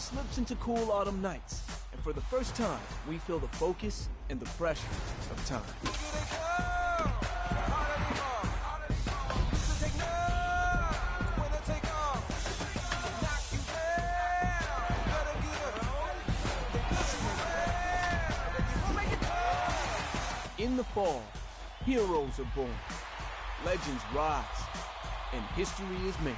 slips into cool autumn nights, and for the first time, we feel the focus and the pressure of time. In the fall, heroes are born, legends rise, and history is made.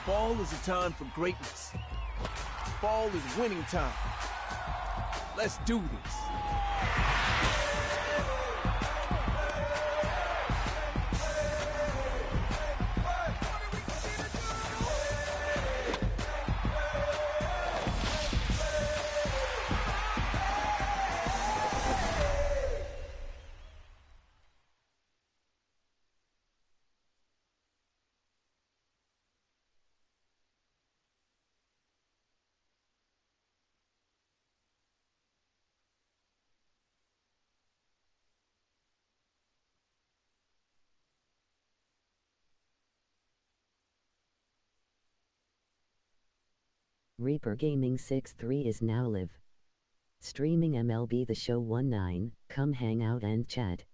Fall is a time for greatness. Fall is winning time. Let's do this. Reaper Gaming 63 is now live streaming MLB The Show 19. Come hang out and chat.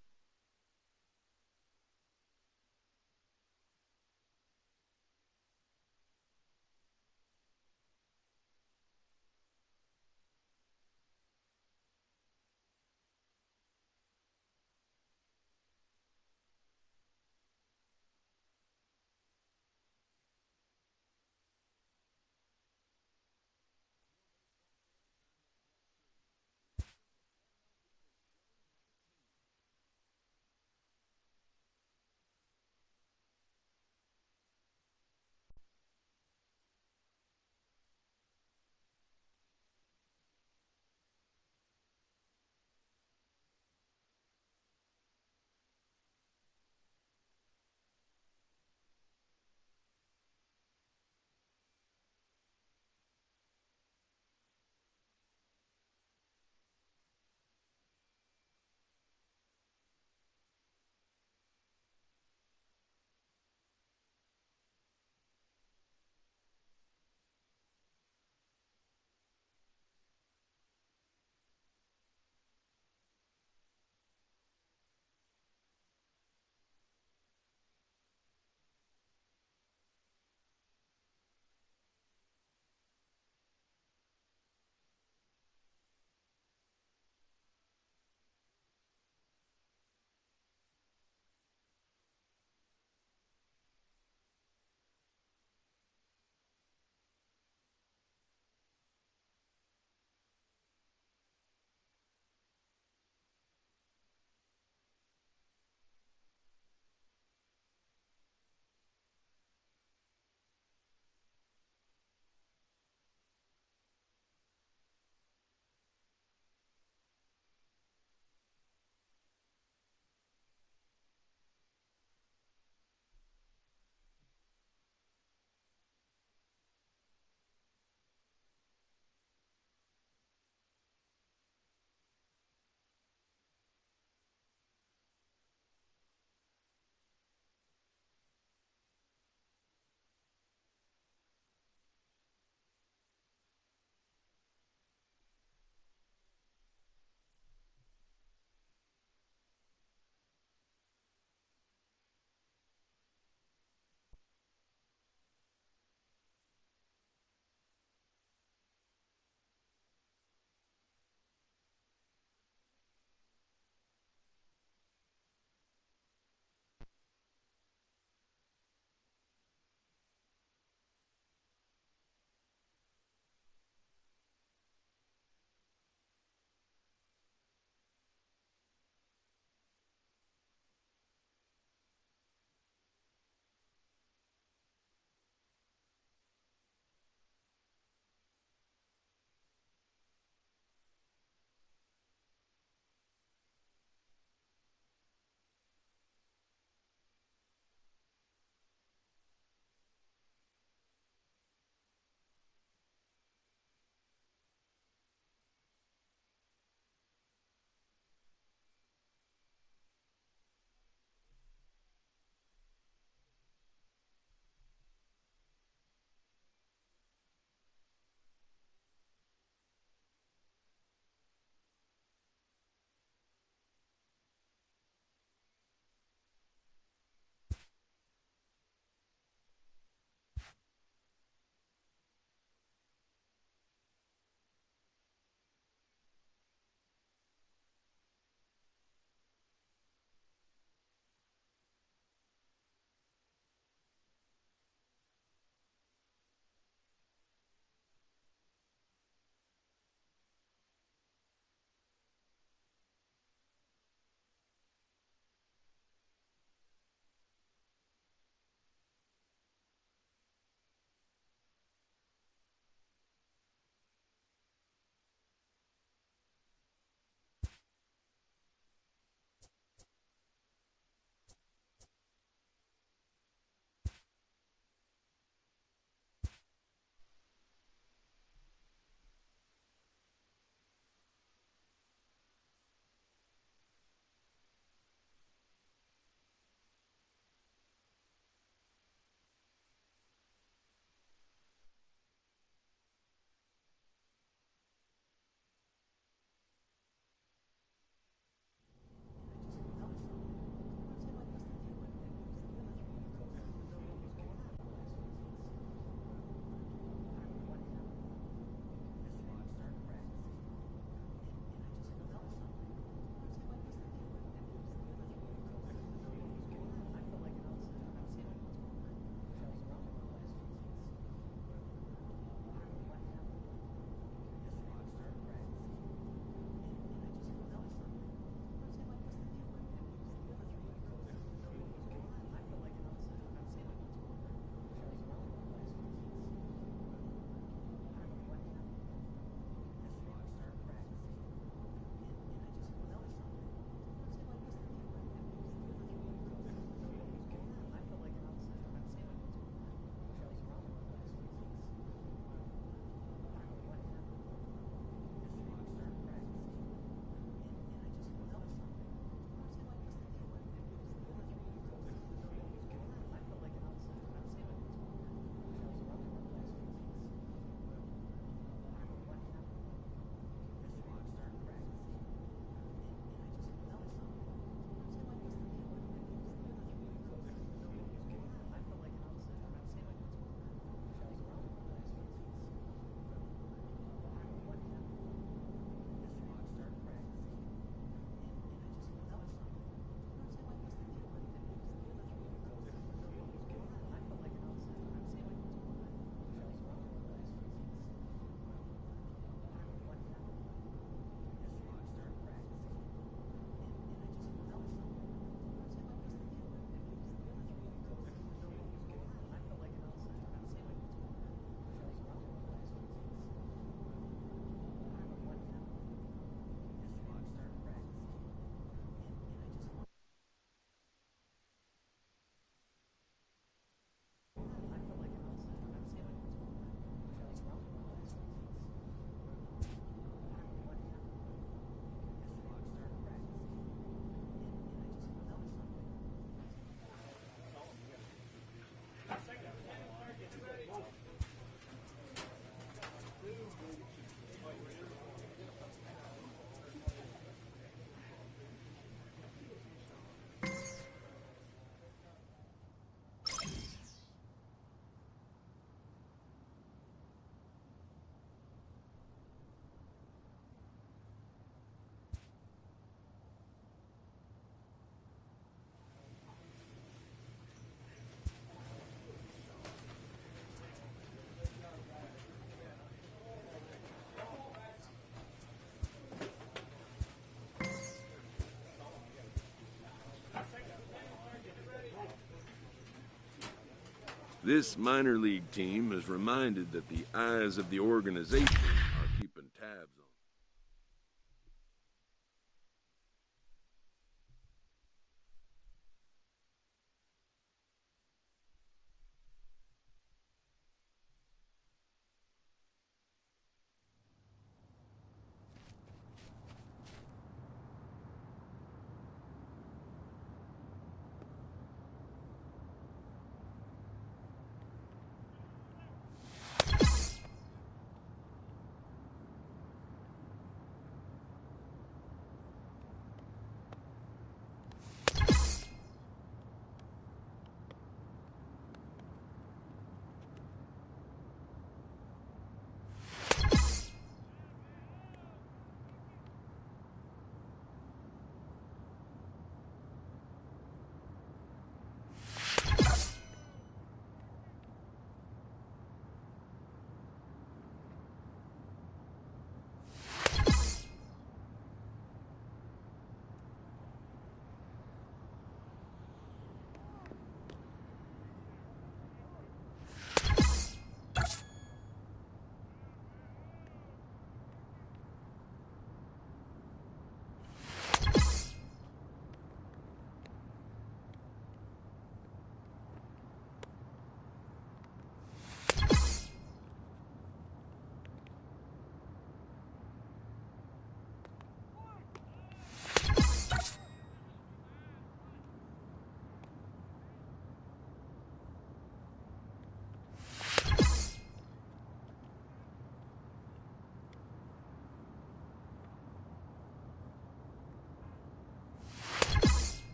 This minor league team is reminded that the eyes of the organization are keeping tabs on.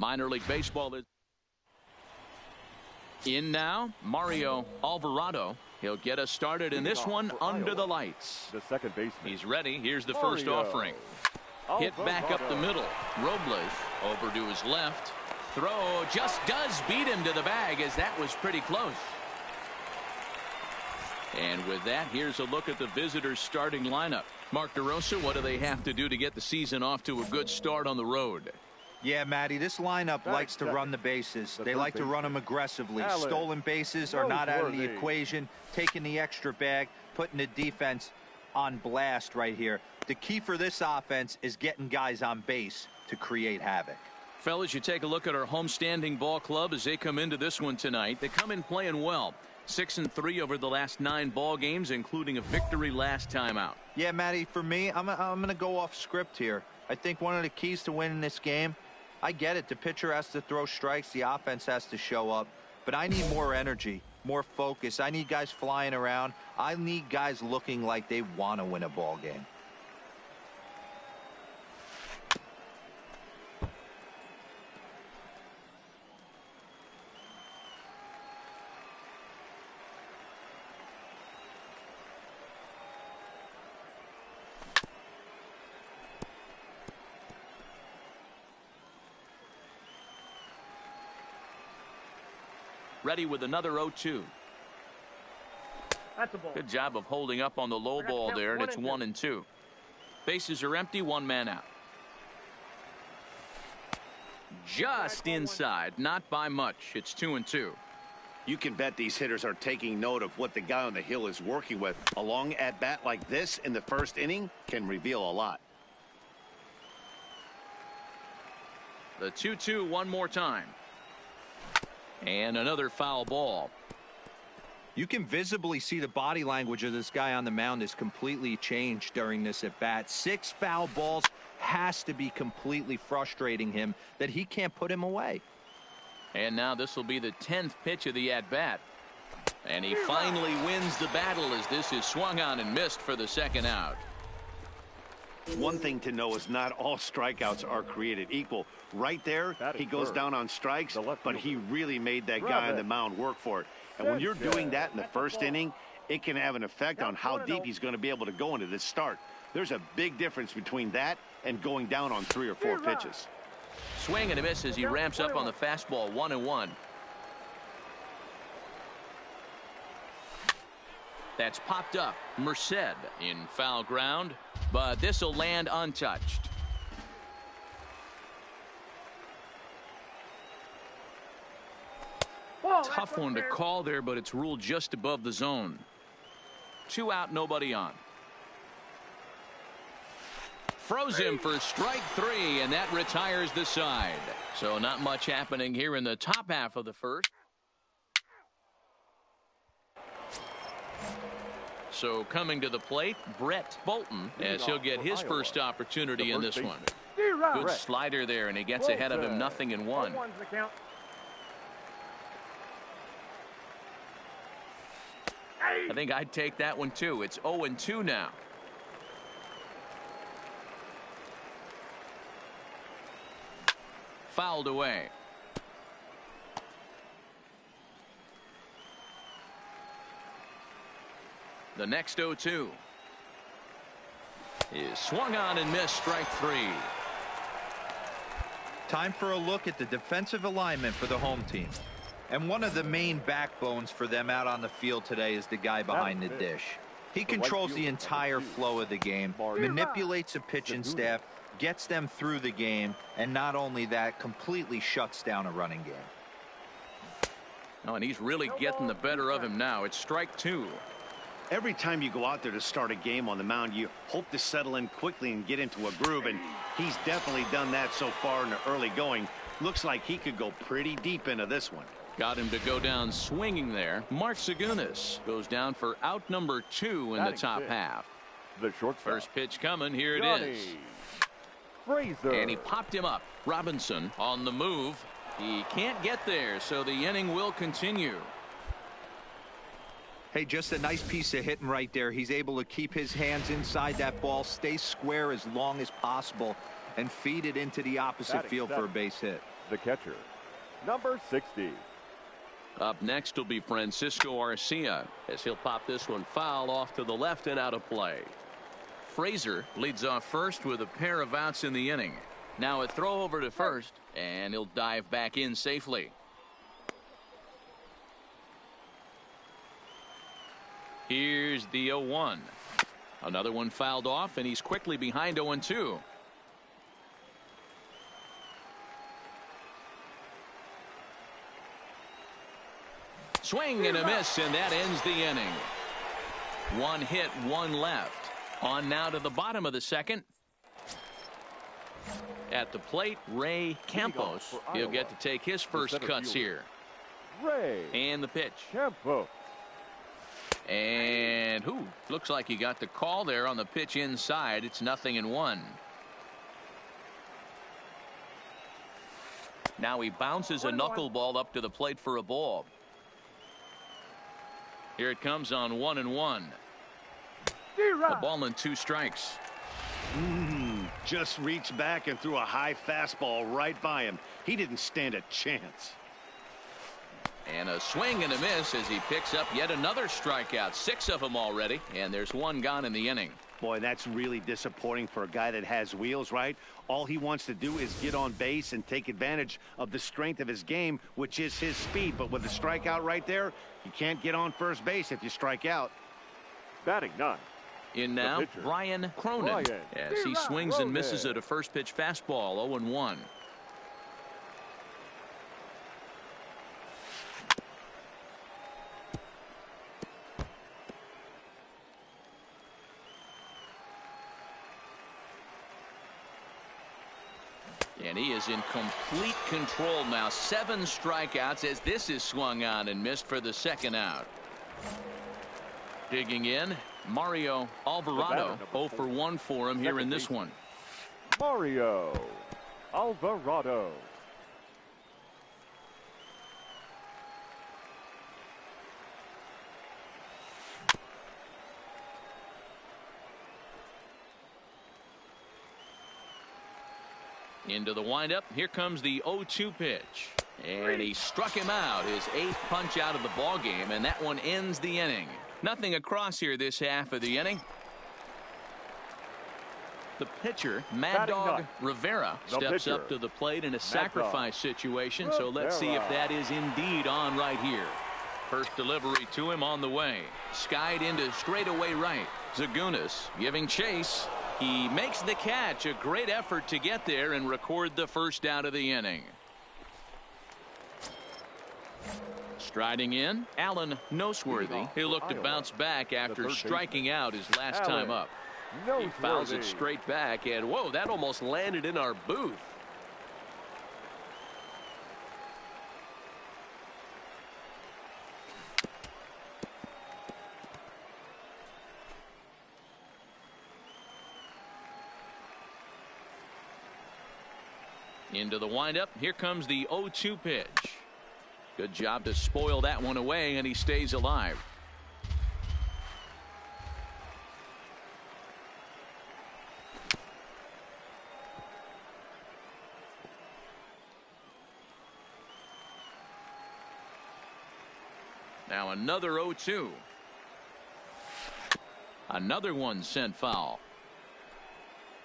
Minor League Baseball is in now. Mario Alvarado. He'll get us started in this one under the lights. The second baseman. He's ready. Here's the first offering. Hit back up the middle. Robles over to his left. Throw just does beat him to the bag, as that was pretty close. And with that, here's a look at the visitors' starting lineup. Mark DeRosa, what do they have to do to get the season off to a good start on the road? Yeah, Matty, this lineup likes to run the bases. They like to run them aggressively. Stolen bases are not out of the equation. Taking the extra bag, putting the defense on blast right here. The key for this offense is getting guys on base to create havoc. Fellas, you take a look at our homestanding ball club as they come into this one tonight. They come in playing well. 6-3 over the last 9 ball games, including a victory last time out. Yeah, Matty, for me, I'm going to go off script here. I think one of the keys to winning this game, I get it. The pitcher has to throw strikes. The offense has to show up. But I need more energy, more focus. I need guys flying around. I need guys looking like they want to win a ball game. Ready with another 0-2. That's a ball. Good job of holding up on the low ball there, and it's 1-2. Bases are empty, 1 man out. Just inside, not by much. It's 2-2. You can bet these hitters are taking note of what the guy on the hill is working with. A long at bat like this in the first inning can reveal a lot. The 2-2 one more time. And another foul ball. You can visibly see the body language of this guy on the mound is completely changed during this at bat. 6 foul balls has to be completely frustrating him that he can't put him away. And now this will be the 10th pitch of the at bat. And he finally wins the battle as this is swung on and missed for the 2nd out. One thing to know is not all strikeouts are created equal. Right there, he goes down on strikes, but he really made that guy on the mound work for it. And when you're doing that in the first inning, it can have an effect on how deep he's going to be able to go into this start. There's a big difference between that and going down on 3 or 4 pitches. Swing and a miss as he ramps up on the fastball. 1-1. That's popped up. Merced in foul ground, but this will land untouched. Tough one to call there, but it's ruled just above the zone. 2 out, nobody on. Froze him for strike 3, and that retires the side. So not much happening here in the top half of the first. So coming to the plate, Brett Bolton, as he'll get his first opportunity in this one. Good slider there, and he gets ahead of him 0-1. I think I'd take that one too. It's 0-2 now. Fouled away. The next 0-2 is swung on and missed. Strike 3. Time for a look at the defensive alignment for the home team. And one of the main backbones for them out on the field today is the guy behind the dish. He controls the entire flow of the game, manipulates the pitching staff, gets them through the game, and not only that, completely shuts down a running game. Oh, and he's really getting the better of him now. It's strike 2. Every time you go out there to start a game on the mound, you hope to settle in quickly and get into a groove, and he's definitely done that so far in the early going. Looks like he could go pretty deep into this one. Got him to go down swinging there. Mark Segunis goes down for out number 2 in the top half. The short first pitch coming. Here it is. Fraser. And he popped him up. Robinson on the move. He can't get there, so the inning will continue. Hey, just a nice piece of hitting right there. He's able to keep his hands inside that ball, stay square as long as possible, and feed it into the opposite field for a base hit. The catcher, number 60. Up next will be Francisco Arcia, as he'll pop this one foul off to the left and out of play. Fraser leads off first with a pair of outs in the inning. Now a throw over to first, and he'll dive back in safely. Here's the 0-1. Another one fouled off, and he's quickly behind 0-2. Swing and a miss, and that ends the inning. 1 hit, 1 left. On now to the bottom of the second. At the plate, Ray Campos. He'll get to take his first cuts here. Ray and the pitch. Campos. And looks like he got the call there on the pitch inside. It's 0-1. Now he bounces a knuckleball up to the plate for a ball. Here it comes on 1-1. A ball and 2 strikes. Just reached back and threw a high fastball right by him. He didn't stand a chance. And a swing and a miss as he picks up yet another strikeout. 6 of them already, and there's 1 gone in the inning. Boy, that's really disappointing for a guy that has wheels, right? All he wants to do is get on base and take advantage of the strength of his game, which is his speed. But with a strikeout right there, you can't get on first base if you strike out. Batting 9. In now, Brian Cronin, as he swings and misses at a first pitch fastball. 0-1. And he is in complete control now. 7 strikeouts as this is swung on and missed for the 2nd out. Digging in, Mario Alvarado. 0 for 1 for him here in this one. Mario Alvarado. Into the windup. Here comes the 0-2 pitch. And he struck him out. His 8th punch out of the ball game, and that one ends the inning. Nothing across here this half of the inning. The pitcher, Mad Dog Rivera, steps up to the plate in a sacrifice situation. So let's see if that is indeed on right here. First delivery to him on the way. Skied into straightaway right. Zagunis giving chase. He makes the catch. A great effort to get there and record the first out of the inning. Striding in, Alan Noseworthy. He'll look to bounce back after striking out his last time up. He fouls it straight back, and whoa, that almost landed in our booth. Into the windup. Here comes the 0-2 pitch. Good job to spoil that one away, and he stays alive. Now another 0-2. Another one sent foul.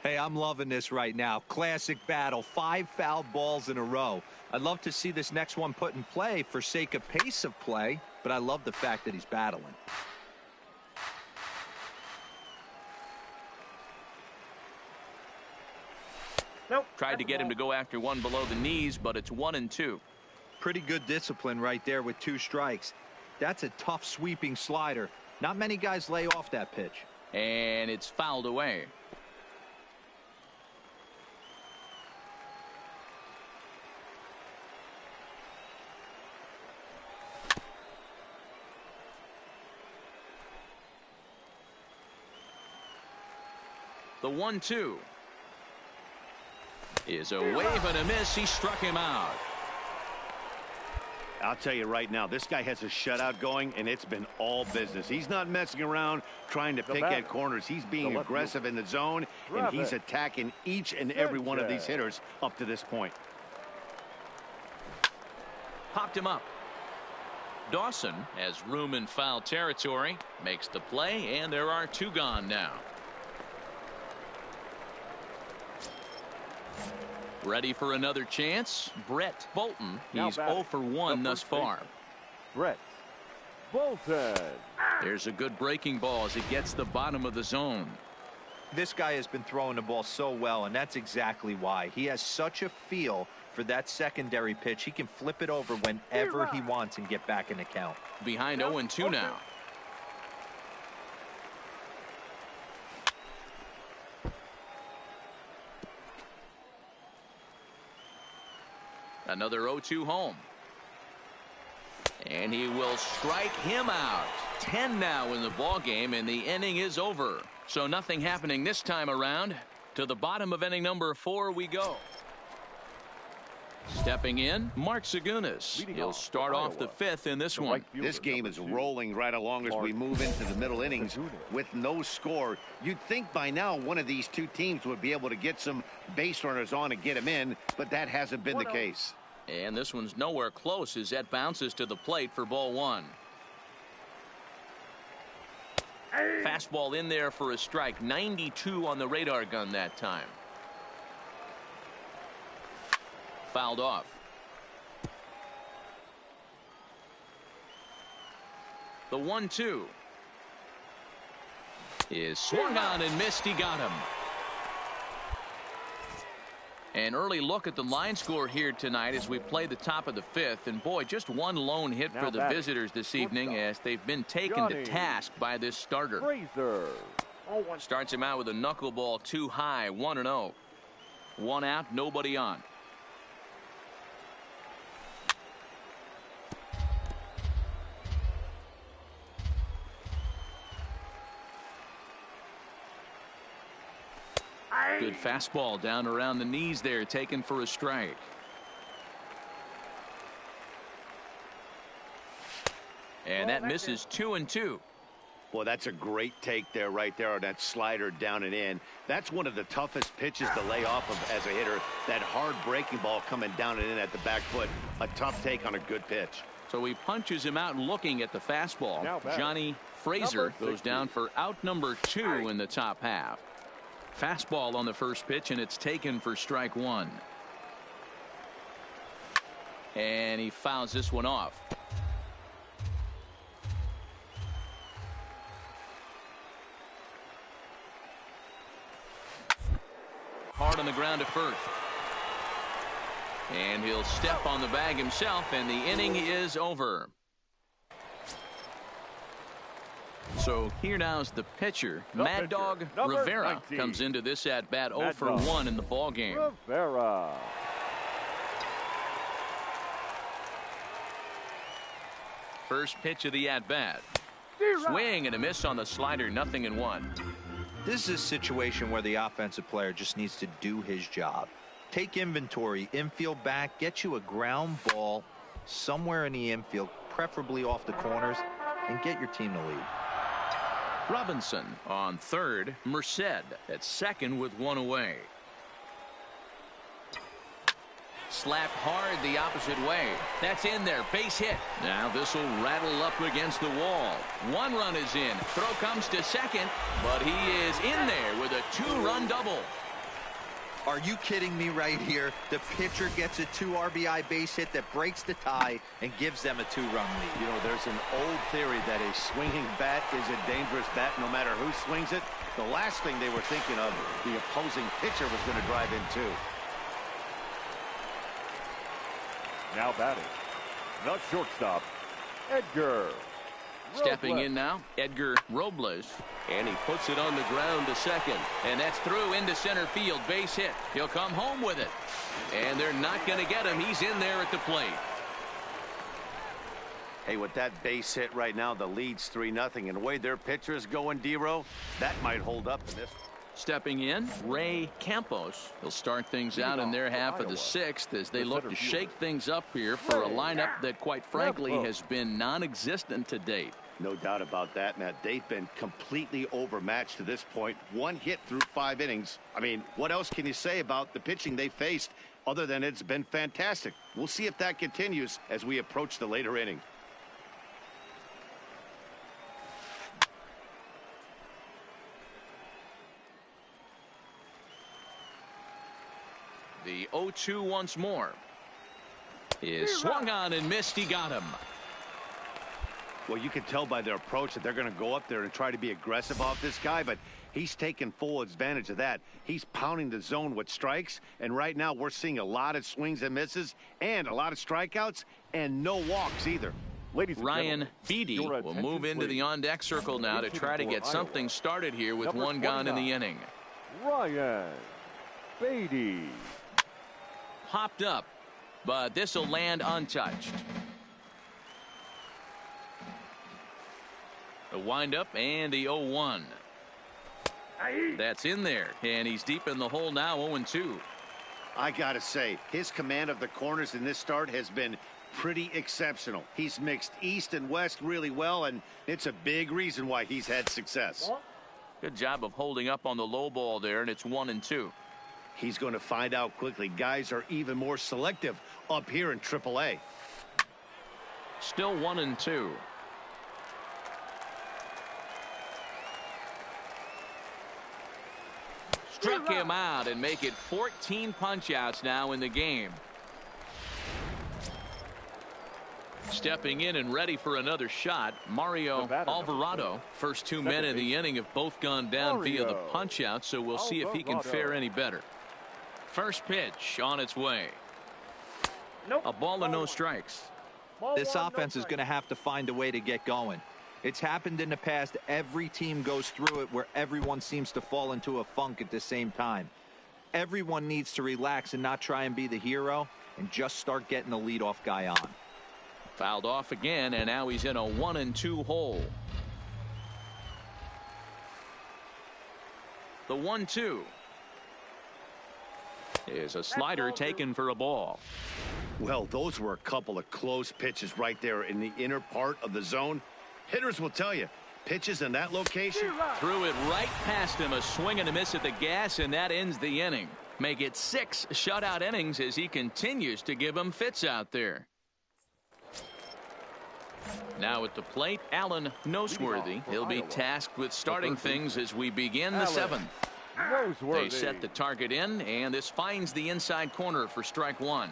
Hey, I'm loving this right now. Classic battle. 5 foul balls in a row. I'd love to see this next one put in play for sake of pace of play, but I love the fact that he's battling. Nope. Tried to get him to go after one below the knees, but it's 1-2. Pretty good discipline right there with 2 strikes. That's a tough sweeping slider. Not many guys lay off that pitch. And it's fouled away. The 1-2 is a wave and a miss. He struck him out. I'll tell you right now, this guy has a shutout going, and it's been all business. He's not messing around trying to pick at corners. He's being aggressive in the zone, and he's attacking each and every one of these hitters up to this point. Popped him up. Dawson has room in foul territory, makes the play, and there are 2 gone now. Ready for another chance? Brett Bolton. He's 0 for 1 thus far. Brett Bolton. There's a good breaking ball as it gets the bottom of the zone. This guy has been throwing the ball so well, and that's exactly why. He has such a feel for that secondary pitch. He can flip it over whenever he wants and get back in the count. Behind 0-2 now. Another 0-2 home. And he will strike him out. 10 now in the ball game, and the inning is over. So nothing happening this time around. To the bottom of inning number 4 we go. Stepping in, Mark Segunas. He'll start off the 5th in this one. This game is rolling right along as we move into the middle innings with no score. You'd think by now one of these two teams would be able to get some base runners on and get them in, but that hasn't been the case. And this one's nowhere close as that bounces to the plate for ball 1. Fastball in there for a strike. 92 on the radar gun that time. Fouled off. The 1-2 is swung on and missed. He got him. An early look at the line score here tonight as we play the top of the 5th. And boy, just one lone hit for the visitors this evening as they've been taken to task by this starter. Starts him out with a knuckleball too high. 1-0. 1 out, nobody on. Good fastball down around the knees there, taken for a strike. And that misses 2-2. Boy, that's a great take there, right there on that slider down and in. That's one of the toughest pitches to lay off of as a hitter. That hard breaking ball coming down and in at the back foot. A tough take on a good pitch. So he punches him out looking at the fastball. Johnny Fraser goes down for out number 2 in the top half. Fastball on the first pitch, and it's taken for strike 1. And he fouls this one off. Hard on the ground to first. And he'll step on the bag himself, and the inning is over. So here now is the pitcher. Mad Dog Rivera comes into this at bat 0 for 1 in the ball game. Rivera. First pitch of the at bat. Swing and a miss on the slider. 0-1. This is a situation where the offensive player just needs to do his job. Take inventory, infield back, get you a ground ball somewhere in the infield, preferably off the corners, and get your team to lead. Robinson on third. Merced at second with 1 away. Slapped hard the opposite way. That's in there. Base hit. Now this will rattle up against the wall. 1 run is in. Throw comes to second, but he is in there with a 2-run double. Are you kidding me right here? The pitcher gets a 2 RBI base hit that breaks the tie and gives them a 2-run lead. You know, there's an old theory that a swinging bat is a dangerous bat no matter who swings it. The last thing they were thinking of, the opposing pitcher was going to drive in too. Now batting, the shortstop, Edgar. Stepping in now, Edgar Robles. And he puts it on the ground to second. And that's through into center field. Base hit. He'll come home with it. And they're not going to get him. He's in there at the plate. Hey, with that base hit right now, the lead's 3-0. And the way their pitcher is going, D-Row, that might hold up in this. Stepping in, Ray Campos. He'll start things out in their half of the 6th as they look to shake things up here for a lineup that, quite frankly, has been non-existent to date. No doubt about that, Matt. They've been completely overmatched to this point. 1 hit through 5 innings. I mean, what else can you say about the pitching they faced other than it's been fantastic? We'll see if that continues as we approach the later inning. The 0-2 once more is swung on and missed. He got him. Well, you can tell by their approach that they're going to go up there and try to be aggressive off this guy, but he's taking full advantage of that. He's pounding the zone with strikes, and right now we're seeing a lot of swings and misses and a lot of strikeouts and no walks either. Ryan Beatty will move into the on-deck circle now to try to get something started here with 1 gone in the inning. Ryan Beatty. Popped up, but this will land untouched. The windup and the 0-1. That's in there, and he's deep in the hole now, 0-2. I gotta say, his command of the corners in this start has been pretty exceptional. He's mixed east and west really well, and it's a big reason why he's had success. Good job of holding up on the low ball there, and it's 1-2. He's going to find out quickly. Guys are even more selective up here in AAA. Still 1-2. Struck him out and make it 14 punch-outs now in the game. Stepping in and ready for another shot, Mario Alvarado. First two men in the inning have both gone down via the punch-out, so we'll see if he can fare any better. First pitch on its way. A ball and no strikes. This offense is going to have to find a way to get going. It's happened in the past. Every team goes through it where everyone seems to fall into a funk at the same time. Everyone needs to relax and not try and be the hero and just start getting the leadoff guy on. Fouled off again, and now he's in a 1-2 hole. The 1-2 is a slider taken for a ball. Well, those were a couple of close pitches right there in the inner part of the zone. Hitters will tell you, pitches in that location. Threw it right past him, a swing and a miss at the gas, and that ends the inning. Make it 6 shutout innings as he continues to give him fits out there. Now at the plate, Alan Noseworthy. He'll be tasked with starting things as we begin the 7th. They set the target in, and this finds the inside corner for strike 1.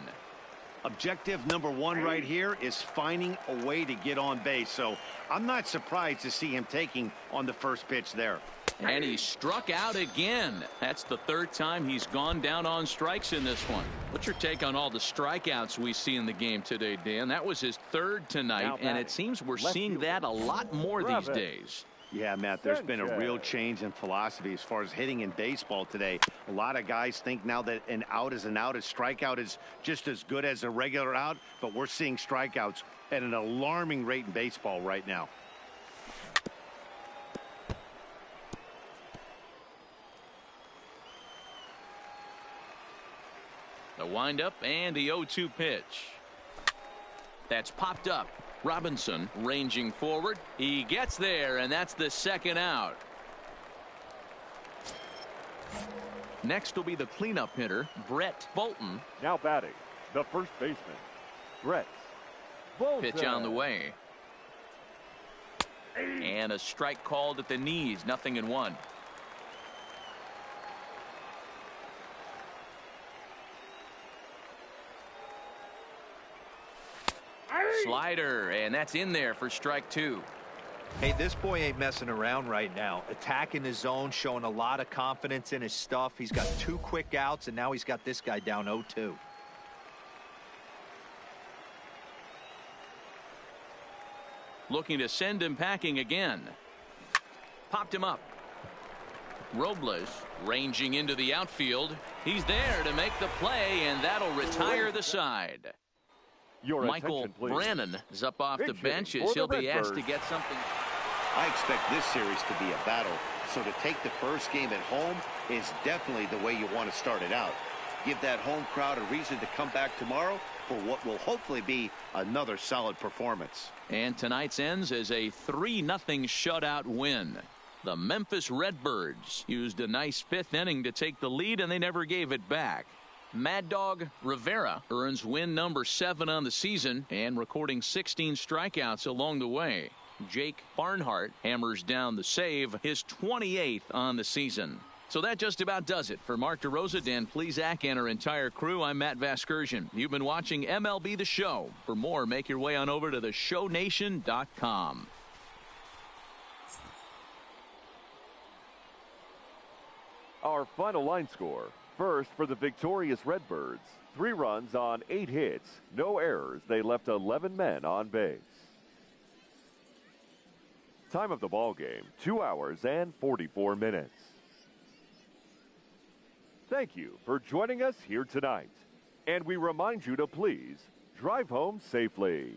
Objective number 1 right here is finding a way to get on base. So I'm not surprised to see him taking on the first pitch there. And he struck out again. That's the 3rd time he's gone down on strikes in this one. What's your take on all the strikeouts we see in the game today, Dan? That was his 3rd tonight, and it seems we're seeing that a lot more these days. Yeah, Matt, there's been a real change in philosophy as far as hitting in baseball today. A lot of guys think now that an out is an out. A strikeout is just as good as a regular out, but we're seeing strikeouts at an alarming rate in baseball right now. The windup and the 0-2 pitch. That's popped up. Robinson ranging forward. He gets there, and that's the 2nd out. Next will be the cleanup hitter, Brett Bolton. Now batting, the first baseman, Brett Bolton. Pitch on the way. And a strike called at the knees. 0-1. Slider, and that's in there for strike 2. Hey, this boy ain't messing around right now. Attacking his zone, showing a lot of confidence in his stuff. He's got 2 quick outs, and now he's got this guy down 0-2. Looking to send him packing again. Popped him up. Robles ranging into the outfield. He's there to make the play, and that'll retire the side. Michael Brannon is up off the bench as he'll be asked to get something. I expect this series to be a battle, so to take the first game at home is definitely the way you want to start it out. Give that home crowd a reason to come back tomorrow for what will hopefully be another solid performance. And tonight's ends as a 3-0 shutout win. The Memphis Redbirds used a nice 5th inning to take the lead, and they never gave it back. Mad Dog Rivera earns win number 7 on the season and recording 16 strikeouts along the way. Jake Barnhart hammers down the save, his 28th on the season. So that just about does it. For Mark DeRosa, Dan Plesac, and our entire crew, I'm Matt Vasgersian. You've been watching MLB The Show. For more, make your way on over to theshownation.com. Our final line score. First, for the victorious Redbirds, 3 runs on 8 hits, no errors. They left 11 men on base. Time of the ball game, 2 hours and 44 minutes. Thank you for joining us here tonight. And we remind you to please drive home safely.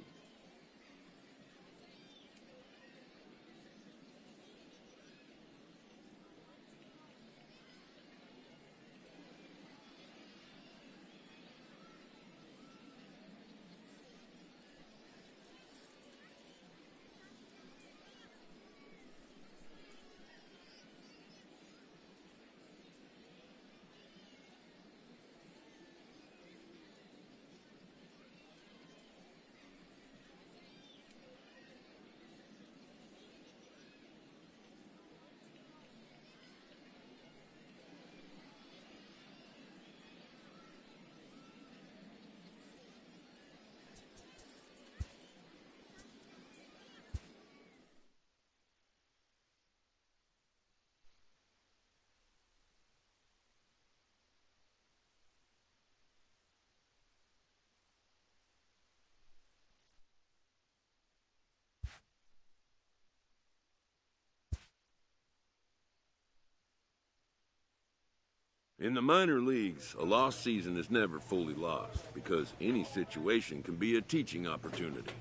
In the minor leagues, a lost season is never fully lost because any situation can be a teaching opportunity.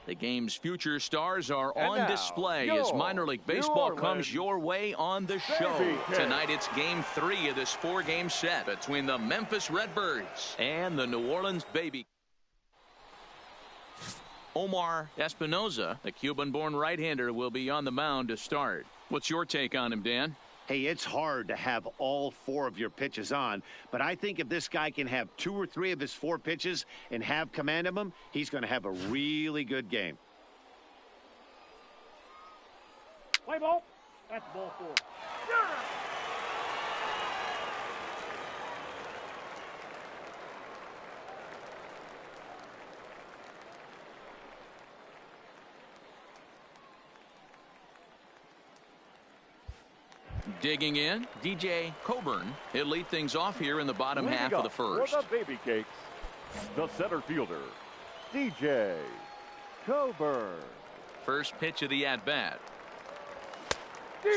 The game's future stars are on display as minor league baseball comes your way on the show. Tonight it's game 3 of this 4-game set between the Memphis Redbirds and the New Orleans Baby. Omar Espinoza, the Cuban-born right-hander, will be on the mound to start. What's your take on him, Dan? Hey, it's hard to have all 4 of your pitches on, but I think if this guy can have 2 or 3 of his 4 pitches and have command of them, he's going to have a really good game. Play ball. That's ball 4. Digging in, DJ Coburn. He'll lead things off here in the bottom half of the first. For the Baby Cakes, the center fielder, DJ Coburn. First pitch of the at-bat.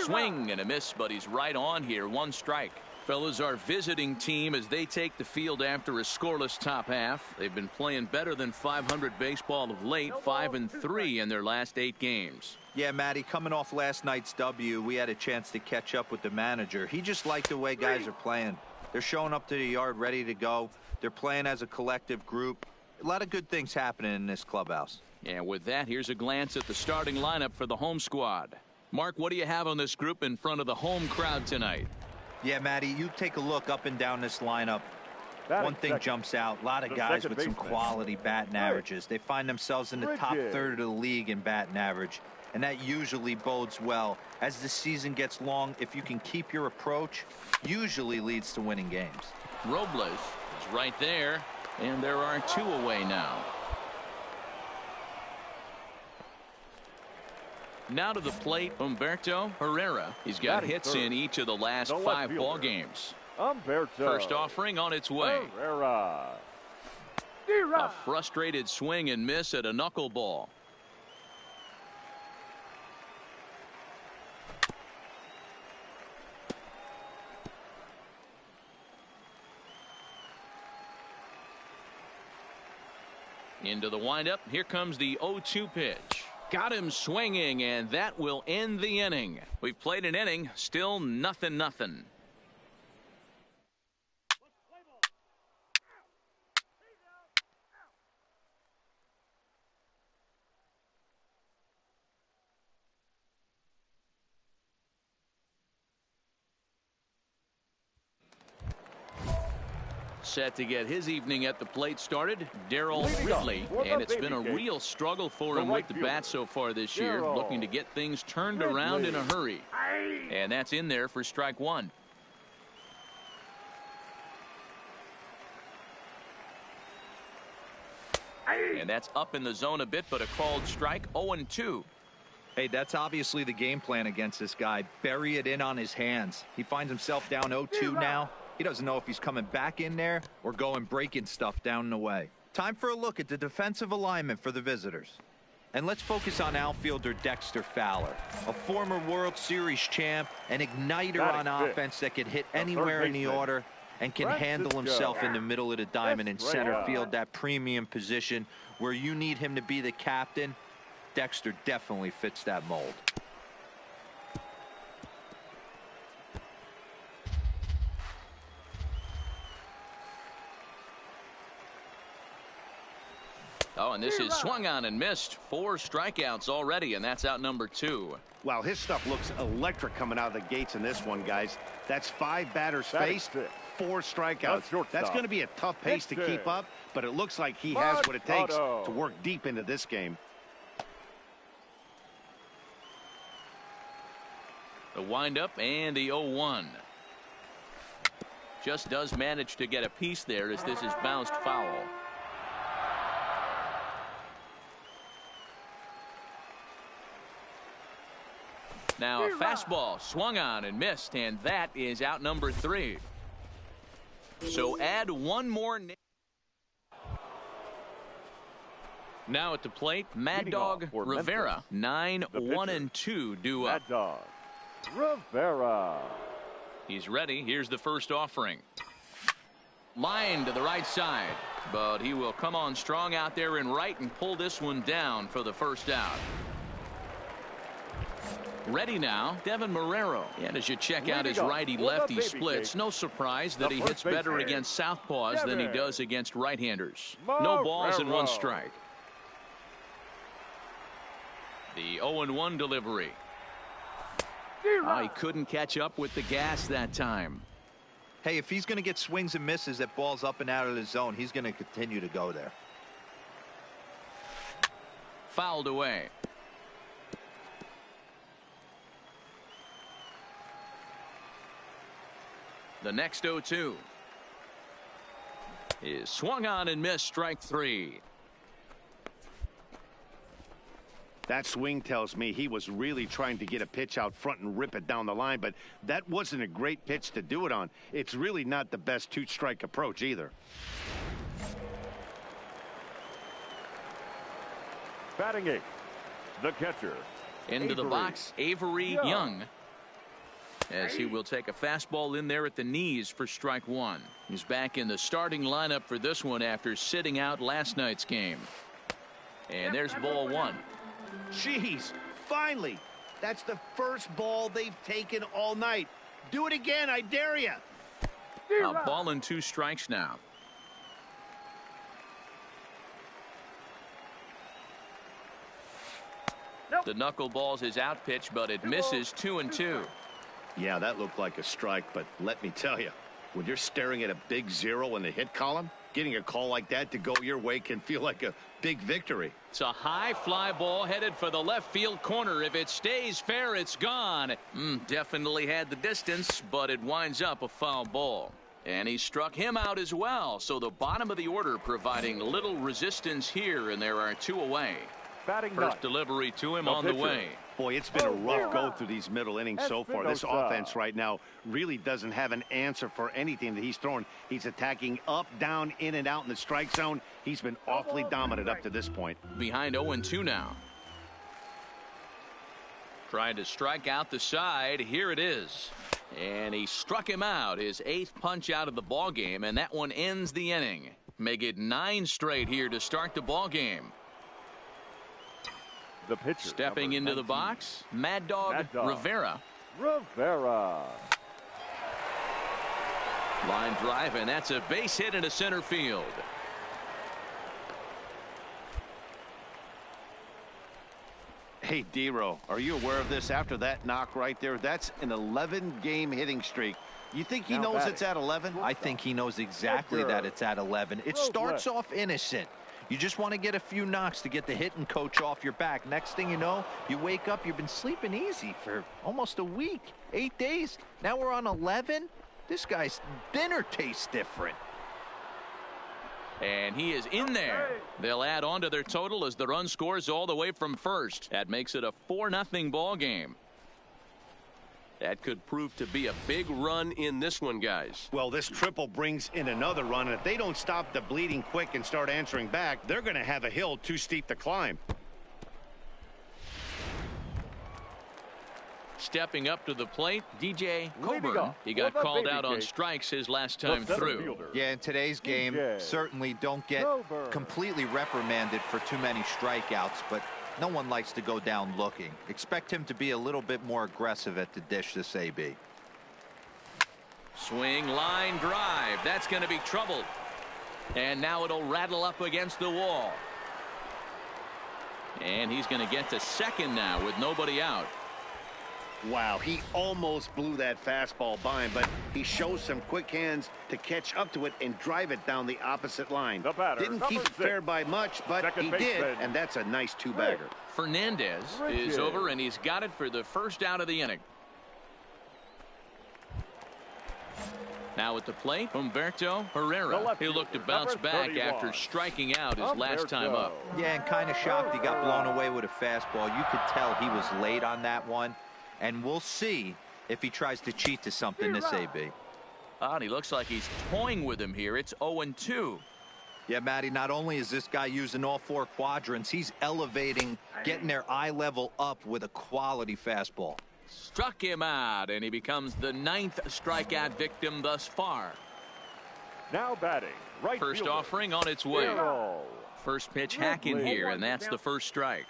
Swing and a miss, but he's right on here. One strike. Fellas, our visiting team as they take the field after a scoreless top half. They've been playing better than 500 baseball of late, 5-3 in their last 8 games. Yeah, Matty, coming off last night's W, we had a chance to catch up with the manager. He just liked the way guys are playing. They're showing up to the yard ready to go. They're playing as a collective group. A lot of good things happening in this clubhouse. And with that, here's a glance at the starting lineup for the home squad. Mark, what do you have on this group in front of the home crowd tonight? Yeah, Matty, you take a look up and down this lineup. One thing jumps out. A lot of guys with some quality batting averages. They find themselves in the top third of the league in batting average. And that usually bodes well. As the season gets long, if you can keep your approach, usually leads to winning games. Robles is right there. And there are 2 away now. Now to the plate, Humberto Herrera. He's got hits in each of the last 5 ball games. First offering on its way. Herrera. A frustrated swing and miss at a knuckleball. Into the windup. Here comes the 0-2 pitch. Got him swinging, and that will end the inning. We've played an inning, still nothing. Set to get his evening at the plate started, Darrell Ridley, and it's been a real struggle for him with the bat so far this year, looking to get things turned around in a hurry. And that's in there for strike 1. And that's up in the zone a bit, but a called strike. 0-2. Hey, that's obviously the game plan against this guy. Bury it in on his hands. He finds himself down 0-2 now. He doesn't know if he's coming back in there or going breaking stuff down the way. Time for a look at the defensive alignment for the visitors. And let's focus on outfielder Dexter Fowler, a former World Series champ, an igniter on offense that can hit anywhere in the order and can handle himself in the middle of the diamond in center field, that premium position where you need him to be the captain. Dexter definitely fits that mold. Oh, and this is swung on and missed. 4 strikeouts already, and that's out number 2. Wow, his stuff looks electric coming out of the gates in this one, guys. That's 5 batters faced, 4 strikeouts. That's going to be a tough pace to keep up, but it looks like he has what it takes to work deep into this game. The windup and the 0-1. Just does manage to get a piece there as this is bounced foul. Now a fastball swung on and missed, and that is out number 3. So add one more. Now at the plate, Mad Dog Rivera. 9-1-2 due up. Mad Dog Rivera. He's ready. Here's the first offering. Line to the right side, but he will come on strong out there in right and pull this one down for the first out. Ready now, Devin Marrero. And as you check out his righty-lefty splits, no surprise that he hits better against southpaws than he does against right-handers. No balls and 1 strike. The 0-1 delivery. Oh, he couldn't catch up with the gas that time. Hey, if he's going to get swings and misses at balls up and out of the zone, he's going to continue to go there. Fouled away. The next 0-2 is swung on and missed, strike 3. That swing tells me he was really trying to get a pitch out front and rip it down the line, but that wasn't a great pitch to do it on. It's really not the best two-strike approach either. Batting eighth, the catcher. Into the box, Avery Young, as he will take a fastball in there at the knees for strike one. He's back in the starting lineup for this one after sitting out last night's game. And there's ball one. Jeez, finally. That's the first ball they've taken all night. Do it again, I dare you. A ball and 2 strikes now. The knuckleballs his out pitch, but it misses 2-2. Yeah, that looked like a strike, but let me tell you, when you're staring at a big 0 in the hit column, getting a call like that to go your way can feel like a big victory. It's a high fly ball headed for the left field corner. If it stays fair, it's gone. Definitely had the distance, but it winds up a foul ball. And he struck him out as well. So the bottom of the order providing little resistance here, and there are 2 away. First delivery to him on the way. Boy, it's been a rough go through these middle innings so far. This offense right now really doesn't have an answer for anything that he's throwing. He's attacking up, down, in, and out in the strike zone. He's been awfully dominant up to this point. Behind 0-2 now. Trying to strike out the side. Here it is. And he struck him out. His 8th punch out of the ball game, and that one ends the inning. Make it 9 straight here to start the ball game. The pitcher, stepping into the box, Mad Dog Rivera. Line drive, and that's a base hit into center field. Hey, D-Row, are you aware of this? After that knock right there, that's an 11-game hitting streak. You think he knows it's at 11? I think he knows exactly that it's at 11. It starts off innocent. You just want to get a few knocks to get the hitting coach off your back. Next thing you know, you wake up, you've been sleeping easy for almost a week, 8 days. Now we're on 11. This guy's dinner tastes different. And he is in there. They'll add on to their total as the run scores all the way from first. That makes it a 4-0 ball game. That could prove to be a big run in this one, guys. Well, this triple brings in another run, and if they don't stop the bleeding quick and start answering back, they're going to have a hill too steep to climb. Stepping up to the plate, DJ Coburn. He got called out on strikes his last time through. Yeah, in today's game, certainly don't get completely reprimanded for too many strikeouts, but no one likes to go down looking. Expect him to be a little bit more aggressive at the dish this AB. Swing, line drive. That's going to be trouble. And now it'll rattle up against the wall. And he's going to get to second now with nobody out. Wow, he almost blew that fastball by him, but he shows some quick hands to catch up to it and drive it down the opposite line. Didn't keep it fair by much, but he did, and that's a nice 2-bagger. Fernandez is over, and he's got it for the first out of the inning. Now at the plate, Humberto Herrera. He'll look to bounce back after striking out his last time up. Yeah, and kind of shocked he got blown away with a fastball. You could tell he was late on that one. And we'll see if he tries to cheat to something this AB. And he looks like he's toying with him here. It's 0-2. Yeah, Matty, not only is this guy using all 4 quadrants, he's elevating, getting their eye level up with a quality fastball. Struck him out, and he becomes the 9th strikeout victim thus far. Now batting, right first fielder. Offering on its way. First pitch hack in here, and that's the first strike.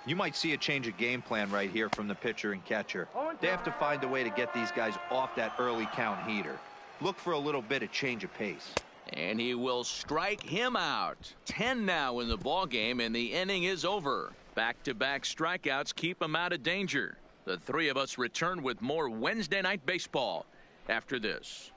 You might see a change of game plan right here from the pitcher and catcher. They have to find a way to get these guys off that early count heater. Look for a little bit of change of pace. And he will strike him out. 10 now in the ball game, and the inning is over. Back-to-back strikeouts keep him out of danger. The 3 of us return with more Wednesday Night Baseball after this.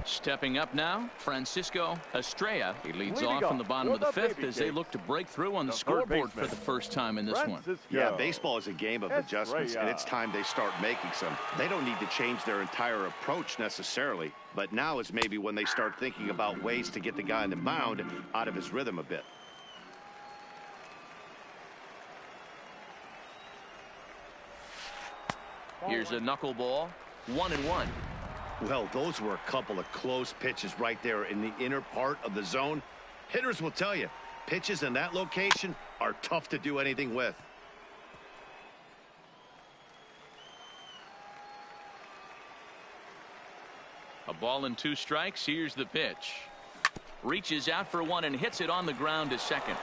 Stepping up now, Francisco Estrella. He leads off in the bottom of the 5th as they look to break through on the scoreboard for the first time in this one. Yeah, baseball is a game of adjustments, and it's time they start making some. They don't need to change their entire approach necessarily, But now is maybe when they start thinking about ways to get the guy on the mound out of his rhythm a bit. Here's a knuckleball, 1-1. Well, those were a couple of close pitches right there in the inner part of the zone. Hitters will tell you, pitches in that location are tough to do anything with. A ball and 2 strikes. Here's the pitch. Reaches out for one and hits it on the ground to second.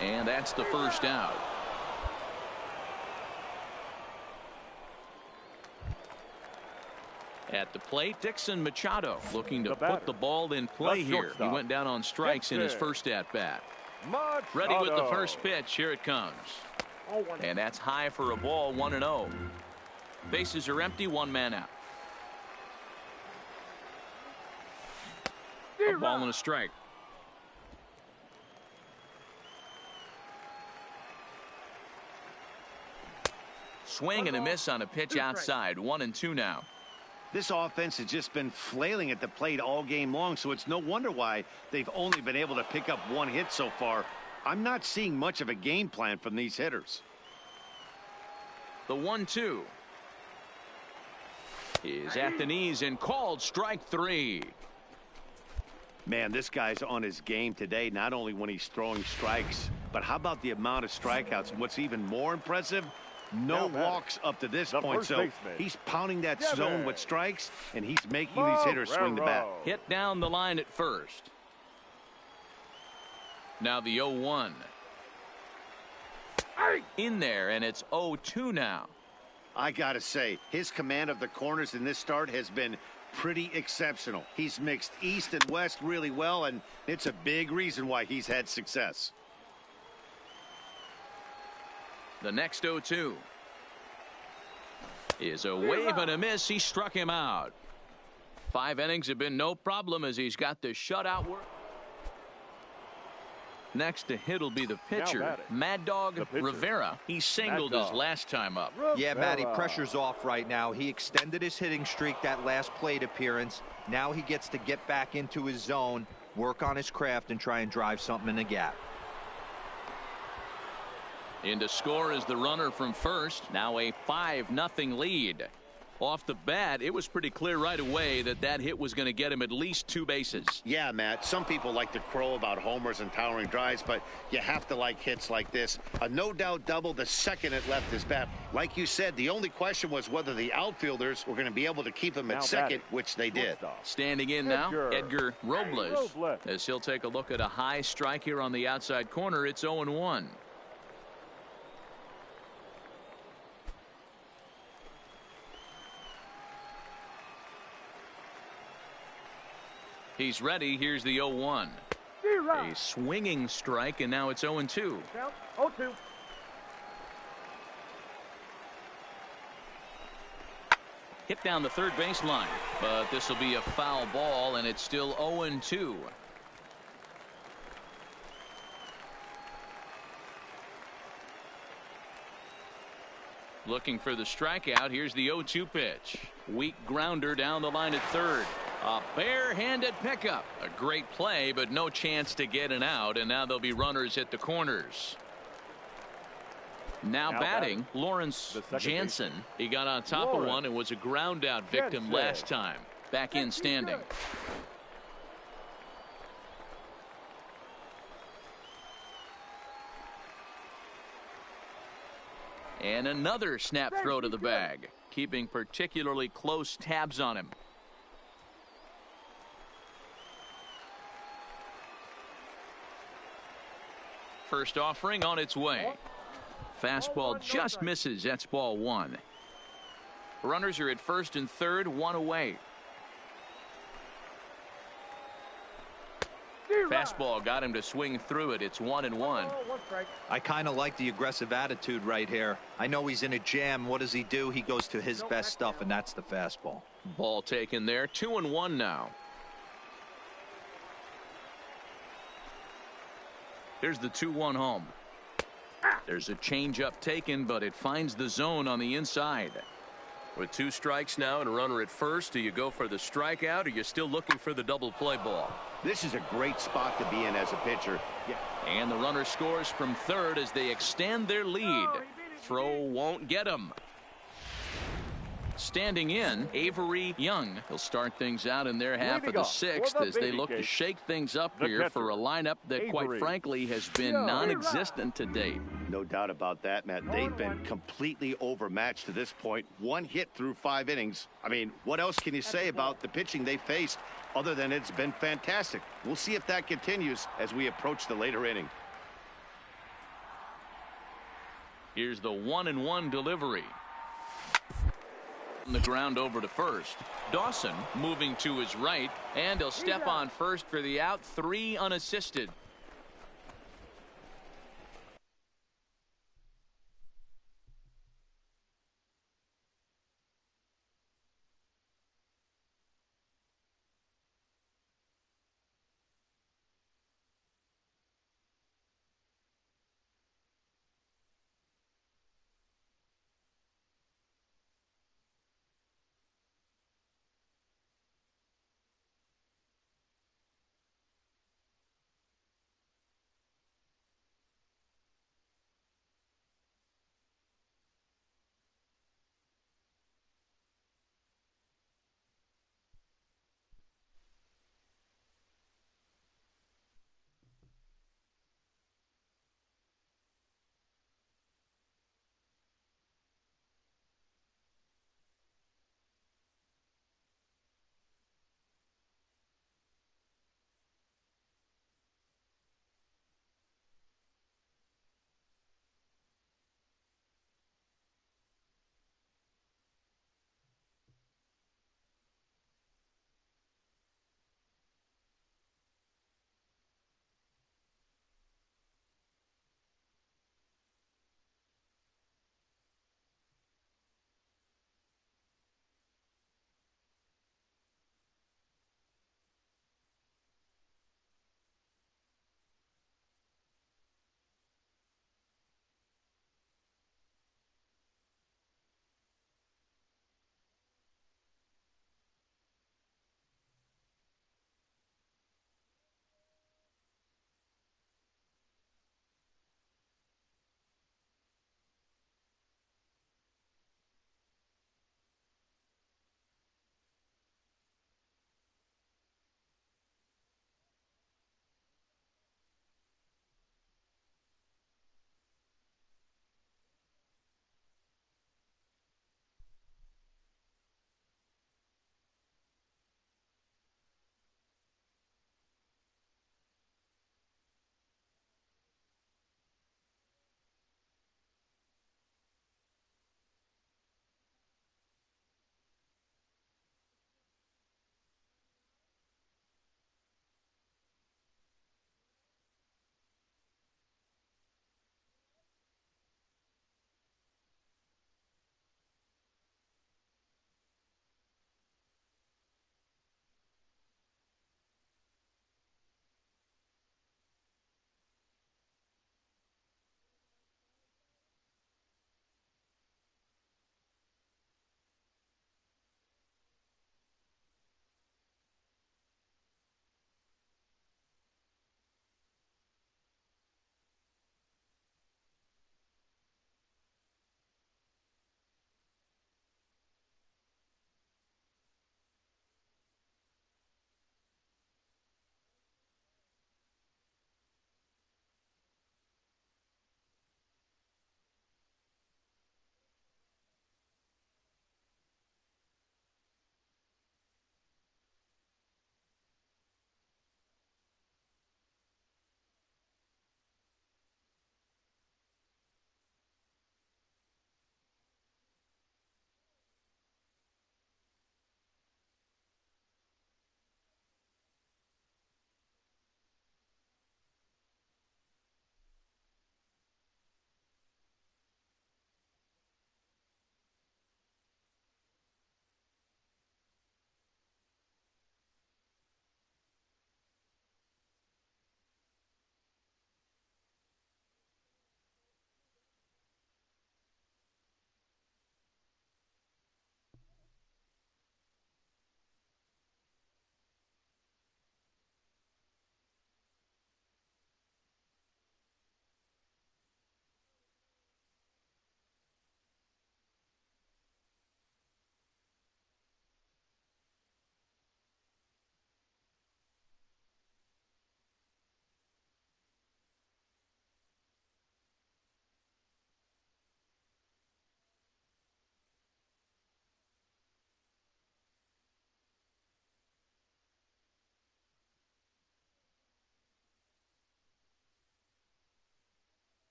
And that's the first out. At the plate, Dixon Machado looking to put the ball in play here. He went down on strikes in his first at-bat. Ready with the first pitch. Here it comes. And that's high for a ball, 1-0. Bases are empty, 1 man out. A ball and a strike. Swing and a miss on a pitch outside. 1-2 now. This offense has just been flailing at the plate all game long, so it's no wonder why they've only been able to pick up 1 hit so far. I'm not seeing much of a game plan from these hitters. The 1-2 is at the knees and called strike 3. Man, this guy's on his game today, not only when he's throwing strikes, but how about the amount of strikeouts? And what's even more impressive, no walks up to this point. So he's pounding that zone with strikes, and he's making these hitters swing the bat. Hit down the line at first. Now the 0-1. In there, and it's 0-2 now. I gotta say, his command of the corners in this start has been pretty exceptional. He's mixed east and west really well, and it's a big reason why he's had success. The next 0-2 is a wave and a miss. He struck him out. 5 innings have been no problem as he's got the shutout work. Next to hit will be the pitcher, Mad Dog Rivera. He singled his last time up. Yeah, Matty, pressure's off right now. He extended his hitting streak that last plate appearance. Now he gets to get back into his zone, work on his craft, and try and drive something in the gap. In to score is the runner from first. Now a 5-0 lead. Off the bat, it was pretty clear right away that that hit was going to get him at least 2 bases. Yeah, Matt, some people like to crow about homers and towering drives, but you have to like hits like this. A no-doubt double the second it left his bat. Like you said, the only question was whether the outfielders were going to be able to keep him at second, which they did. Standing in now, Edgar Robles, as he'll take a look at a high strike here on the outside corner. It's 0-1. He's ready. Here's the 0-1. A swinging strike, and now it's 0-2. 0-2. Hit down the third baseline, but this will be a foul ball, and it's still 0-2. Looking for the strikeout. Here's the 0-2 pitch. Weak grounder down the line at third. A barehanded pickup. A great play, but no chance to get an out, and now there'll be runners at the corners. Now batting, Lawrence Jansen. He got on top of one and was a ground out victim last time. Back in standing. And another snap throw to the bag, keeping particularly close tabs on him. First offering on its way. Fastball just misses. That's ball 1. Runners are at first and third, 1 away. Fastball got him to swing through it. It's 1-1. I kind of like the aggressive attitude right here. I know he's in a jam. What does he do? He goes to his best stuff, and that's the fastball. Ball taken there. 2-1 now. There's the 2-1 home. There's a changeup taken, but it finds the zone on the inside. With 2 strikes now and a runner at first, do you go for the strikeout or you're still looking for the double play ball? This is a great spot to be in as a pitcher. Yeah. And the runner scores from third as they extend their lead. Throw won't get him. Standing in, Avery Young. He'll start things out in their half of the 6th as they look to shake things up here for a lineup that, quite frankly, has been non-existent to date. No doubt about that, Matt. They've been completely overmatched to this point. 1 hit through 5 innings. I mean, what else can you say about the pitching they faced other than it's been fantastic? We'll see if that continues as we approach the later inning. Here's the 1-1 delivery. The ground over to first. Dawson moving to his right, and he'll step on first for the out. 3 unassisted.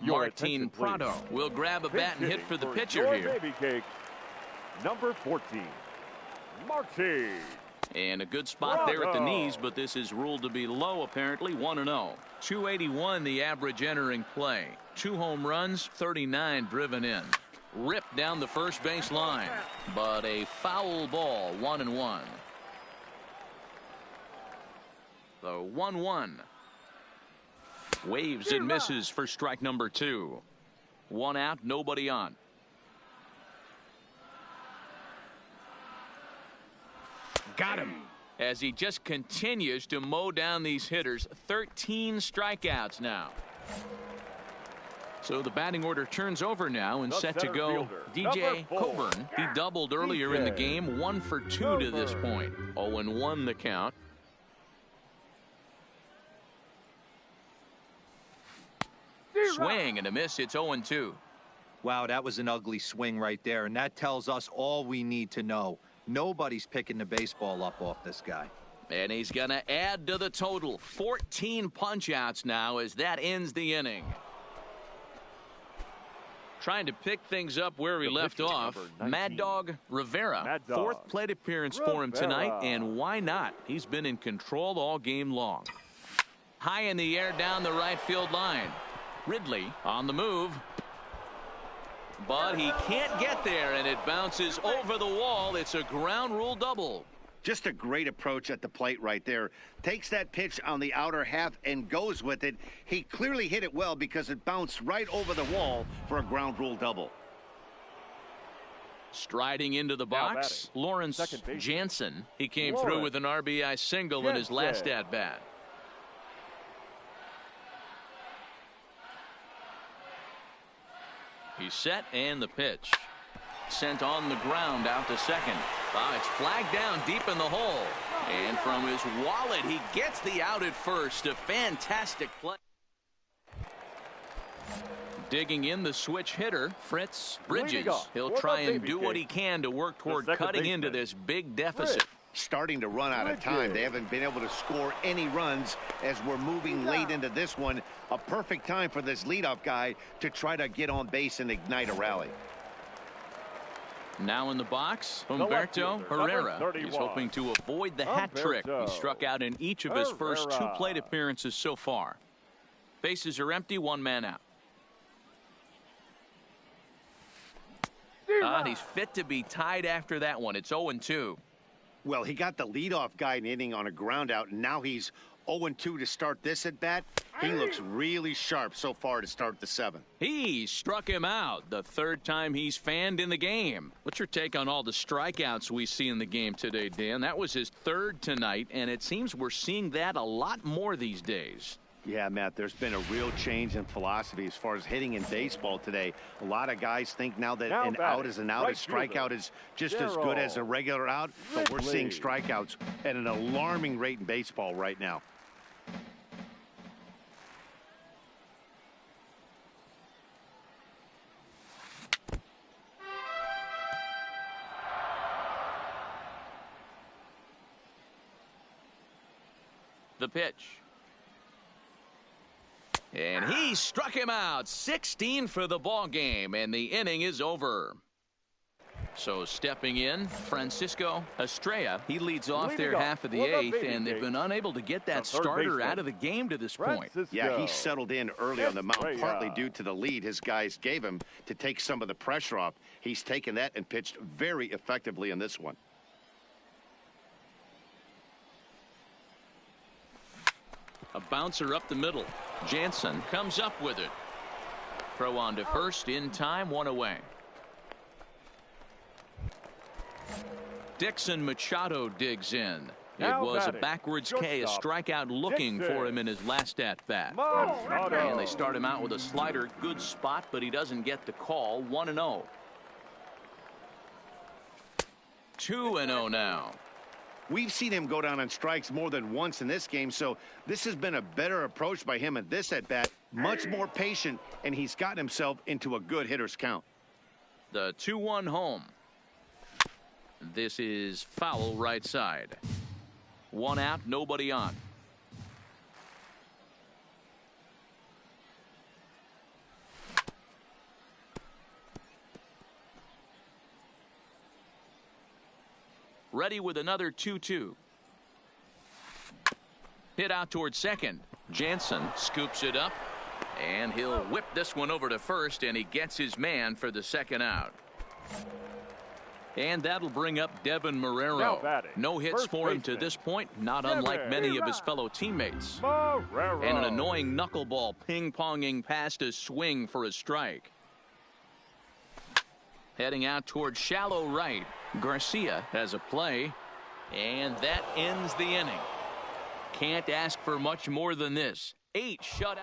Martin Prado will grab a bat and hit for the pitcher here. Baby cake, number 14, Martin. And a good spot there at the knees, but this is ruled to be low, apparently. 1-0. 281 the average entering play. 2 home runs, 39 driven in. Ripped down the first base line, but a foul ball. 1-1. The 1-1. Waves and misses for strike number 2. 1 out, nobody on. Got him. As he just continues to mow down these hitters. 13 strikeouts now. So the batting order turns over now and set to go. DJ Coburn. He doubled earlier in the game. 1 for 2 to this point. 0-1 the count. Swing and a miss. It's 0-2. Wow, that was an ugly swing right there, and that tells us all we need to know. Nobody's picking the baseball up off this guy. And he's going to add to the total. 14 punch-outs now as that ends the inning. Trying to pick things up where he left off. Mad Dog Rivera. 4th plate appearance for him tonight, and why not? He's been in control all game long. High in the air down the right field line. Ridley on the move. But he can't get there, and it bounces over the wall. It's a ground rule double. Just a great approach at the plate right there. Takes that pitch on the outer half and goes with it. He clearly hit it well because it bounced right over the wall for a ground rule double. Striding into the box, Lawrence Jansen. He came through with an RBI single in his last at-bat. He's set, and the pitch. Sent on the ground out to second. It's flagged down deep in the hole. And from his wallet, he gets the out at first. A fantastic play. Digging in the switch hitter, Fritz Bridges. He'll try and do what he can to work toward cutting into this big deficit. Starting to run out of time. They haven't been able to score any runs as we're moving late into this one. A perfect time for this leadoff guy to try to get on base and ignite a rally. Now in the box, Humberto Herrera. He's hoping to avoid the hat trick. He struck out in each of his first 2 plate appearances so far. Bases are empty, 1 man out. He's fit to be tied after that one. It's 0-2. Well, he got the leadoff guy in inning on a ground out, and now he's 0-2 to start this at bat. He looks really sharp so far to start the 7th. He struck him out the 3rd time he's fanned in the game. What's your take on all the strikeouts we see in the game today, Dan? That was his 3rd tonight, and it seems we're seeing that a lot more these days. Yeah, Matt, there's been a real change in philosophy as far as hitting in baseball today. A lot of guys think now that an out is an out, a strikeout is just as good as a regular out, but we're seeing strikeouts at an alarming rate in baseball right now. The pitch. And he struck him out. 16 for the ball game, and the inning is over. So stepping in, Francisco Estrella. He leads off their half of the 8th, and they've been unable to get that starter out of the game to this point. Yeah, he settled in early on the mound, partly due to the lead his guys gave him to take some of the pressure off. He's taken that and pitched very effectively in this one. A bouncer up the middle. Jansen comes up with it. Throw on to first in time, 1 away. Dixon Machado digs in. It was a backwards K, a strikeout looking for him in his last at-bat. And they start him out with a slider. Good spot, but he doesn't get the call. 1-0. 2-0 now. We've seen him go down on strikes more than once in this game, so this has been a better approach by him at this at-bat. Much more patient, and he's gotten himself into a good hitter's count. The 2-1 home. This is foul right side. 1 out, nobody on. ready with another 2-2. Hit out towards second. Jansen scoops it up, and he'll whip this one over to first, and he gets his man for the second out. And that'll bring up Devin Marrero. No hits for him to this point, not unlike many of his fellow teammates. And an annoying knuckleball ping-ponging past his swing for a strike. Heading out towards shallow right. Garcia has a play, and that ends the inning. Can't ask for much more than this. 8 shutout.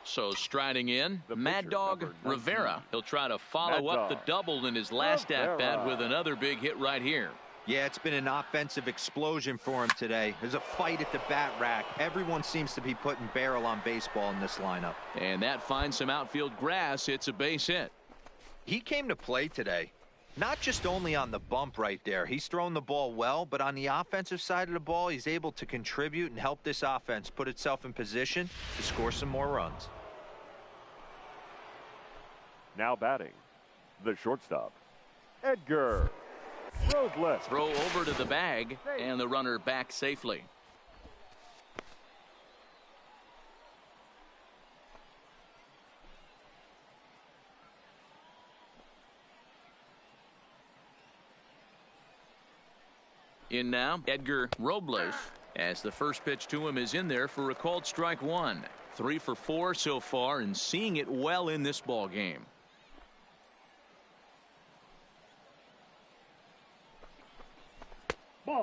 So striding in, Mad Dog Rivera. He'll try to follow up the double in his last at-bat with another big hit right here. Yeah, it's been an offensive explosion for him today. There's a fight at the bat rack. Everyone seems to be putting barrel on baseball in this lineup. And that finds some outfield grass. It's a base hit. He came to play today. Not just only on the bump right there. He's thrown the ball well, but on the offensive side of the ball, he's able to contribute and help this offense put itself in position to score some more runs. Now batting, the shortstop, Edgar Robles. Throw over to the bag, and the runner back safely. In now, Edgar Robles, as the first pitch to him is in there for a called strike one. 3 for 4 so far, and seeing it well in this ball game.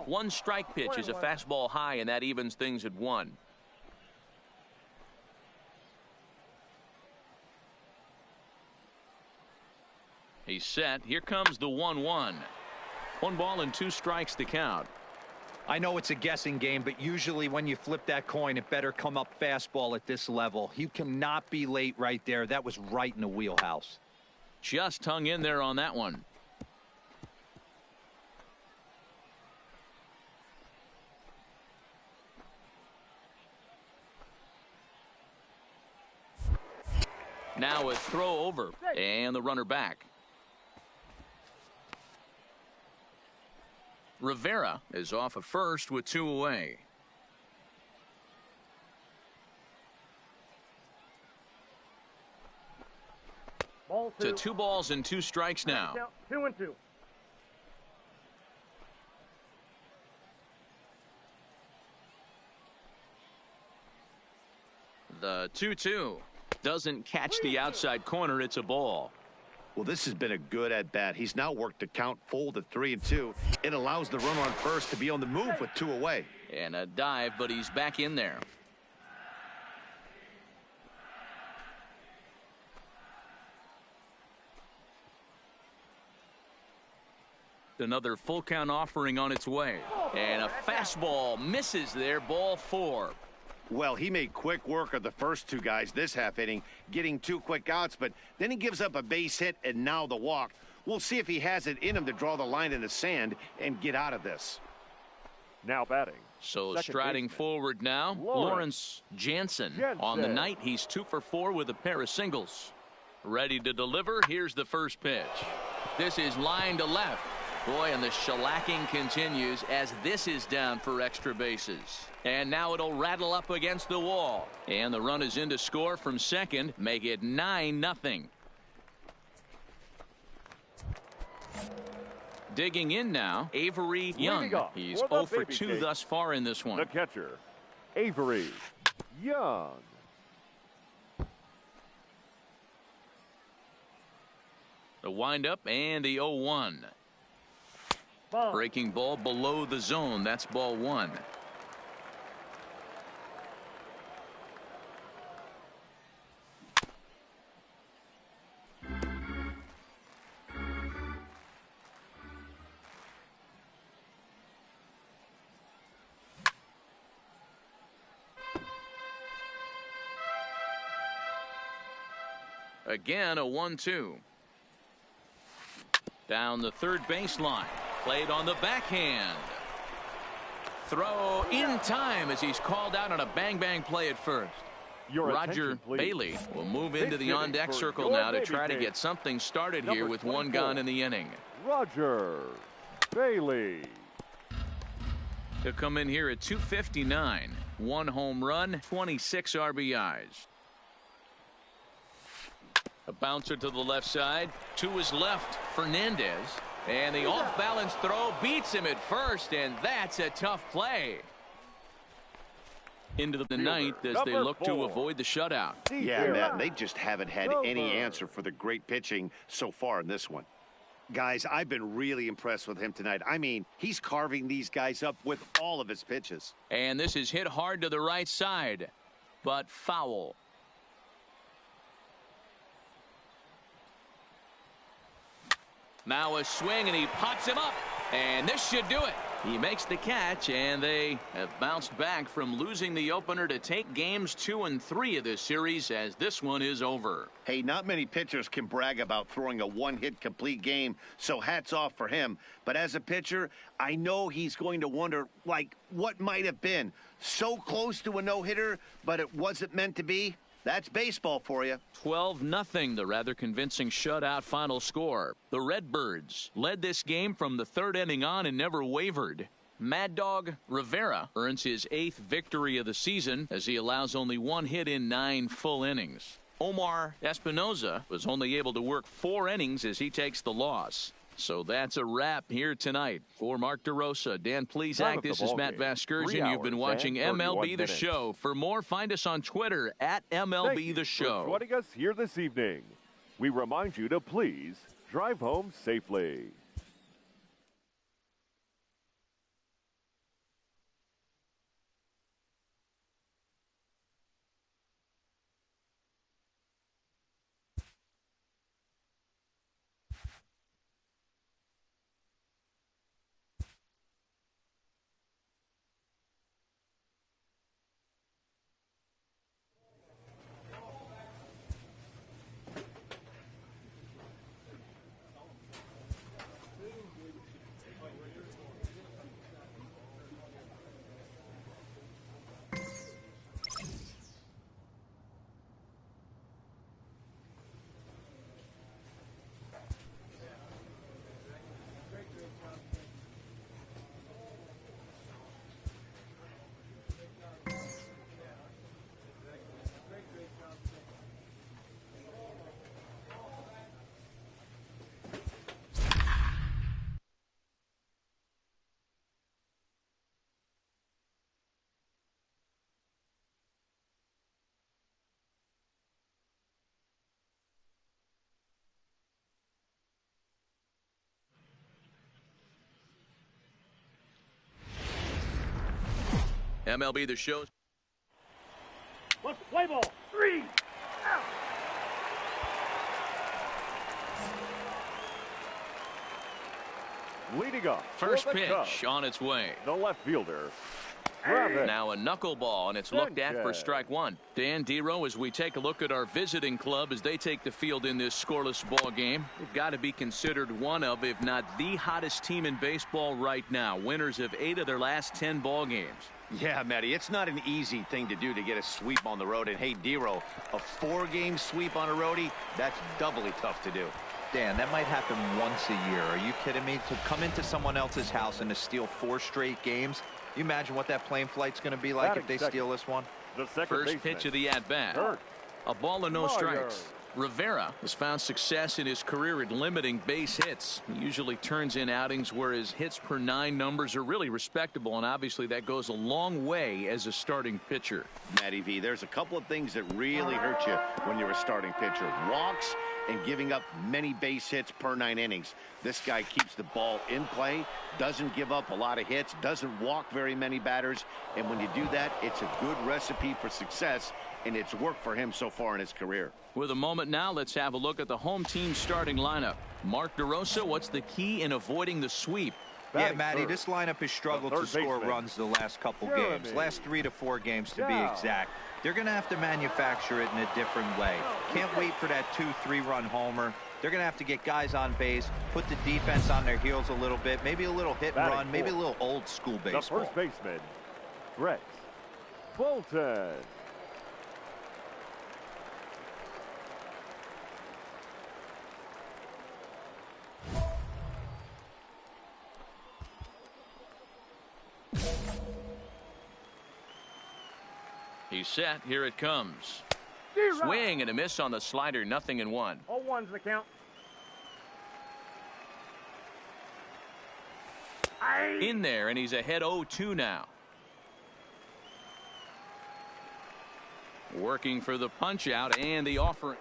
One strike pitch is a fastball high, and that evens things at 1. He's set. Here comes the 1-1. 1 ball and 2 strikes to count. I know it's a guessing game, but usually when you flip that coin, it better come up fastball at this level. You cannot be late right there. That was right in the wheelhouse. Just hung in there on that one. Now a throw over, and the runner back. Rivera is off of first with 2 away. To 2 balls and 2 strikes now. 2-2. The 2-2 doesn't catch the outside corner. It's a ball. Well, this has been a good at-bat. He's now worked the count full to 3-2. It allows the runner on first to be on the move with 2 away. And a dive, but he's back in there. Another full count offering on its way. And a fastball misses there. Ball 4. Well, he made quick work of the first 2 guys this half inning, getting 2 quick outs, but then he gives up a base hit and now the walk. We'll see if he has it in him to draw the line in the sand and get out of this. Now batting. So striding forward now, Lawrence Jansen. On the night, he's 2 for 4 with a pair of singles. Ready to deliver. Here's the first pitch. This is line to left. Boy, and the shellacking continues as this is down for extra bases. And now it'll rattle up against the wall. And the run is in to score from second, make it 9-0. Digging in now, Avery Young. He's 0 for 2 thus far in this one. The catcher, Avery Young. The windup and the 0-1. Breaking ball below the zone. That's ball 1. Again, a 1-2. Down the third baseline. Played on the backhand. Throw in time as he's called out on a bang-bang play at first. Roger Bailey will move into the on-deck circle now to try to get something started here with 1 gone in the inning. Roger Bailey. He'll come in here at 259. 1 home run, 26 RBIs. A bouncer to the left side. To his left, Fernandez. And the off-balance throw beats him at first, and that's a tough play. Into the ninth as they look to avoid the shutout. Yeah, Matt, they just haven't had any answer for the great pitching so far in this one. Guys, I've been really impressed with him tonight. I mean, he's carving these guys up with all of his pitches. And this is hit hard to the right side, but foul. Now a swing, and he pops him up, and this should do it. He makes the catch, and they have bounced back from losing the opener to take games 2 and 3 of this series, as this one is over. Hey, not many pitchers can brag about throwing a one-hit complete game, so hats off for him. But as a pitcher, I know he's going to wonder, like, what might have been. So close to a no-hitter, but it wasn't meant to be. That's baseball for you. 12-0, the rather convincing shutout final score. The Redbirds led this game from the 3rd inning on and never wavered. Mad Dog Rivera earns his 8th victory of the season as he allows only 1 hit in 9 full innings. Omar Espinoza was only able to work 4 innings as he takes the loss. So that's a wrap here tonight. For Mark DeRosa, Dan Plesac, this is Matt Vasgersian. You've been watching MLB The Show. For more, find us on Twitter at MLB The Show. For joining us here this evening. We remind you to please drive home safely. MLB The Show. Let's play ball. 3 out. Leading up. First pitch on its way. The left fielder. Now a knuckleball, and it's looked at for strike 1. Dan Dero, as we take a look at our visiting club as they take the field in this scoreless ball game, they've got to be considered one of, if not the hottest team in baseball right now. Winners of 8 of their last 10 ball games. Yeah, Matty, it's not an easy thing to do to get a sweep on the road. And hey, Dero, a 4-game sweep on a roadie, that's doubly tough to do. Dan, that might happen once a year. Are you kidding me? To come into someone else's house and to steal 4 straight games? You imagine what that plane flight's going to be like if they steal this one? First pitch of the at-bat. A ball and no strikes. Rivera has found success in his career at limiting base hits. He usually turns in outings where his hits per 9 numbers are really respectable, and obviously that goes a long way as a starting pitcher. Matty V, there's a couple of things that really hurt you when you're a starting pitcher. Walks and giving up many base hits per 9 innings. This guy keeps the ball in play, doesn't give up a lot of hits, doesn't walk very many batters, and when you do that, it's a good recipe for success, and it's worked for him so far in his career. With a moment now, let's have a look at the home team starting lineup. Mark DeRosa, what's the key in avoiding the sweep? Yeah, Matty, this lineup has struggled to score runs the last couple games. Last 3 to 4 games to be exact. They're going to have to manufacture it in a different way. Can't wait for that 2-3 run homer. They're going to have to get guys on base, put the defense on their heels a little bit, maybe a little hit and run, maybe a little old school baseball. The first baseman, Brett Bolton. He's set. Here it comes. Swing and a miss on the slider. 0-1. 0-1's the count. In there, and he's ahead 0-2 now. Working for the punch out, and the offer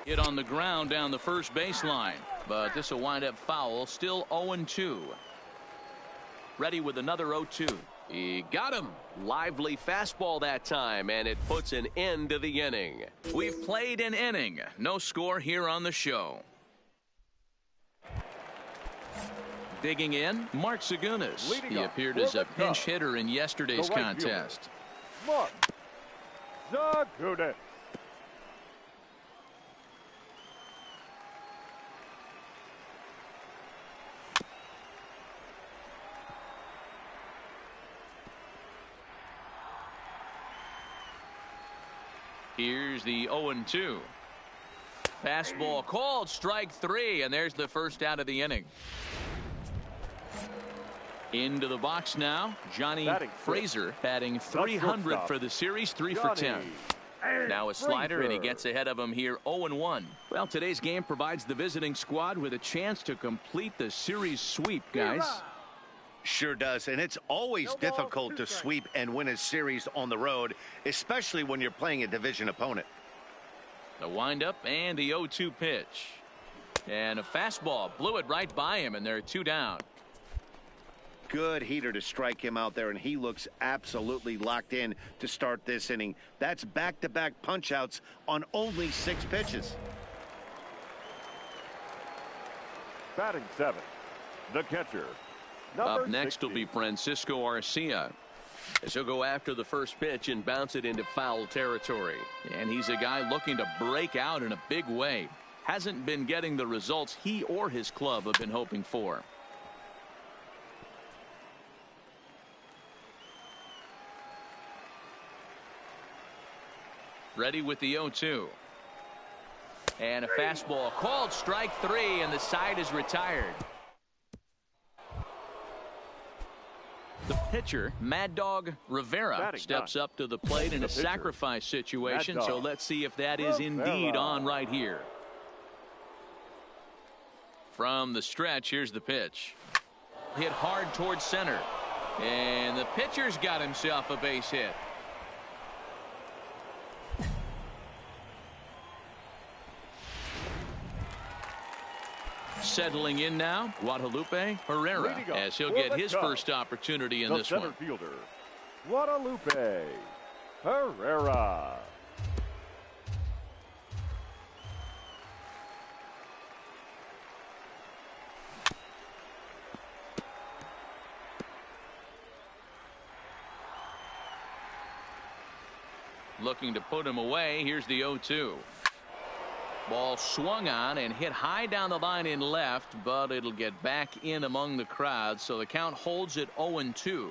hit on the ground down the first baseline. But this will wind up foul. Still 0-2. Ready with another 0-2. He got him. Lively fastball that time, and it puts an end to the inning. We've played an inning. No score here on the show. Digging in, Mark Zagunis. He appeared as a pinch hitter in yesterday's contest. Mark Zagunis. Here's the 0-2. Fastball called, strike 3, and there's the first out of the inning. Into the box now, Johnny Frazier batting 300 for the series, 3 for 10. Now a slider, and he gets ahead of him here, 0-1. Well, today's game provides the visiting squad with a chance to complete the series sweep, guys. Sure does, and it's always difficult to sweep and win a series on the road, especially when you're playing a division opponent. The windup and the 0-2 pitch. And a fastball blew it right by him, and they're 2 down. Good heater to strike him out there, and he looks absolutely locked in to start this inning. That's back-to-back punch-outs on only 6 pitches. Batting 7th, the catcher. Up next will be Francisco Arcia, As he'll go after the first pitch and bounce it into foul territory. and he's a guy looking to break out in a big way. Hasn't been getting the results he or his club have been hoping for. Ready with the 0-2. And a fastball called, strike 3, and the side is retired. The pitcher, Mad Dog Rivera, steps up to the plate in a sacrifice situation, so let's see if that is indeed on right here. From the stretch, here's the pitch. Hit hard towards center, and the pitcher's got himself a base hit. Settling in now, Guadalupe Herrera, as he'll get his first opportunity in this one. Center fielder, Guadalupe Herrera. Looking to put him away. Here's the 0-2. Ball swung on and hit high down the line in left, but it'll get back in among the crowd, so the count holds at 0-2.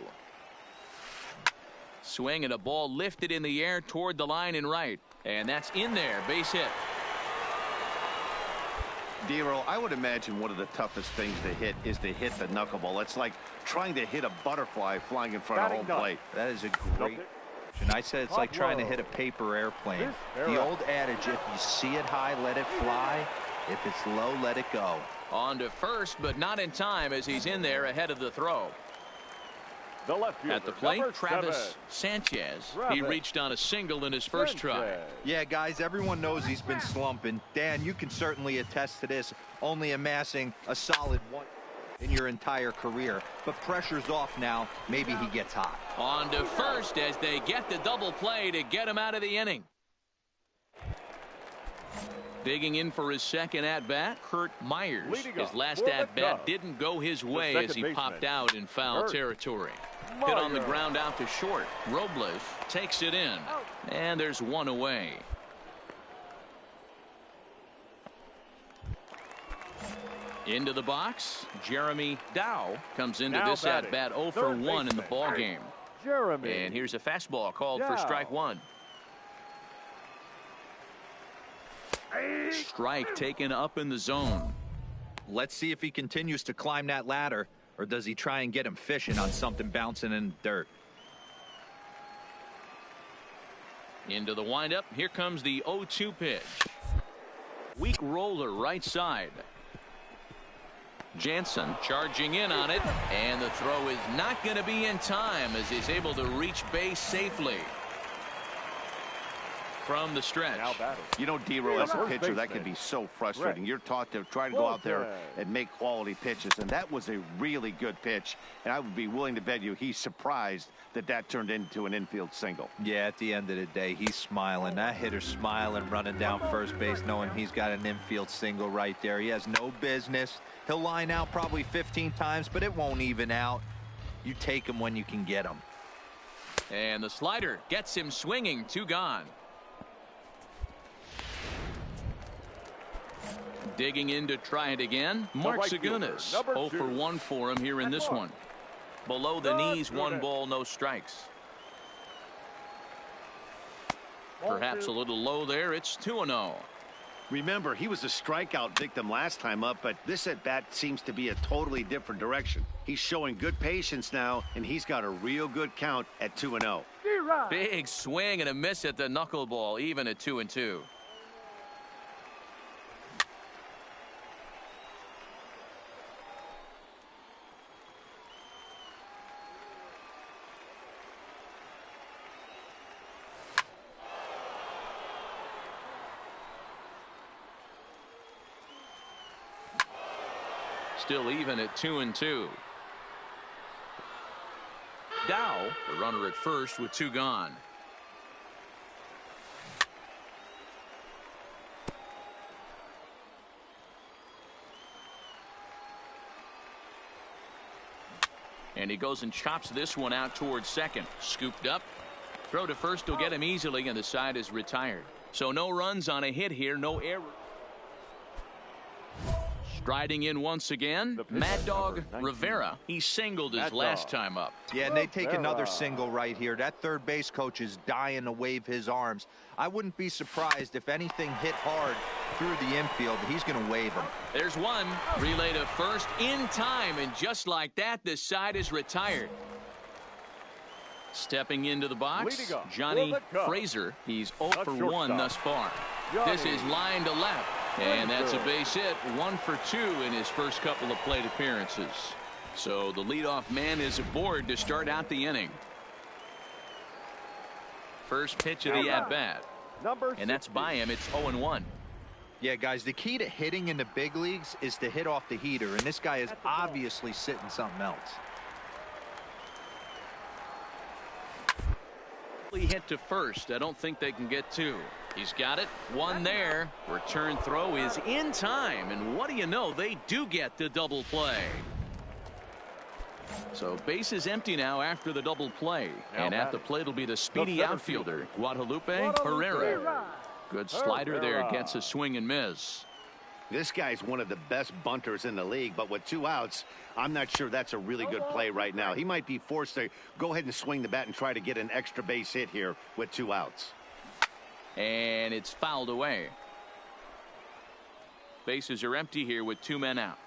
Swing and a ball lifted in the air toward the line in right, and that's in there. Base hit. Dero, I would imagine one of the toughest things to hit is to hit the knuckleball. It's like trying to hit a butterfly flying in front of home plate. That is a great. And I said it's like trying to hit a paper airplane. The old adage, if you see it high, let it fly. If it's low, let it go. On to first, but not in time as he's in there ahead of the throw. The left fielder, at the plate, Travis 7. Sanchez. He reached on a single in his first try. Yeah, guys, everyone knows he's been slumping. Dan, you can certainly attest to this, only amassing a solid 1 in your entire career. But pressure's off now. Maybe he gets hot. On to first as they get the double play to get him out of the inning. Digging in for his second at-bat, Kurt Myers. His last at-bat didn't go his way as he popped out in foul territory. Hit on the ground out to short. Robles takes it in, and there's one away. Into the box, Jeremy Dow comes into this at-bat 0 for 1 in the ballgame. And here's a fastball called for strike 1. Strike taken up in the zone. Let's see if he continues to climb that ladder, or does he try and get him fishing on something bouncing in the dirt. Into the windup. Here comes the 0-2 pitch. Weak roller right side. Jansen charging in on it, and the throw is not going to be in time as he's able to reach base safely from the stretch. You know, D-Row, as a pitcher, that can be so frustrating. You're taught to try to go out there and make quality pitches, and that was a really good pitch, and I would be willing to bet you he's surprised that that turned into an infield single. Yeah, at the end of the day, he's smiling. That hitter's smiling, running down first base, knowing he's got an infield single right there. He has no business. He'll line out probably 15 times, but it won't even out. You take him when you can get him. And the slider gets him swinging. 2 gone. Digging in to try it again. Mark Segunas. 0 for 1 for him here in this one. Below the knees, 1 ball, no strikes. Perhaps a little low there. It's 2-0. Remember, he was a strikeout victim last time up, but this at-bat seems to be a totally different direction. He's showing good patience now, and he's got a real good count at 2-0. Big swing and a miss at the knuckleball, even at 2-2. Still even at 2-2. Dow, the runner at first with 2 gone. And he goes and chops this one out towards second. Scooped up. Throw to first will get him easily, and the side is retired. So no runs on a hit here, no error. Striding in once again, Mad Dog Rivera. He singled his last time up. Yeah, and they take another single right here. That third base coach is dying to wave his arms. I wouldn't be surprised if anything hit hard through the infield. He's going to wave him. There's one. Relay to first in time, and just like that, the side is retired. Stepping into the box, Johnny Fraser. He's 0 for 1 thus far. This is line to left. And that's a base hit. 1 for 2 in his first couple of plate appearances. So the leadoff man is aboard to start out the inning. First pitch of the at-bat. And that's by him. It's 0-1. Yeah, guys, the key to hitting in the big leagues is to hit off the heater. And this guy is obviously sitting something else. Hit to first. I don't think they can get 2. He's got it. 1 there. Return throw is in time. And what do you know? They do get the double play. So base is empty now after the double play. And at the plate will be the speedy outfielder, Guadalupe Herrera. Good slider there. Gets a swing and miss. This guy's one of the best bunters in the league, but with 2 outs, I'm not sure that's a really good play right now. He might be forced to go ahead and swing the bat and try to get an extra base hit here with 2 outs. And it's fouled away. Bases are empty here with 2 men out.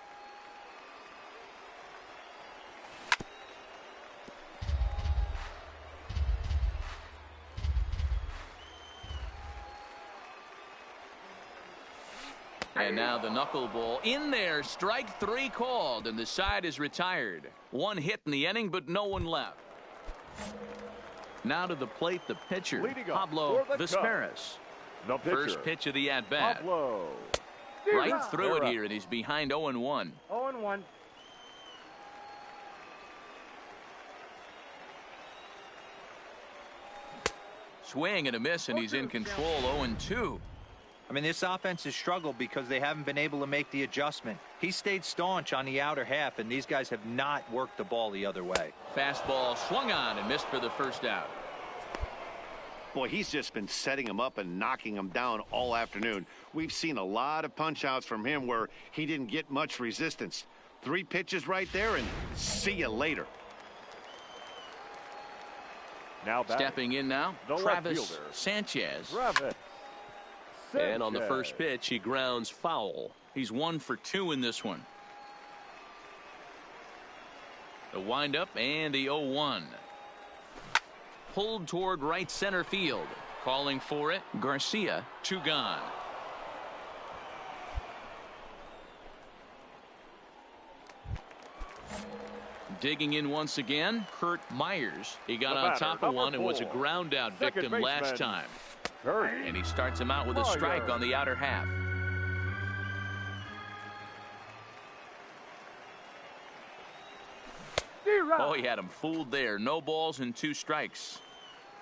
And now the knuckleball in there. Strike 3 called, and the side is retired. 1 hit in the inning, but no one left. Now to the plate, the pitcher, Pablo Vesperis. First pitch of the at-bat. Right through it here, and he's behind 0-1. 0-1. Swing and a miss, and he's in control. 0-2. I mean, this offense has struggled because they haven't been able to make the adjustment. He stayed staunch on the outer half, and these guys have not worked the ball the other way. Fastball swung on and missed for the first out. Boy, he's just been setting him up and knocking him down all afternoon. We've seen a lot of punch-outs from him where he didn't get much resistance. 3 pitches right there, and see you later. Now stepping in now, Travis Sanchez. And on the first pitch, he grounds foul. He's 1 for 2 in this one. The windup and the 0-1. Pulled toward right center field. Calling for it, Garcia, 2 gone. Digging in once again, Kurt Myers. He got on top of one and was a ground out victim last time. And he starts him out with a strike on the outer half. Oh, he had him fooled there. No balls and 2 strikes.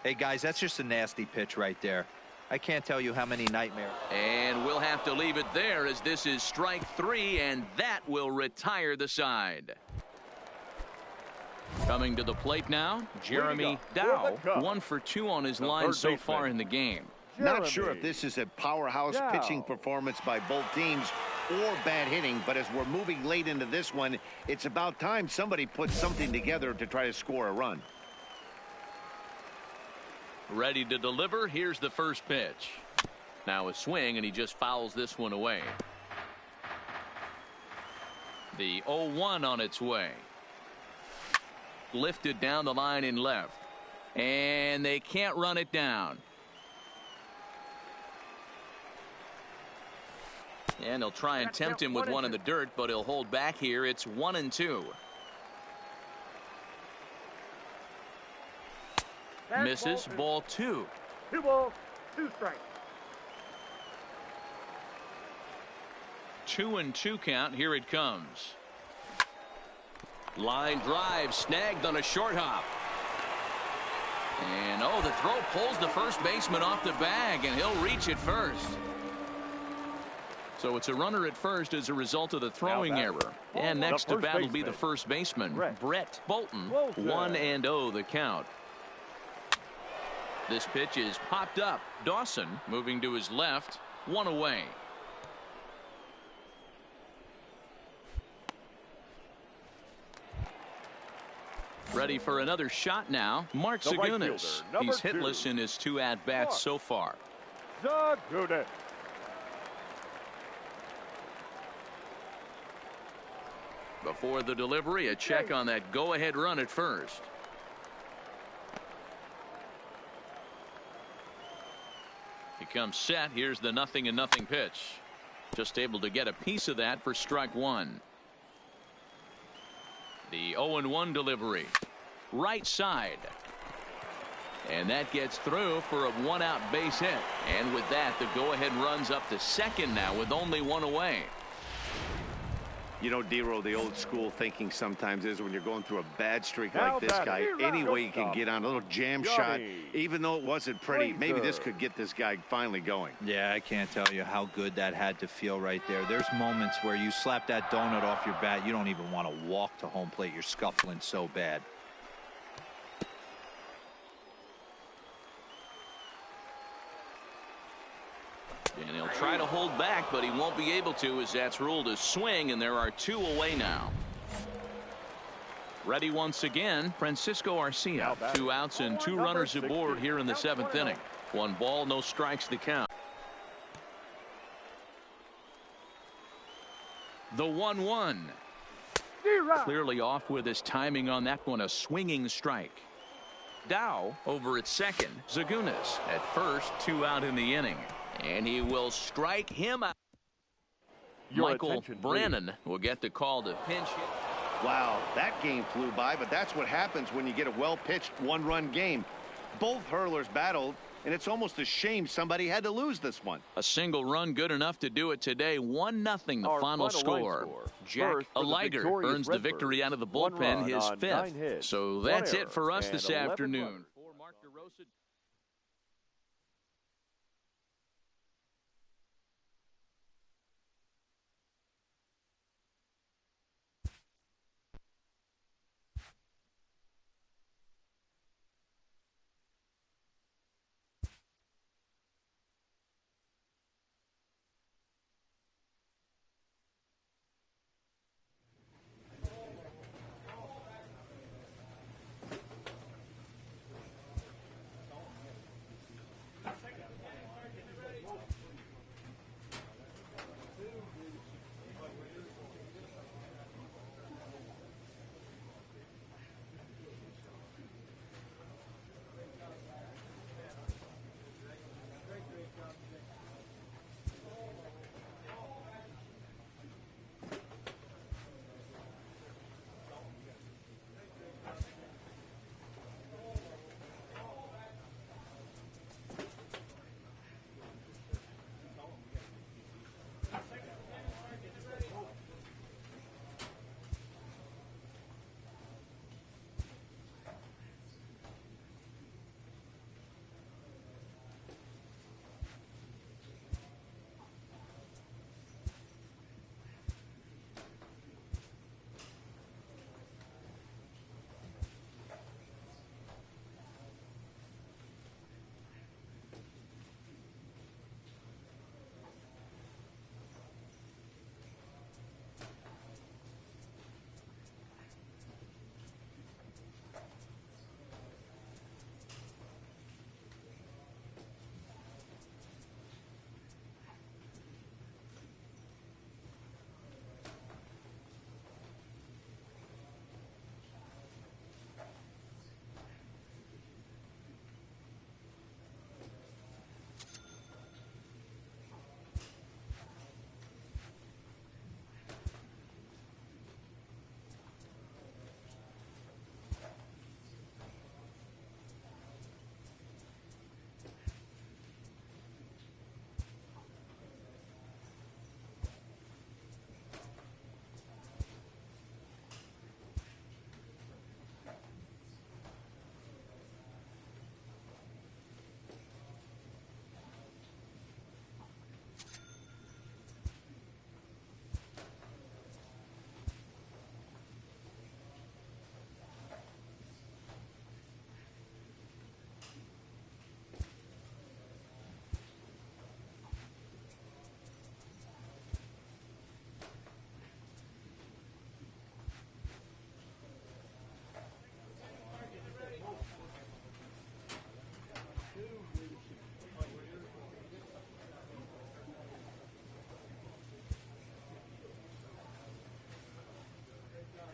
Hey, guys, that's just a nasty pitch right there. I can't tell you how many nightmares. And we'll have to leave it there as this is strike 3, and that will retire the side. Coming to the plate now, Jeremy Dow, 1 for 2 on his line so far in the game. Not sure if this is a powerhouse pitching performance by both teams or bad hitting, but as we're moving late into this one, it's about time somebody puts something together to try to score a run. Ready to deliver. Here's the first pitch. Now a swing, and he just fouls this one away. The 0-1 on its way. Lifted down the line in left. And they can't run it down. And they'll try and tempt him with one in the dirt, but he'll hold back here. It's 1-2. Misses, ball 2. 2 balls, 2 strikes. 2-2 count. Here it comes. Line drive snagged on a short hop. And oh, the throw pulls the first baseman off the bag, and he'll reach it first. So it's a runner at first as a result of the throwing error. And next to bat will be the first baseman, Brett Bolton. 1-0 the count. This pitch is popped up. Dawson moving to his left. 1 away. Ready for another shot now. Mark Zagunis. He's hitless in his 2 at-bats so far. Zagunis. Before the delivery, a check on that go-ahead run at first. He comes set. Here's the 0-0 pitch. Just able to get a piece of that for strike 1. The 0-1 delivery. Right side. And that gets through for a 1-out base hit. And with that, the go-ahead runs up to second now with only 1 away. You know, Dero, the old school thinking sometimes is when you're going through a bad streak like this guy, any way you can get on a little jam shot, even though it wasn't pretty, maybe this could get this guy finally going. Yeah, I can't tell you how good that had to feel right there. There's moments where you slap that donut off your bat, you don't even want to walk to home plate. You're scuffling so bad. And he'll try to hold back, but he won't be able to as that's ruled a swing, and there are 2 away now. Ready once again, Francisco Arcia. 2 outs and 2 runners aboard here in the 7th inning. 1 ball, no strikes the count. The 1-1. Clearly off with his timing on that one, a swinging strike. Dow over at second. Zagunis at first, 2 out in the inning. And he will strike him out. Michael Brannon will get the call to pinch hit. Wow, that game flew by, but that's what happens when you get a well-pitched 1-run game. Both hurlers battled, and it's almost a shame somebody had to lose this one. A single run good enough to do it today. 1-0 the final score. Jack Aliger earns the victory out of the bullpen, his 5th. So that's it for us this afternoon. For Mark DeRosa.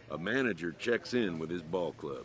A manager checks in with his ball club.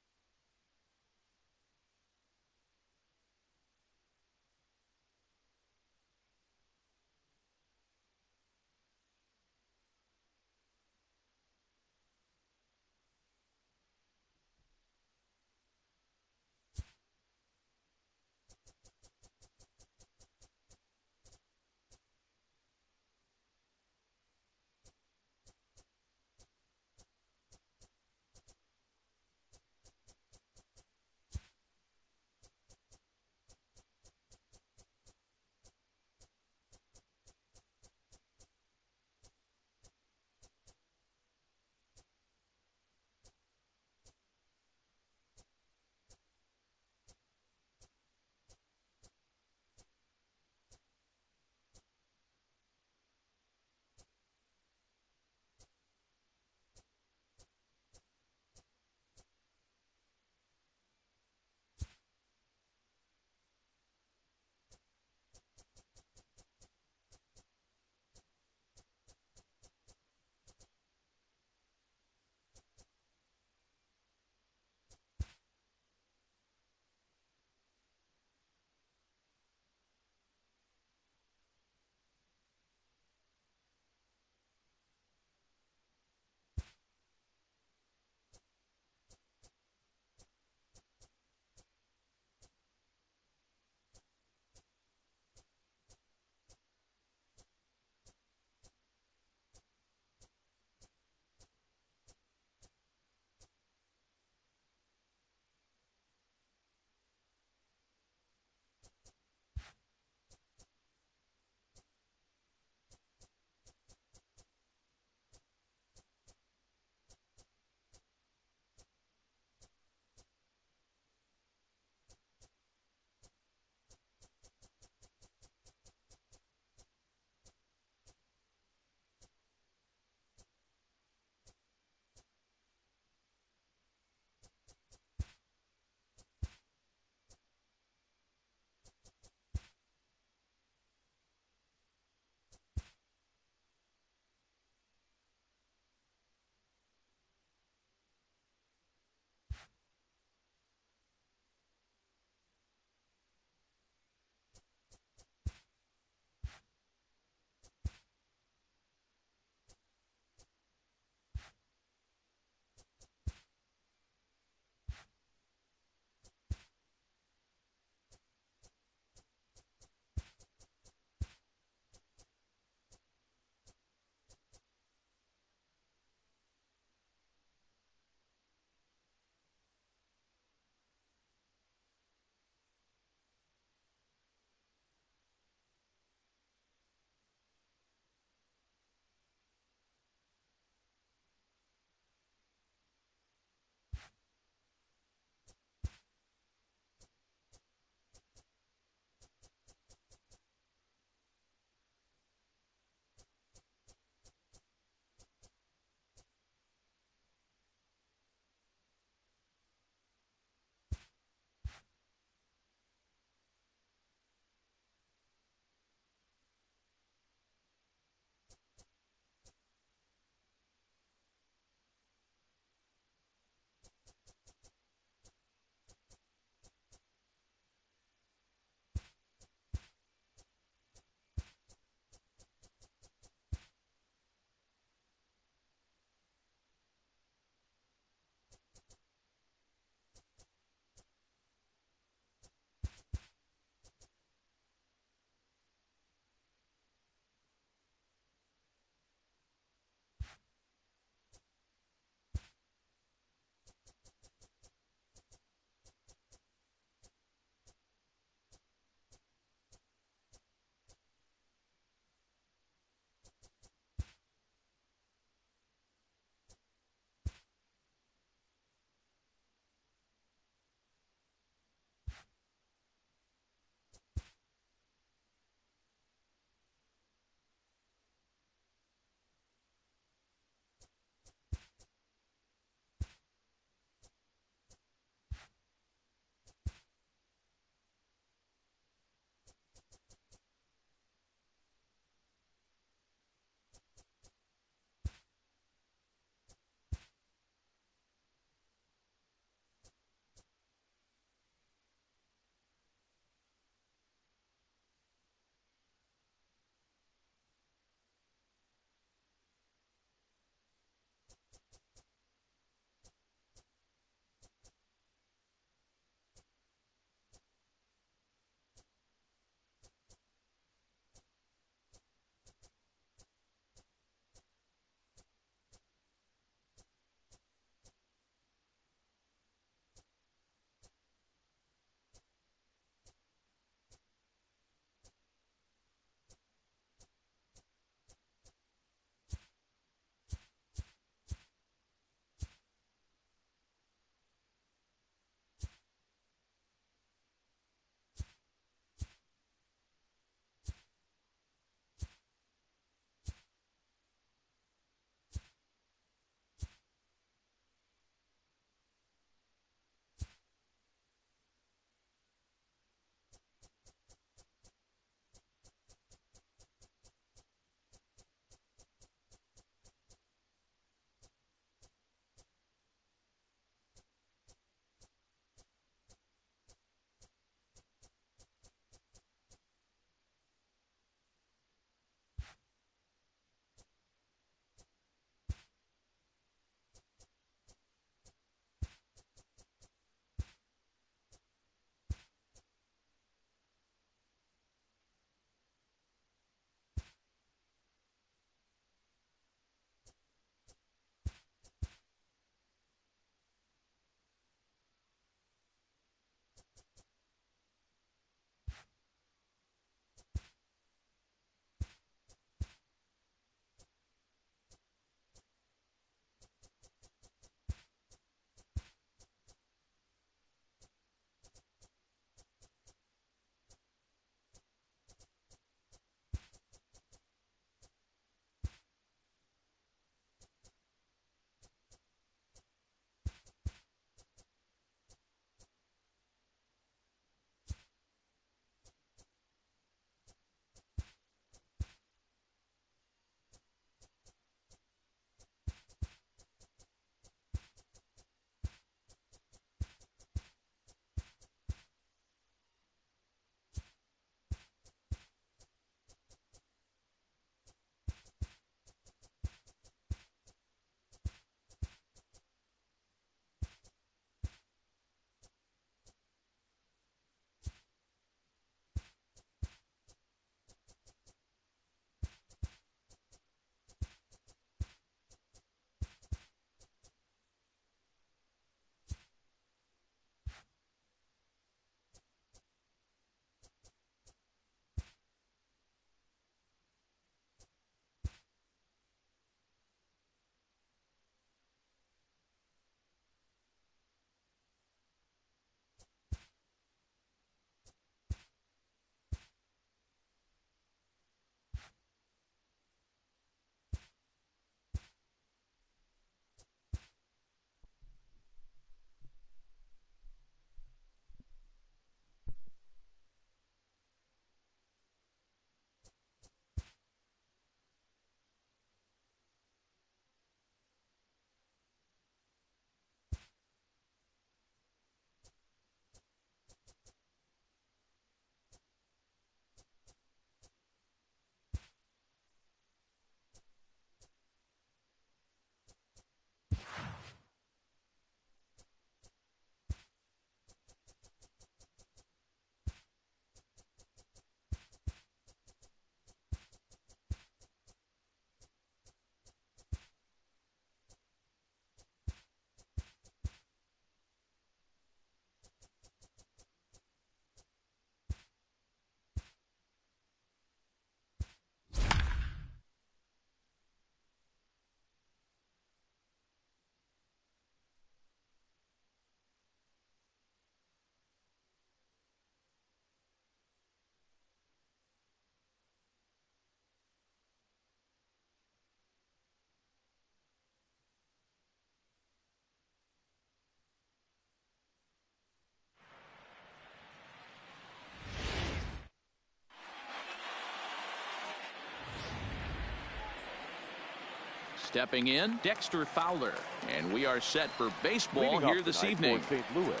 Stepping in, Dexter Fowler. And we are set for baseball here this evening. For St. Louis,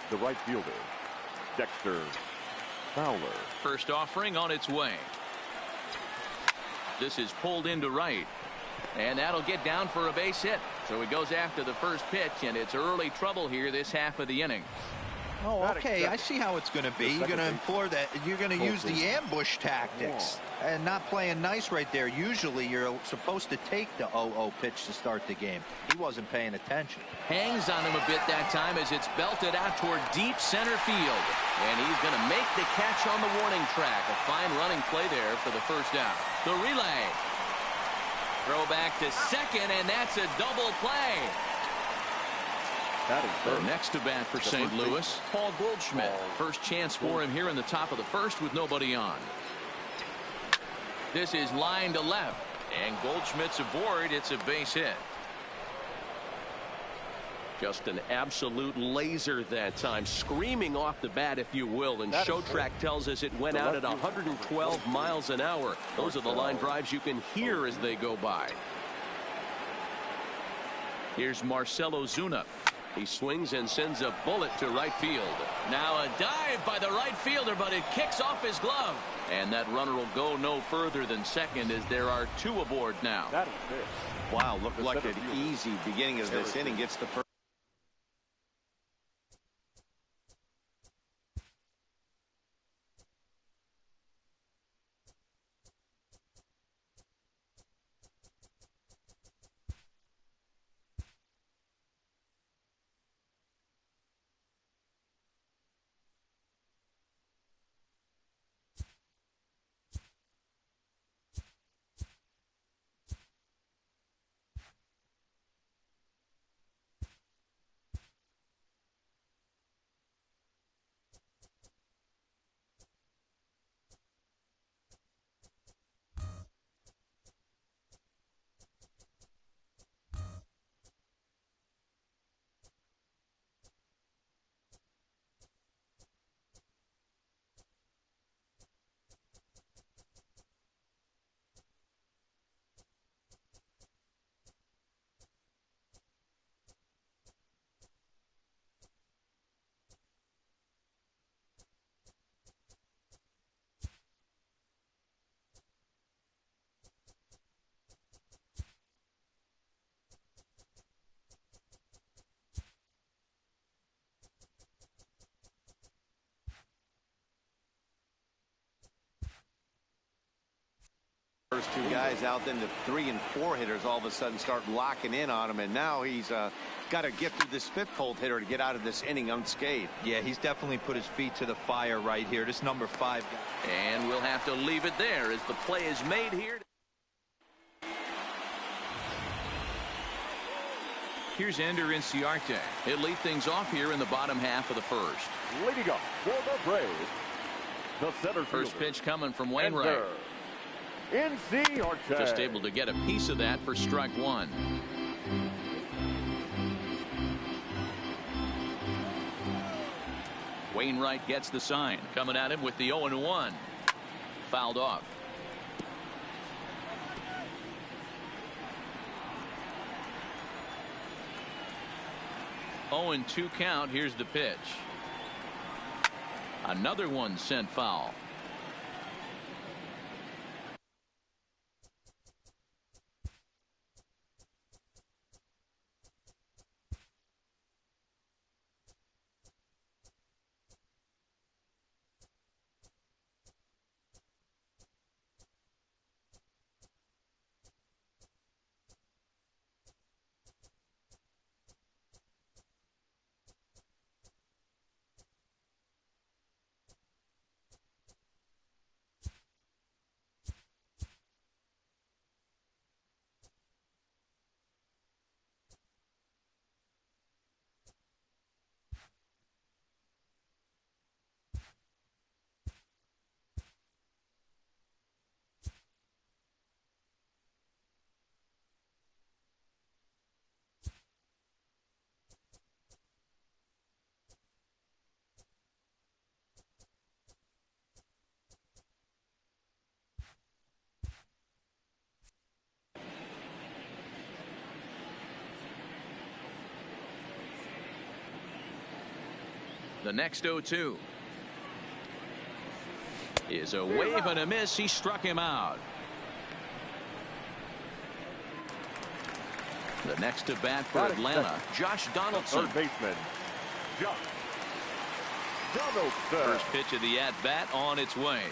the right fielder, Dexter Fowler. First offering on its way. This is pulled into right. And that'll get down for a base hit. So he goes after the first pitch, and it's early trouble here this half of the inning. Oh, okay. I see how it's going to be. You're going to implore that. You're going to use the ambush tactics and not playing nice right there. Usually, you're supposed to take the 0-0 pitch to start the game. He wasn't paying attention. Hangs on him a bit that time as it's belted out toward deep center field. And he's going to make the catch on the warning track. A fine running play there for the first out. The relay. Throw back to second, and that's a double play. That is the next to bat for St. Louis, Paul Goldschmidt. First chance for him here in the top of the first with nobody on. This is line to left, and Goldschmidt's aboard. It's a base hit. Just an absolute laser that time, screaming off the bat, if you will. And Showtrack tells us it went out at 112 miles an hour. Those are the line drives you can hear as they go by. Here's Marcelo Zuna. He swings and sends a bullet to right field. Now a dive by the right fielder, but it kicks off his glove. And that runner will go no further than second as there are two aboard now. That is wow, looked like an easy beginning of this inning. Gets the first. First two guys out, then the 3 and 4 hitters all of a sudden start locking in on him, and now he's got to get through this 5th hole hitter to get out of this inning unscathed. Yeah, he's definitely put his feet to the fire right here. This number 5 guy. And we'll have to leave it there as the play is made here. Here's Ender Inciarte. He'll lead things off here in the bottom half of the first. leading up for the Braves, the center first fielder, pitch coming from Wainwright. Inciarte. Just able to get a piece of that for strike one. Wainwright gets the sign. Coming at him with the 0-1. Fouled off. Oh, and 2 count. Here's the pitch. Another one sent foul. The next 0-2 is a wave and a miss. He struck him out. The next to bat for Atlanta, Josh Donaldson. Third baseman, Josh Donaldson. First pitch of the at-bat on its way.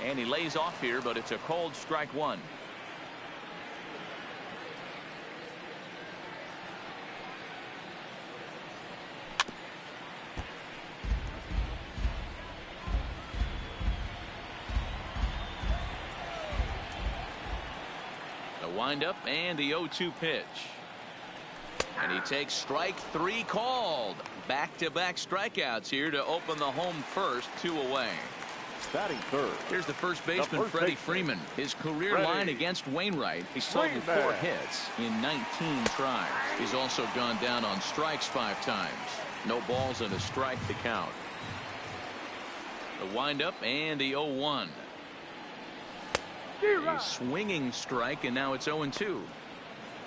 And he lays off here, but it's a cold strike one. Windup and the 0-2 pitch. And he takes strike 3 called. Back-to-back strikeouts here to open the home first, 2 away. Batting third. Here's the first baseman, Freddie Freeman. His career line against Wainwright. He sold with 4 hits in 19 tries. He's also gone down on strikes 5 times. No balls and a strike to count. The windup and the 0-1. A swinging strike, and now it's 0-2.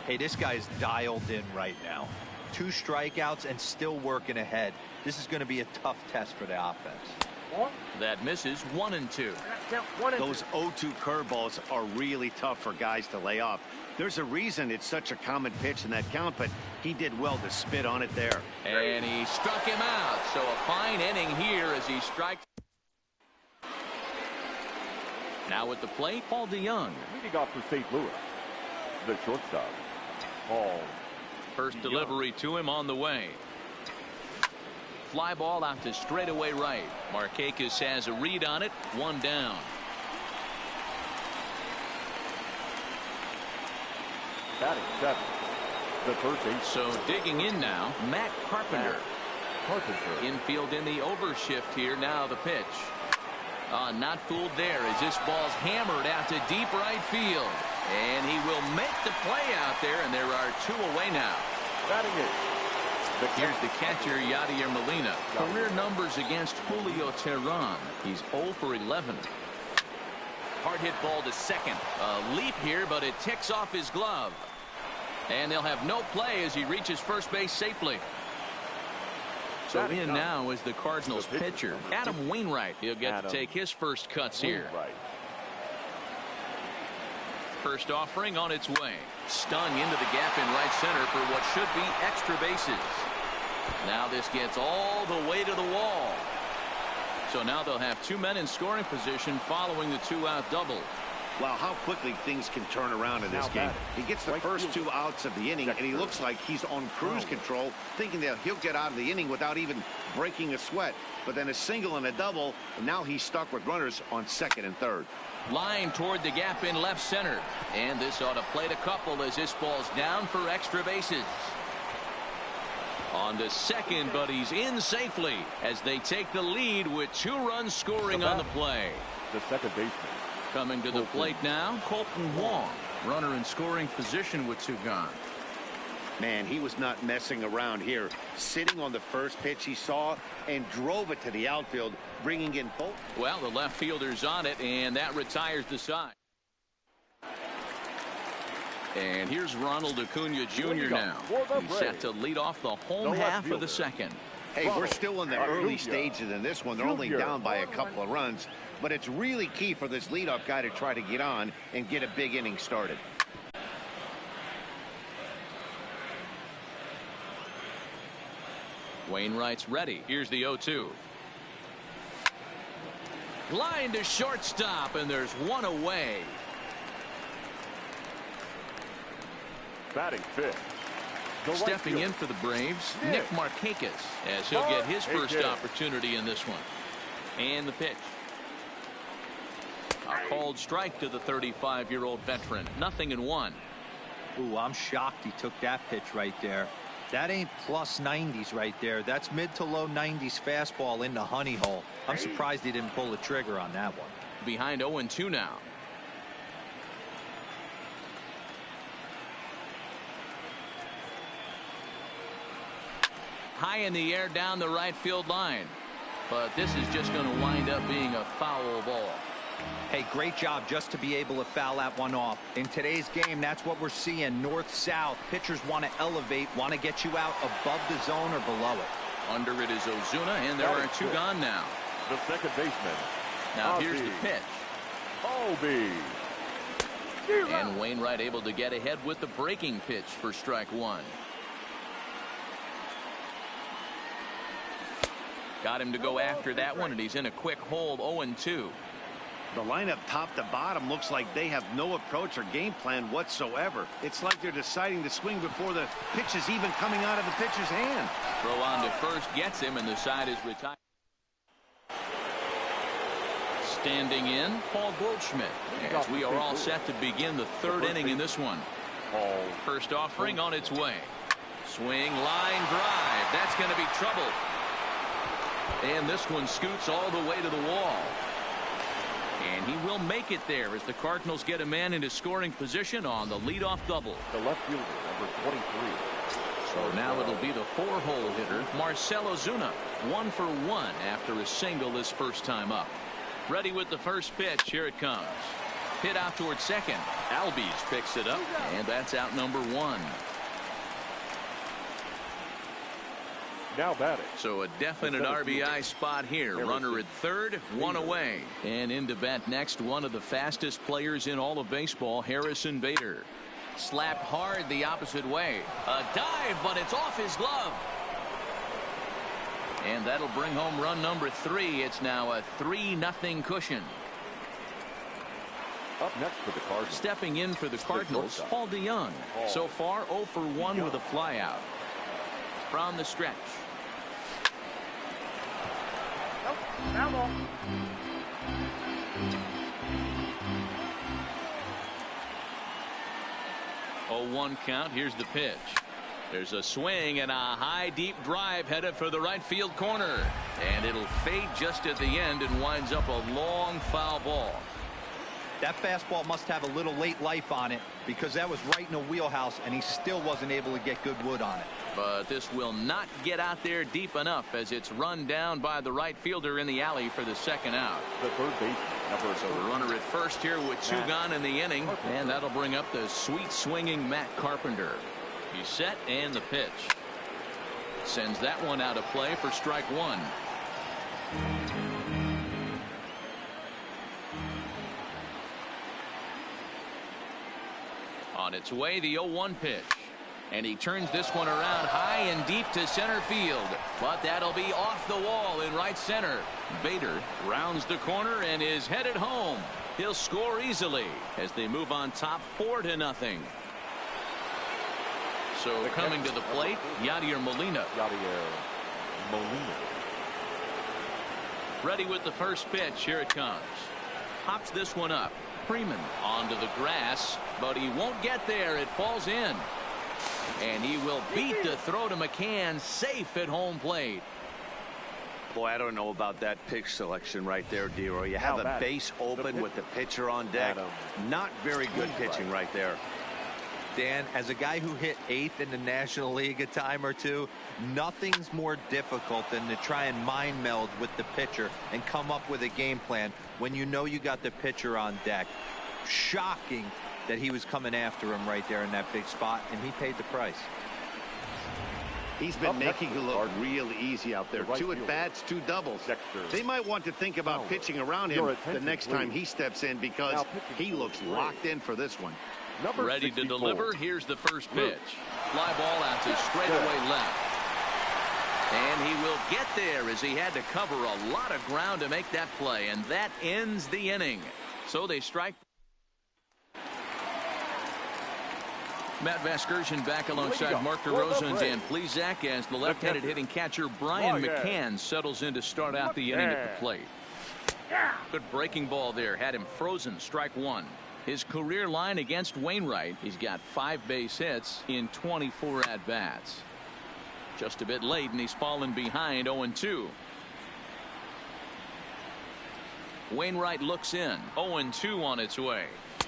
Hey, this guy's dialed in right now. 2 strikeouts and still working ahead. This is going to be a tough test for the offense. That misses 1-2. Those 0-2 curveballs are really tough for guys to lay off. There's a reason it's such a common pitch in that count, but he did well to spit on it there. And he struck him out. So a fine inning here as he strikes. Now at the plate, Paul DeYoung. Leading off for St. Louis, the shortstop, Paul. First delivery to him on the way. Fly ball out to straightaway right. Markakis has a read on it. 1 down. Batting 7. The first base. So digging in now, Matt Carpenter. Infield in the overshift here. Now the pitch. Not fooled there as this ball's hammered out to deep right field. And he will make the play out there, and there are 2 away now. Batting it. Here's the catcher, Yadier Molina. Career numbers against Julio Teheran. He's 0 for 11. Hard hit ball to second. A leap here, but it ticks off his glove. And they'll have no play as he reaches first base safely. So in now is the Cardinals pitcher, Adam Wainwright. He'll get to take his first cuts here. First offering on its way. Stung into the gap in right center for what should be extra bases. Now this gets all the way to the wall. So now they'll have 2 men in scoring position following the 2-out double. Wow, how quickly things can turn around in this game. He gets the first 2 outs of the inning, and he looks like he's on cruise control, thinking that he'll get out of the inning without even breaking a sweat. But then a single and a double, and now he's stuck with runners on second and third. Line toward the gap in left center. And this ought to plate a couple as this ball's down for extra bases. On to second, but he's in safely as they take the lead with 2 runs scoring on the play. The second baseman. Coming to the plate now, Colton Wong. Runner in scoring position with 2 gone. Man, he was not messing around here. Sitting on the first pitch he saw and drove it to the outfield, bringing in both. Well, the left fielder's on it, and that retires the side. And here's Ronald Acuna Jr. now. He's set to lead off the home half of the second. Hey, we're still in the early stages in this one. They're only down by a couple of runs. But it's really key for this leadoff guy to try to get on and get a big inning started. Wainwright's ready. Here's the 0-2. Line to shortstop, and there's 1 away. Batting 5th. Stepping in for the Braves, Nick Markakis, as he'll get his first opportunity in this one. And the pitch. A called strike to the 35-year-old veteran. 0-1. Ooh, I'm shocked he took that pitch right there. That ain't plus 90s right there. That's mid to low 90s fastball in the honey hole. I'm surprised he didn't pull the trigger on that one. Behind 0-2 now. High in the air down the right field line. But this is just going to wind up being a foul ball. Hey, great job just to be able to foul that one off. In today's game, that's what we're seeing. North-south. Pitchers want to elevate, want to get you out above the zone or below it. Under it is Ozuna, and there are 2 gone now. The second baseman. Now here's the pitch. Albie. And Wainwright able to get ahead with the breaking pitch for strike 1. Got him to go after that one, and he's in a quick hold. 0-2. The lineup top to bottom looks like they have no approach or game plan whatsoever. It's like they're deciding to swing before the pitch is even coming out of the pitcher's hand. Throw on to first gets him, and the side is retired. Standing in, Paul Goldschmidt, as we are all set to begin the 3rd inning in this one. First offering on its way. Swing, line drive. That's going to be trouble. And this one scoots all the way to the wall. And he will make it there as the Cardinals get a man into scoring position on the leadoff double. The left fielder, number 23. So now it'll be the 4-hole hitter, Marcell Ozuna. 1 for 1 after a single his first time up. Ready with the first pitch. Here it comes. Hit out towards second. Albies picks it up, and that's out number 1. Now batting. So a definite RBI spot here. Runner at third, 1 away. And in to bat next, one of the fastest players in all of baseball, Harrison Bader. Slapped hard the opposite way. A dive, but it's off his glove. And that'll bring home run number 3. It's now a 3-0 cushion. Up next for the Cardinals. Stepping in for the Cardinals, Paul DeYoung. So far 0 for 1 with a flyout. From the stretch. Now ball. 0-1 count. Here's the pitch. There's a swing and a high deep drive headed for the right field corner, and it'll fade just at the end and winds up a long foul ball. That fastball must have a little late life on it, because that was right in the wheelhouse and he still wasn't able to get good wood on it. But this will not get out there deep enough as it's run down by the right fielder in the alley for the second out. The third baseman. So the runner at first here with 2 gone in the inning, and that'll bring up the sweet swinging Matt Carpenter. He's set, and the pitch. Sends that one out of play for strike 1. On its way, the 0-1 pitch. And he turns this one around high and deep to center field. But that'll be off the wall in right center. Bader rounds the corner and is headed home. He'll score easily as they move on top 4-0. So coming to the plate, Yadier Molina. Ready with the first pitch. Here it comes. Pops this one up. Freeman onto the grass, but he won't get there. It falls in. And he will beat the throw to McCann, safe at home plate. Boy, I don't know about that pitch selection right there, D-Roy. You have a base open with the pitcher on deck. Not very good pitching right there. Dan, as a guy who hit 8th in the National League a time or two, nothing's more difficult than to try and mind meld with the pitcher and come up with a game plan when you know you got the pitcher on deck. Shocking that he was coming after him right there in that big spot, and he paid the price. He's been making it look real easy out there. 2 at-bats, 2 doubles. They might want to think about pitching around him the next time he steps in, because he looks locked in for this one. Ready to deliver. Here's the first pitch. Fly ball out to straightaway left. And he will get there as he had to cover a lot of ground to make that play. And that ends the inning. So they strike. Matt Vasgersian back alongside Mark DeRosa and Dan Plesac as the left-handed hitting catcher Brian McCann settles in to start out the inning at the plate. Good breaking ball there. Had him frozen. Strike 1. His career line against Wainwright, he's got 5 base hits in 24 at-bats. Just a bit late, and he's fallen behind 0-2. Wainwright looks in. 0-2 on its way.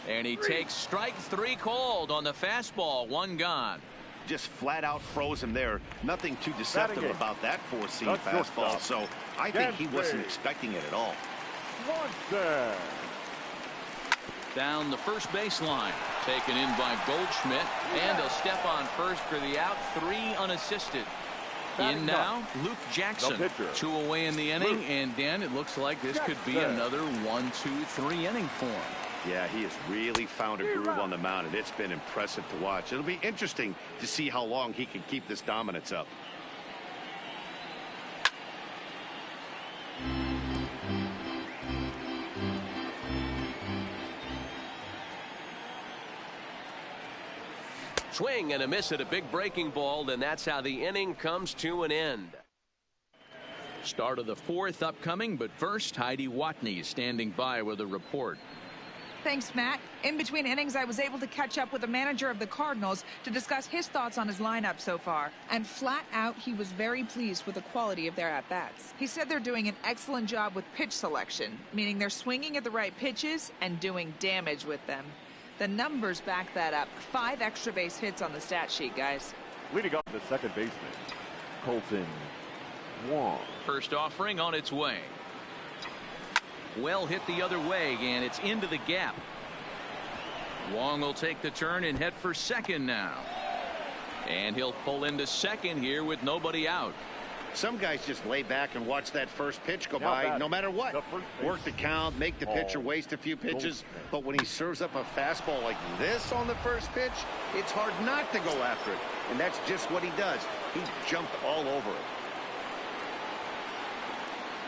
And he takes strike 3 called on the fastball. 1 gone. Just flat out froze him there. Nothing too deceptive about that 4-seam fastball. So I think he wasn't expecting it at all. Down the first baseline. Taken in by Goldschmidt. And a step on first for the out. 3 unassisted. In now, Luke Jackson. 2 away in the inning, and Dan, it looks like this could be another 1, 2, 3 inning for him. Yeah, he has really found a groove on the mound, and it's been impressive to watch. It'll be interesting to see how long he can keep this dominance up. Swing and a miss at a big breaking ball, and that's how the inning comes to an end. Start of the 4th upcoming, but first, Heidi Watney standing by with a report. Thanks, Matt. In between innings, I was able to catch up with the manager of the Cardinals to discuss his thoughts on his lineup so far. And flat out, he was very pleased with the quality of their at-bats. He said they're doing an excellent job with pitch selection, meaning they're swinging at the right pitches and doing damage with them. The numbers back that up. 5 extra base hits on the stat sheet, guys. Leading off the second baseman, Colton Wong. First offering on its way. Well hit the other way, and it's into the gap. Wong will take the turn and head for second now. And he'll pull into second here with nobody out. Some guys just lay back and watch that first pitch go by no matter what. Work the count, make the pitcher waste a few pitches. But when he serves up a fastball like this on the first pitch, it's hard not to go after it. And that's just what he does. He jumped all over it.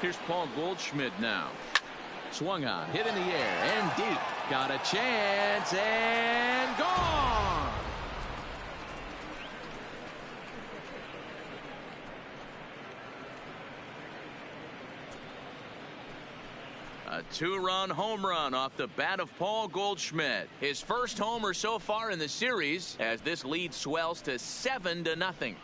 Here's Paul Goldschmidt now. Swung on, hit in the air, and deep. Got a chance, and gone! A 2-run home run off the bat of Paul Goldschmidt. His first homer so far in the series as this lead swells to 7-0.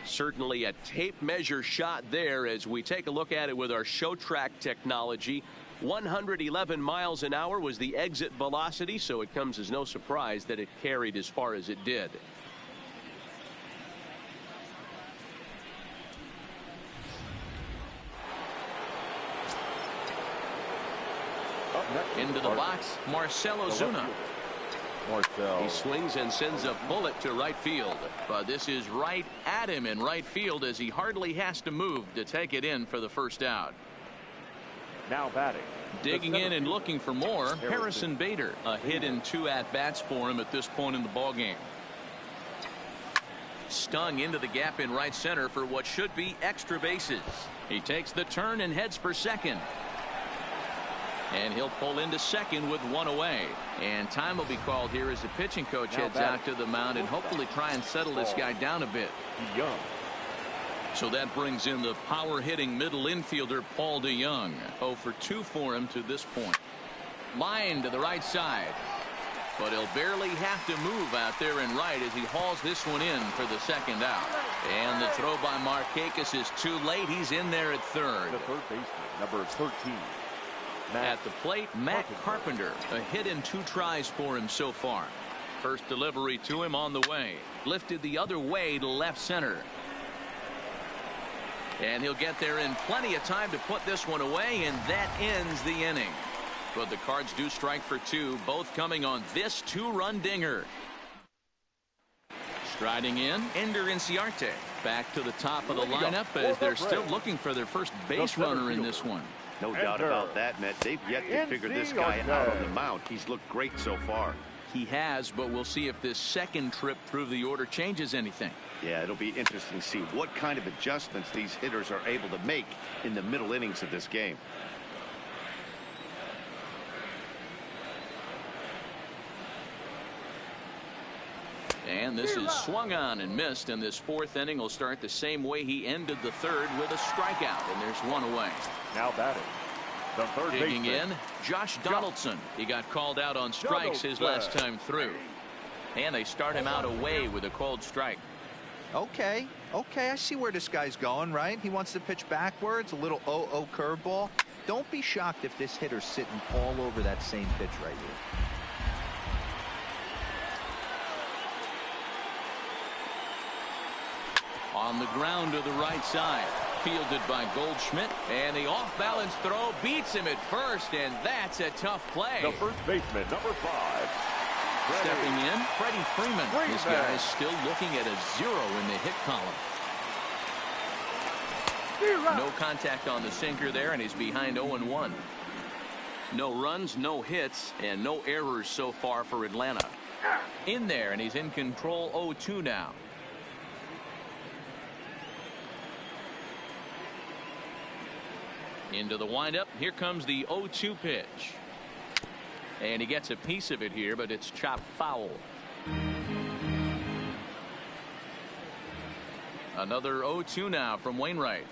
Certainly a tape measure shot there as we take a look at it with our show track technology. 111 miles an hour was the exit velocity, so it comes as no surprise that it carried as far as it did. Into the box, Marcell Ozuna. He swings and sends a bullet to right field, but this is right at him in right field as he hardly has to move to take it in for the first out. Now batting. Digging in and looking for more, Harrison Bader. A hit in 2 at-bats for him at this point in the ballgame. Stung into the gap in right center for what should be extra bases. He takes the turn and heads for second. And he'll pull into second with 1 away. And time will be called here as the pitching coach heads out to the mound and hopefully try and settle this guy down a bit. Young. So that brings in the power-hitting middle infielder Paul DeYoung. 0 for 2 for him to this point. Line to the right side. But he'll barely have to move out there in right as he hauls this one in for the second out. And the throw by Markakis is too late. He's in there at third. The third baseman, number 13. At the plate, Matt Carpenter. A hit in 2 tries for him so far. First delivery to him on the way. Lifted the other way to left center. And he'll get there in plenty of time to put this one away, and that ends the inning. But the Cards do strike for 2, both coming on this 2-run dinger. Striding in, Ender Inciarte. Back to the top of the lineup as they're still looking for their first base runner in this one. No doubt about that, Matt. They've yet to figure this guy out on the mound. He's looked great so far. He has, but we'll see if this second trip through the order changes anything. Yeah, it'll be interesting to see what kind of adjustments these hitters are able to make in the middle innings of this game. And this is swung on and missed, and this 4th inning will start the same way he ended the 3rd with a strikeout, and there's 1 away. Now batting. The third Digging in, Josh Donaldson. He got called out on strikes his last time through. And they start him out away with a called strike. Okay, I see where this guy's going, right? He wants to pitch backwards, a little 0-0 curveball. Don't be shocked if this hitter's sitting all over that same pitch right here. On the ground to the right side. Fielded by Goldschmidt. And the off-balance throw beats him at first, and that's a tough play. The first baseman, number 5. Stepping in, Freddie Freeman. This guy is still looking at a 0 in the hit column. No contact on the sinker there, and he's behind 0-1. No runs, no hits, and no errors so far for Atlanta. In there, and he's in control 0-2 now. Into the windup. Here comes the 0-2 pitch. And he gets a piece of it here, but it's chopped foul. Another 0-2 now from Wainwright.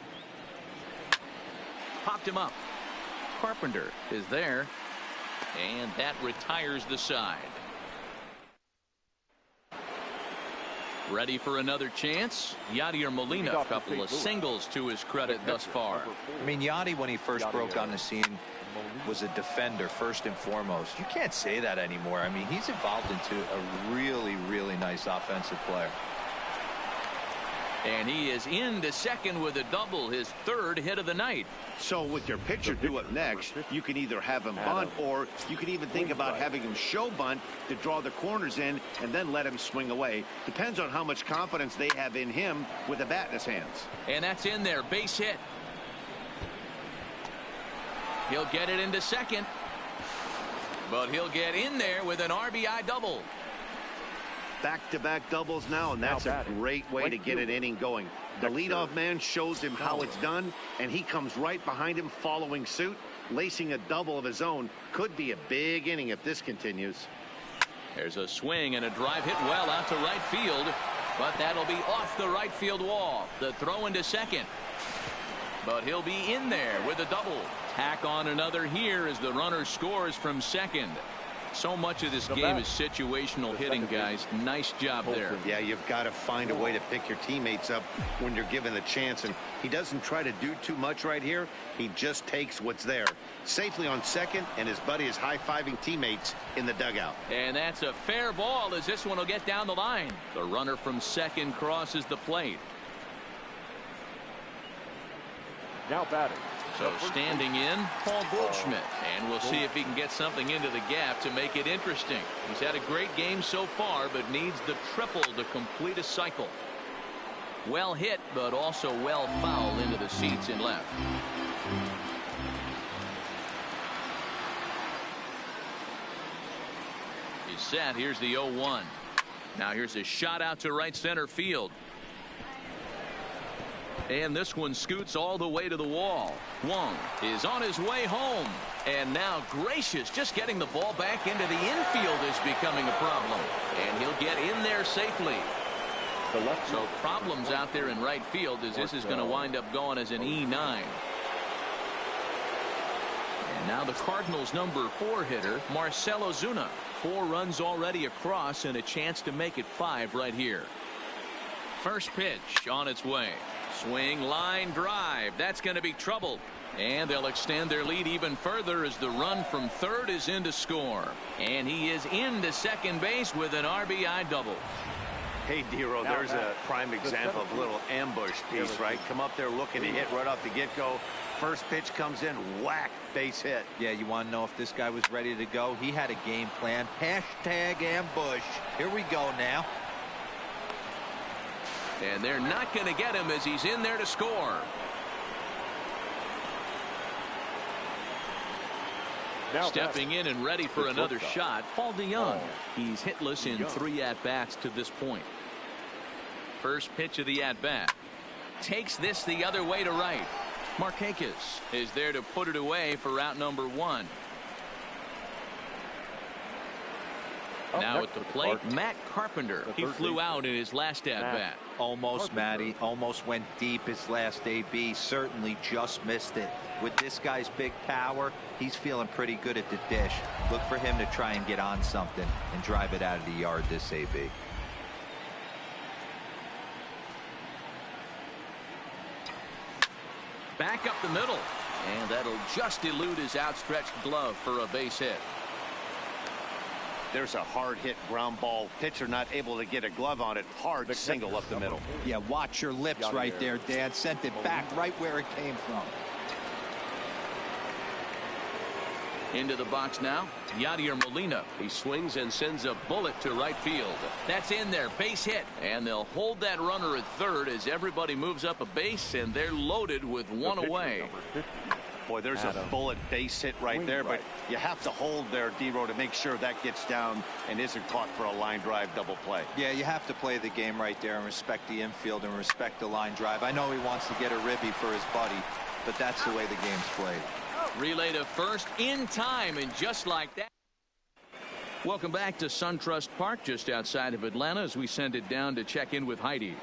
Popped him up. Carpenter is there, and that retires the side. Ready for another chance? Yadier Molina, a couple of singles to his credit thus far. I mean, Yadi, when he first broke on the scene, was a defender first and foremost. You can't say that anymore. I mean, he's evolved into a really, really nice offensive player. And he is into second with a double, his third hit of the night. So with your pitcher due up next, you can either have him bunt, or you can even think about having him show bunt to draw the corners in and then let him swing away. Depends on how much confidence they have in him with the bat in his hands. And that's in there, base hit. He'll get it into second, but he'll get in there with an RBI double. Back-to-back doubles now, and that's a great way to get an inning going. The leadoff man shows him how it's done, and he comes right behind him following suit, lacing a double of his own. Could be a big inning if this continues. There's a swing and a drive hit well out to right field, but that'll be off the right field wall. The throw into second, but he'll be in there with a double. Tack on another here as the runner scores from second. So much of this game is situational hitting, guys. Nice job there. Yeah, you've got to find a way to pick your teammates up when you're given the chance, and he doesn't try to do too much right here. He just takes what's there. Safely on second, and his buddy is high-fiving teammates in the dugout. And that's a fair ball as this one will get down the line. The runner from second crosses the plate. Now batting. So standing in, Paul Goldschmidt, and we'll see if he can get something into the gap to make it interesting. He's had a great game so far, but needs the triple to complete a cycle. Well hit, but also well fouled into the seats in left. He's set. Here's the 0-1. Now here's a shot out to right center field. And this one scoots all the way to the wall. Wong is on his way home. And now Gracious just getting the ball back into the infield is becoming a problem. And he'll get in there safely. So problems out there in right field as this is going to wind up going as an E9. And now the Cardinals' number 4 hitter, Marcell Ozuna. 4 runs already across and a chance to make it 5 right here. First pitch on its way. Swing, line drive. That's going to be trouble. And they'll extend their lead even further as the run from third is in to score. And he is into second base with an RBI double. Hey, Dero, there's a prime example of a little ambush piece, right? Come up there looking to hit right off the get-go. First pitch comes in, whack, base hit. Yeah, you want to know if this guy was ready to go? He had a game plan. Hashtag ambush. Here we go now. And they're not going to get him as he's in there to score. Now stepping in and ready for another shot, Paul DeYoung. He's hitless in 3 at-bats to this point. First pitch of the at-bat. Takes this the other way to right. Markakis is there to put it away for out number 1. Now at the plate, Matt Carpenter. He flew out in his last at-bat. Almost, Matty. Almost went deep his last AB. Certainly just missed it. With this guy's big power, he's feeling pretty good at the dish. Look for him to try and get on something and drive it out of the yard this AB. Back up the middle. And that'll just elude his outstretched glove for a base hit. There's a hard hit ground ball. Pitcher not able to get a glove on it. Hard single up the middle. Yeah, watch your lips right there, Dad. Sent it back right where it came from. Into the box now, Yadier Molina. He swings and sends a bullet to right field. That's in there, base hit. And they'll hold that runner at third as everybody moves up a base, and they're loaded with one away. Boy, there's a bullet base hit right there, but you have to hold there, D-Row, to make sure that gets down and isn't caught for a line drive double play. Yeah, you have to play the game right there and respect the infield and respect the line drive. I know he wants to get a ribby for his buddy, but that's the way the game's played. Relay to first in time, and just like that. Welcome back to SunTrust Park just outside of Atlanta as we send it down to check in with Heidi.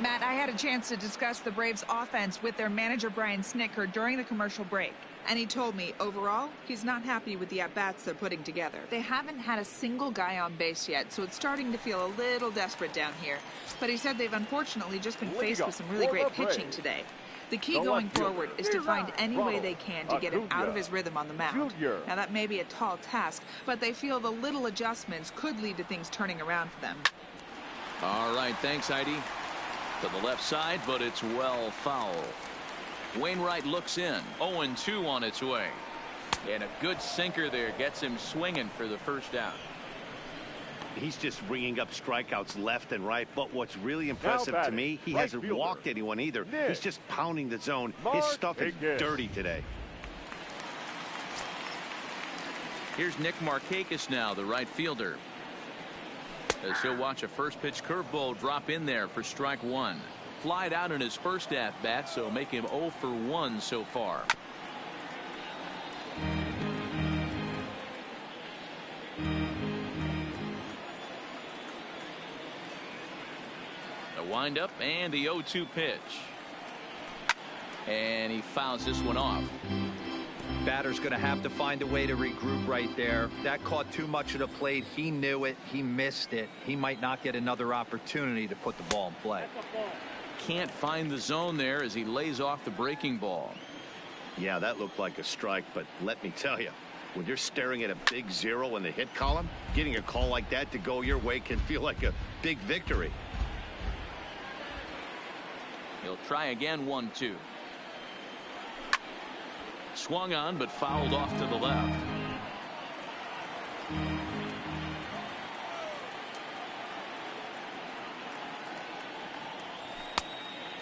Matt, I had a chance to discuss the Braves offense with their manager Brian Snitker during the commercial break, and he told me overall he's not happy with the at-bats they're putting together. They haven't had a single guy on base yet, so it's starting to feel a little desperate down here. But he said they've unfortunately just been faced with some really great pitching today. The key going forward is to find any way they can to get him out of his rhythm on the mound. Now, that may be a tall task, but they feel the little adjustments could lead to things turning around for them. All right, thanks, Heidi. To the left side, but it's well foul. Wainwright looks in. 0-2 on its way. And a good sinker there gets him swinging for the first out. He's just ringing up strikeouts left and right, but what's really impressive to me, he hasn't walked anyone either. He's just pounding the zone. His stuff is dirty today. Here's Nick Markakis now, the right fielder, as he'll watch a first pitch curveball drop in there for strike one. Flied out in his first at bat, so make him 0 for 1 so far. The windup and the 0-2 pitch. And he fouls this one off. Batter's going to have to find a way to regroup right there. That caught too much of the plate. He knew it. He missed it. He might not get another opportunity to put the ball in play. Can't find the zone there as he lays off the breaking ball. Yeah, that looked like a strike, but let me tell you, when you're staring at a big 0 in the hit column, getting a call like that to go your way can feel like a big victory. He'll try again. 1-2. Swung on, but fouled off to the left.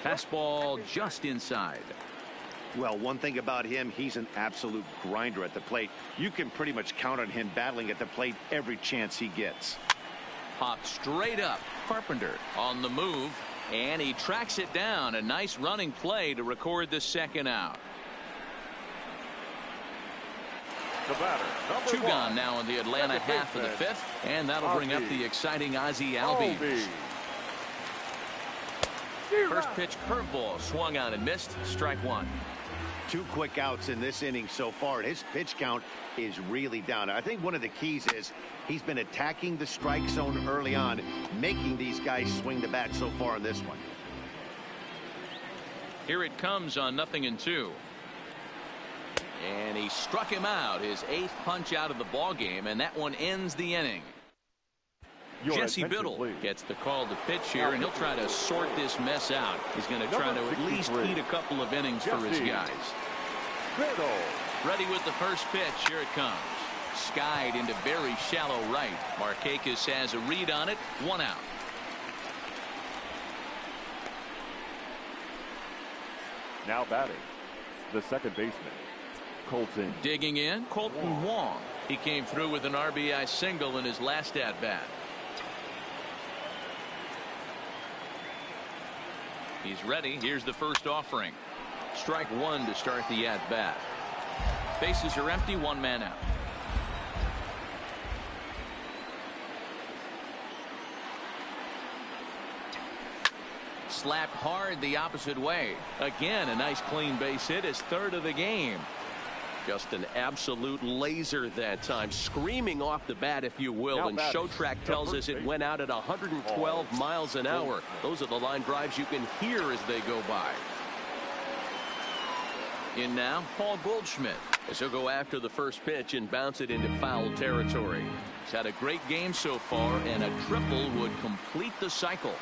Fastball just inside. Well, one thing about him, he's an absolute grinder at the plate. You can pretty much count on him battling at the plate every chance he gets. Popped straight up. Carpenter on the move, and he tracks it down. A nice running play to record the second out. The batter, number 2 gone now in the Atlanta half of the 5th, and that'll bring up the exciting Ozzie Albies. First pitch curveball swung on and missed. Strike one. 2 quick outs in this inning so far. His pitch count is really down. I think one of the keys is he's been attacking the strike zone early on, making these guys swing the bat so far in this one. Here it comes on 0-2. And he struck him out, his 8th punch out of the ball game, and that one ends the inning. Jesse Biddle gets the call to pitch here, and he'll try to sort this mess out. He's going to try to at least eat a couple of innings for his guys. Ready with the first pitch. Here it comes. Skied into very shallow right. Markakis has a read on it. 1 out. Now batting, the second baseman, Colton. Digging in, Colton Wong. He came through with an RBI single in his last at-bat. He's ready. Here's the first offering. Strike one to start the at-bat. Bases are empty, 1 man out. Slapped hard the opposite way. Again, a nice clean base hit, his 3rd of the game. Just an absolute laser that time, screaming off the bat, if you will. And Showtrack tells us it went out at 112 miles an hour. Those are the line drives you can hear as they go by. In now, Paul Goldschmidt, as he'll go after the first pitch and bounce it into foul territory. He's had a great game so far, and a triple would complete the cycle.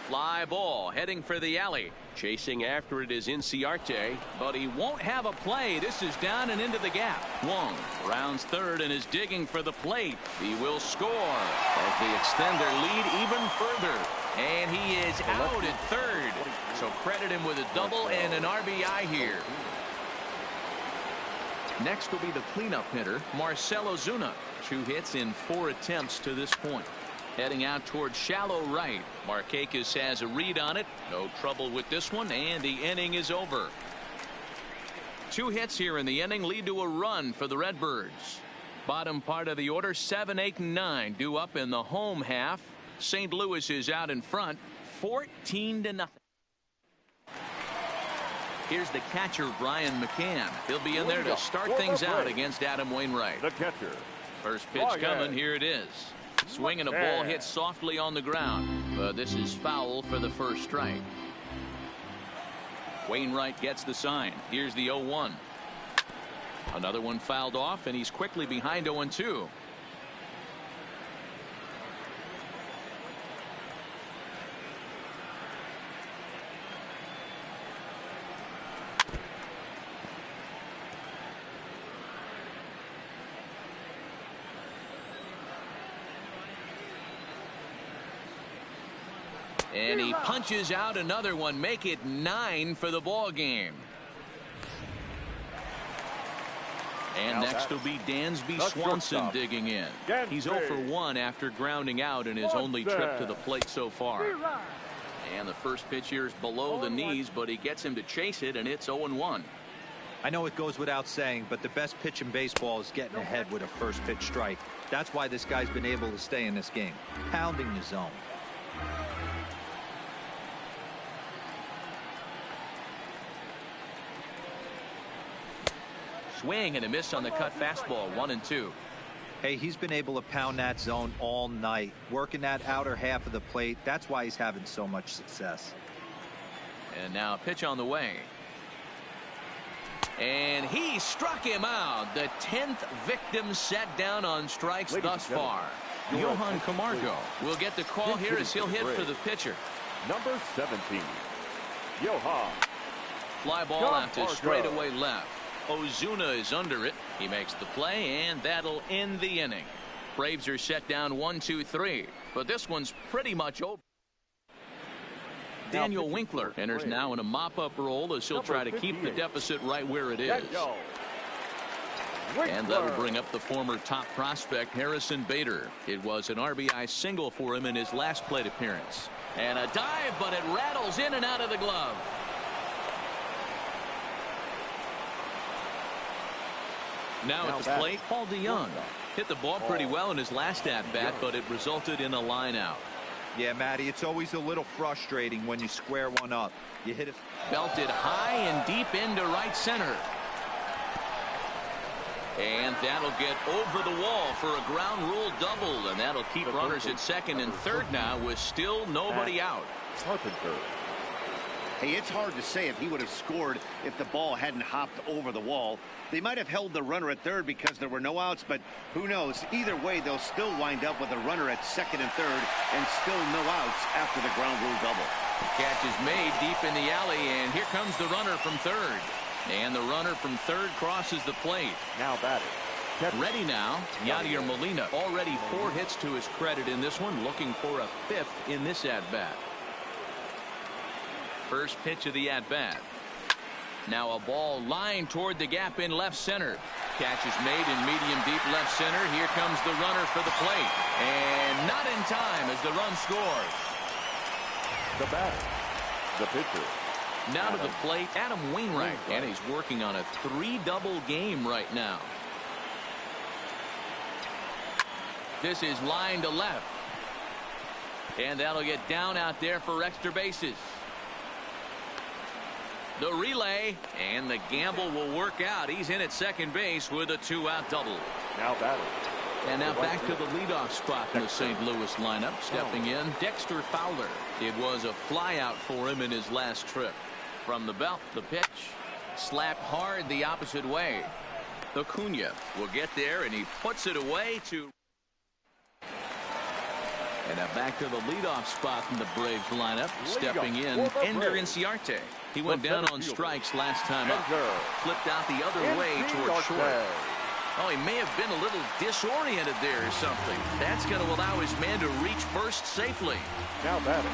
Fly ball heading for the alley. Chasing after it is Inciarte, but he won't have a play. This is down and into the gap. Wong rounds third and is digging for the plate. He will score as they extend their lead even further. And he is out at third. So credit him with a double and an RBI here. Next will be the cleanup hitter, Marcell Ozuna. 2 hits in 4 attempts to this point. Heading out towards shallow right. Markakis has a read on it. No trouble with this one, and the inning is over. 2 hits here in the inning lead to a run for the Redbirds. Bottom part of the order, 7, 8, and 9 due up in the home half. St. Louis is out in front, 14-0. Here's the catcher, Brian McCann. He'll be in there to start things out against Adam Wainwright. The catcher. First pitch coming. Here it is. Swinging a ball hit softly on the ground. But this is foul for the first strike. Wainwright gets the sign. Here's the 0-1. Another one fouled off, and he's quickly behind 0-2. And he punches out another one. Make it 9 for the ball game. And next will be Dansby Swanson digging in. He's 0 for 1 after grounding out in his only trip to the plate so far. And the first pitch here is below the knees, but he gets him to chase it, and it's 0-1. I know it goes without saying, but the best pitch in baseball is getting ahead with a first pitch strike. That's why this guy's been able to stay in this game, pounding the zone. Swing and a miss on the cut fastball, 1-2. Hey, he's been able to pound that zone all night, working that outer half of the plate. That's why he's having so much success. And now a pitch on the way. And he struck him out. The 10th victim set down on strikes thus far. Johan Camargo will get the call here as he'll hit for the pitcher. Number 17, Johan. Fly ball out to straightaway left. Ozuna is under it. He makes the play, and that'll end the inning. Braves are set down 1-2-3, but this one's pretty much over. Daniel Winkler enters now in a mop-up role as he'll try to keep the deficit right where it is. And that'll bring up the former top prospect Harrison Bader. It was an RBI single for him in his last plate appearance. And a dive, but it rattles in and out of the glove. Now at the plate, Paul DeYoung hit the ball pretty well in his last at-bat, but it resulted in a line out. Yeah, Matty, it's always a little frustrating when you square one up. You hit it. Belted high and deep into right center. And that'll get over the wall for a ground rule double, and that'll keep runners at second and third now with still nobody out. Hey, it's hard to say if he would have scored if the ball hadn't hopped over the wall. They might have held the runner at third because there were no outs, but who knows? Either way, they'll still wind up with a runner at second and third and still no outs after the ground rule double. The catch is made deep in the alley, and here comes the runner from third. And the runner from third crosses the plate. Now batting. Ready now, Yadier Molina. Already 4 hits to his credit in this one, looking for a 5th in this at-bat. First pitch of the at-bat. Now a ball lined toward the gap in left center. Catch is made in medium deep left center. Here comes the runner for the plate. And not in time as the run scores. The batter, the pitcher. Now to the plate, Adam Wainwright. And he's working on a 3-double game right now. This is line to left. And that'll get down out there for extra bases. The relay, and the gamble will work out. He's in at second base with a 2-out double. Now batting. And now back to the leadoff spot in the St. Louis lineup. Stepping in, Dexter Fowler. It was a flyout for him in his last trip. From the belt, the pitch, slapped hard the opposite way. Acuna will get there, and he puts it away to... And now back to the leadoff spot in the Braves lineup. Stepping in, Ender Inciarte. He went down on strikes last time up. Flipped out the other way toward short. Oh, he may have been a little disoriented there or something. That's going to allow his man to reach first safely. Now batting.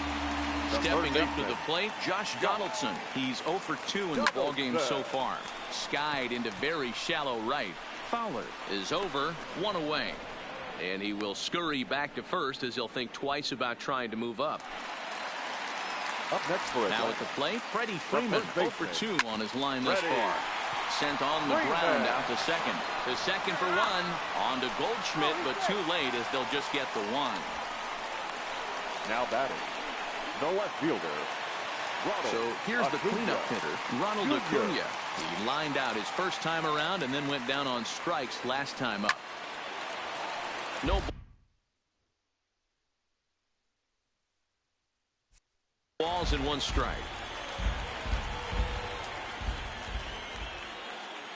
Stepping up to the plate, Josh Donaldson. He's 0 for 2 in the ballgame so far. Skied into very shallow right. Fowler is over, 1 away. And he will scurry back to first as he'll think twice about trying to move up. Up next for it. Now at the plate, Freddie Freeman, 0 for 2 on his line thus far. Sent on the ground out to second. To second for 1. On to Goldschmidt, but too late as they'll just get the 1. Now batting. The left fielder. So here's the cleanup hitter, Ronald Acuna. He lined out his first time around and then went down on strikes last time up. No balls and 1 strike.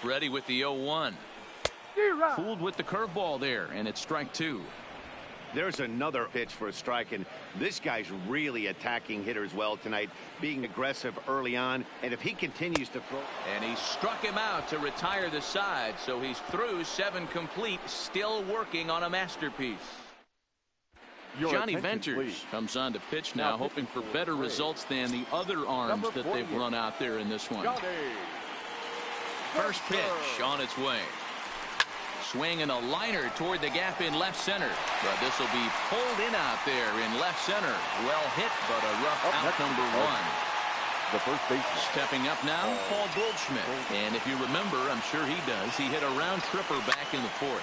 Ready with the 0-1. Fooled with the curveball there, and it's strike 2. There's another pitch for a strike, and this guy's really attacking hitters well tonight, being aggressive early on, and if he continues to throw. And he struck him out to retire the side, so he's through 7 complete, still working on a masterpiece. Johnny Venters comes on to pitch now, hoping for better results than the other arms that they've run out there in this one. First pitch on its way. Swing and a liner toward the gap in left center. But this will be pulled in out there in left center. Well hit, but a rough out number 1. The first baseman. Stepping up now, Paul Goldschmidt. And if you remember, I'm sure he does, he hit a round tripper back in the 4th.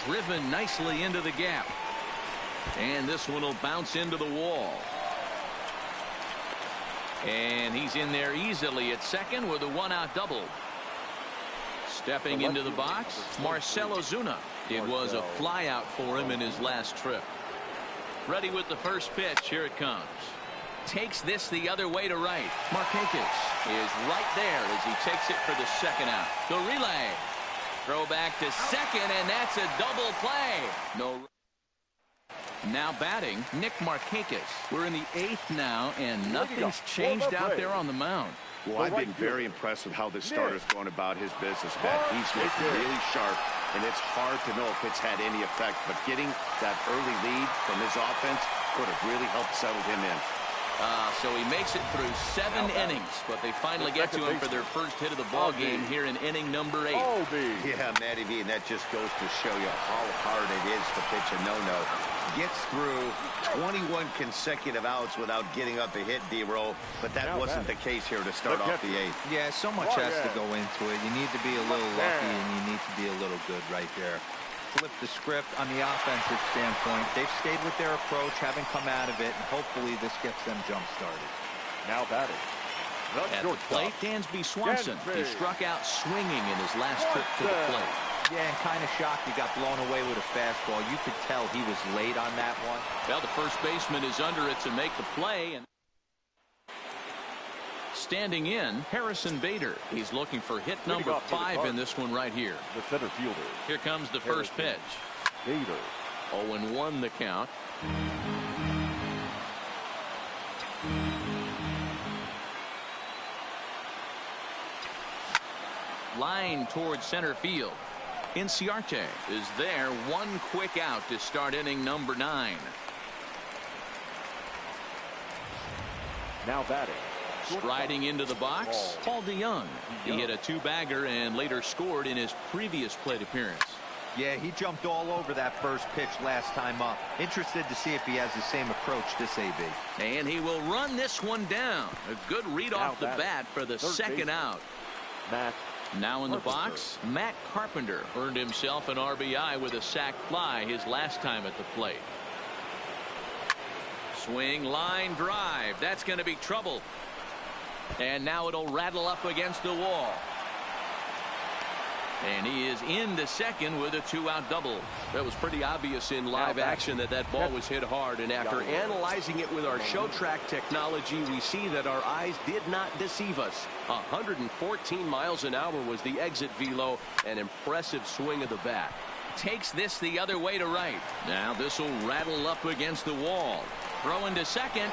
Driven nicely into the gap. And this one will bounce into the wall. And he's in there easily at second with a 1-out double. Stepping into the box, Marcell Ozuna. It was a flyout for him in his last trip. Ready with the first pitch. Here it comes. Takes this the other way to right. Markakis is right there as he takes it for the 2nd out. The relay. Throw back to second, and that's a double play. No. Now batting, Nick Markakis. We're in the 8th now, and nothing's changed out there on the mound. Well, I've been very impressed with how this starter's going about his business, Matt. He's looking really sharp, and it's hard to know if it's had any effect, but getting that early lead from his offense could have really helped settle him in. So he makes it through 7 innings, but they finally get to him for their first hit of the ball game here in inning number 8. Yeah, Matty V, and that just goes to show you how hard it is to pitch a no-no. Gets through 21 consecutive outs without getting up a hit, D-Roll, but that wasn't the case here to start off the 8th. Yeah, so much has to go into it. You need to be a little lucky, and you need to be a little good right there. Flip the script on the offensive standpoint. They've stayed with their approach, haven't come out of it, and hopefully this gets them jump-started. Now batting. At the plate, Dansby Swanson. He struck out swinging in his last trip to the plate. Yeah, and kind of shocked he got blown away with a fastball. You could tell he was late on that one. Well, the first baseman is under it to make the play. And standing in, Harrison Bader. He's looking for hit number 5 in this one right here. The center fielder. Here comes the first pitch. Bader. 0-1 the count. Line towards center field. Inciarte is there. 1 quick out to start inning number 9. Now batting. Striding into the box, Paul DeYoung. He hit a 2-bagger and later scored in his previous plate appearance. Yeah, he jumped all over that first pitch last time up. Interested to see if he has the same approach this AB. And he will run this one down. A good read off the bat for the 2nd out. Now in the box, Matt Carpenter earned himself an RBI with a sac fly his last time at the plate. Swing, line, drive. That's going to be trouble. And now it'll rattle up against the wall. And he is into second with a 2-out double. That was pretty obvious in live action that ball was hit hard. And after analyzing it with our show track technology, we see that our eyes did not deceive us. 114 miles an hour was the exit velo. An impressive swing of the bat. takes this the other way to right. Now this will rattle up against the wall. Throwing to second.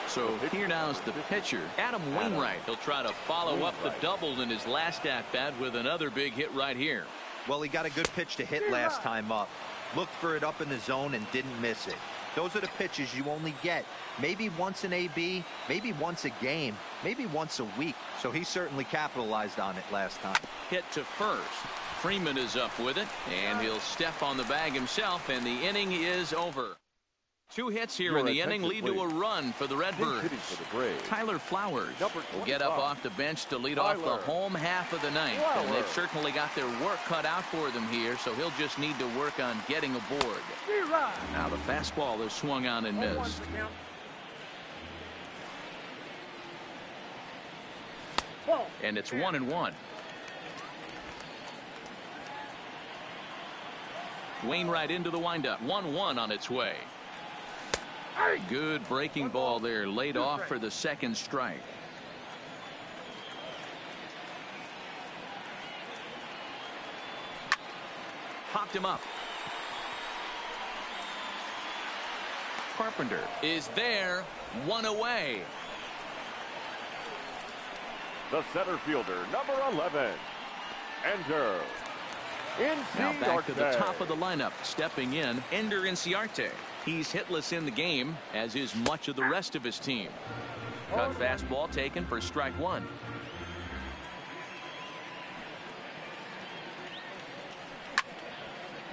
So here now is the pitcher, Adam Wainwright. He'll try to follow up the double in his last at-bat with another big hit right here. Well, he got a good pitch to hit last time up. Looked for it up in the zone and didn't miss it. Those are the pitches you only get maybe once in AB, maybe once a game, maybe once a week. So he certainly capitalized on it last time. Hit to first. Freeman is up with it, and he'll step on the bag himself, and the inning is over. 2 hits here in the inning lead to a run for the Redbirds. Tyler Flowers will get up off the bench to lead off the home half of the ninth. And they've certainly got their work cut out for them here, so he'll just need to work on getting aboard. Now the fastball is swung on and missed. And it's 1-1. Wainwright into the windup. 1-1 on its way. Good breaking ball there, laid off for the second strike. Popped him up. Carpenter is there, 1 away. The center fielder, number 11, Ender Inciarte. Now back to the top of the lineup, stepping in, Ender Inciarte. He's hitless in the game, as is much of the rest of his team. Cut fastball taken for strike 1.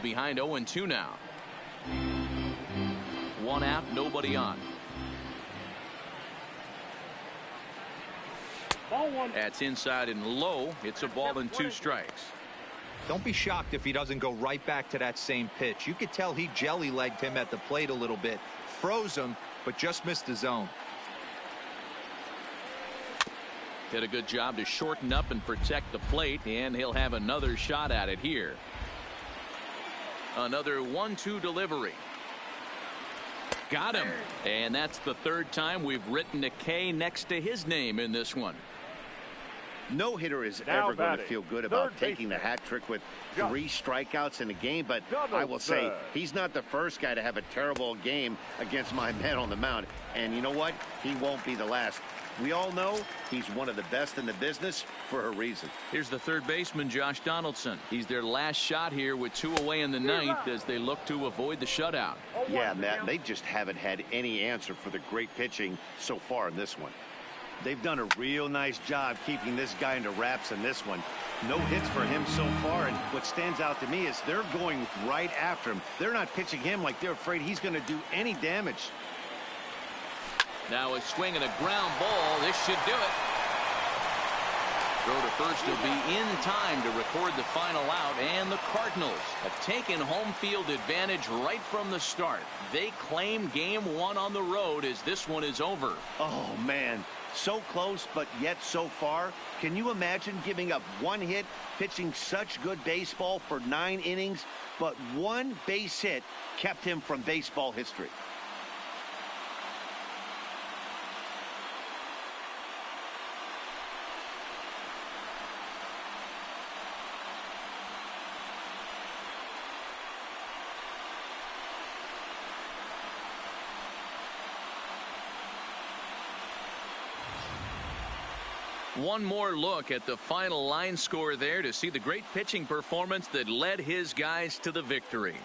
Behind 0-2 now. 1 out, nobody on. That's inside and low. It's a ball and 2 strikes. Don't be shocked if he doesn't go right back to that same pitch. You could tell he jelly-legged him at the plate a little bit. Froze him, but just missed the zone. Did a good job to shorten up and protect the plate, and he'll have another shot at it here. Another 1-2 delivery. Got him. And that's the 3rd time we've written a K next to his name in this one. No hitter is ever going to feel good about taking the hat trick with 3 strikeouts in a game, but I will say he's not the first guy to have a terrible game against my man on the mound. And you know what? He won't be the last. We all know he's one of the best in the business for a reason. Here's the 3rd baseman, Josh Donaldson. He's their last shot here with 2 away in the 9th as they look to avoid the shutout. Yeah, Matt, they just haven't had any answer for the great pitching so far in this one. They've done a real nice job keeping this guy into wraps in this one. No hits for him so far, and what stands out to me is they're going right after him. They're not pitching him like they're afraid he's going to do any damage. Now a swing and a ground ball. This should do it. Throw to first will be in time to record the final out, and the Cardinals have taken home field advantage right from the start. They claim game 1 on the road as this one is over. Oh, man. So close, but yet so far. Can you imagine giving up 1 hit, pitching such good baseball for 9 innings, but 1 base hit kept him from baseball history? One more look at the final line score there to see the great pitching performance that led his guys to the victory.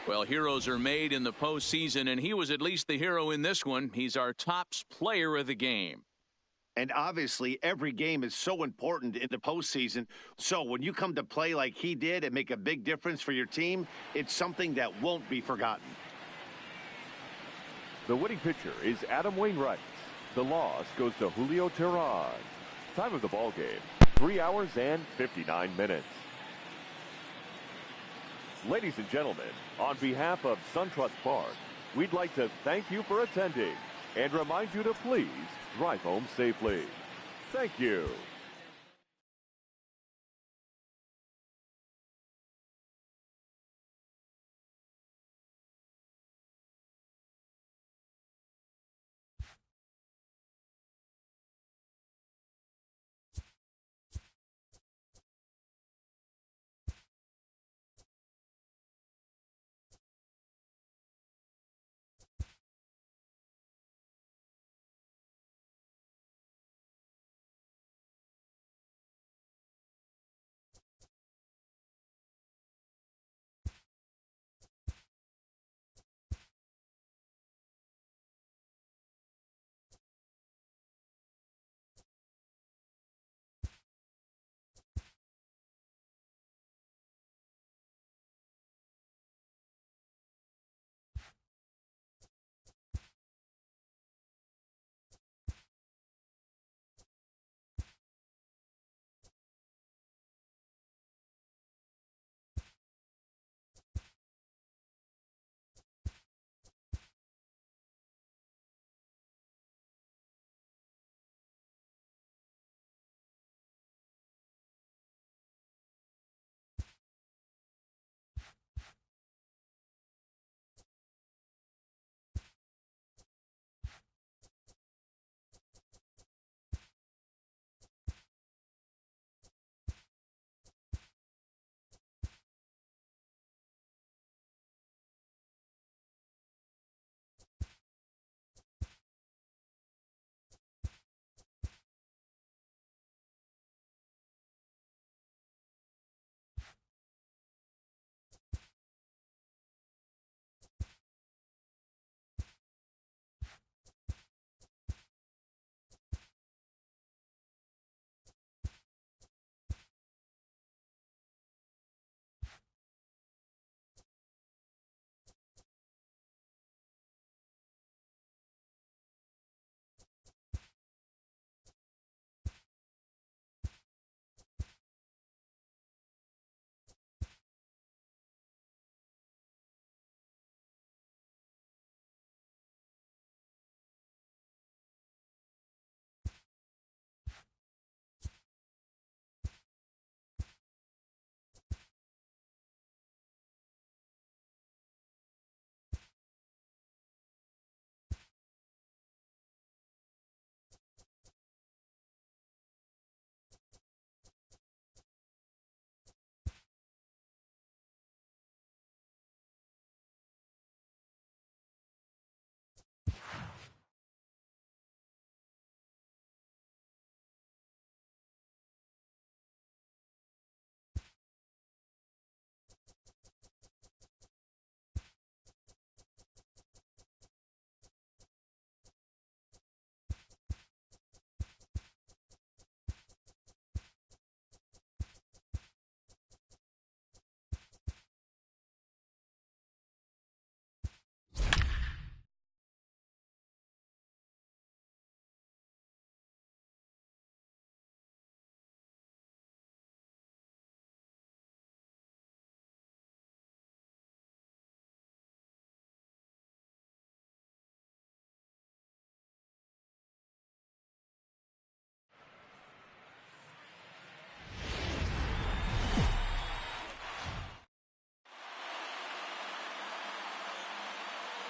Well, heroes are made in the postseason, and he was at least the hero in this one. He's our top player of the game. And obviously, every game is so important in the postseason. So when you come to play like he did and make a big difference for your team, it's something that won't be forgotten. The winning pitcher is Adam Wainwright. The loss goes to Julio Teheran. Time of the ball game, 3 hours and 59 minutes. Ladies and gentlemen, on behalf of SunTrust Park, we'd like to thank you for attending and remind you to please drive home safely. Thank you.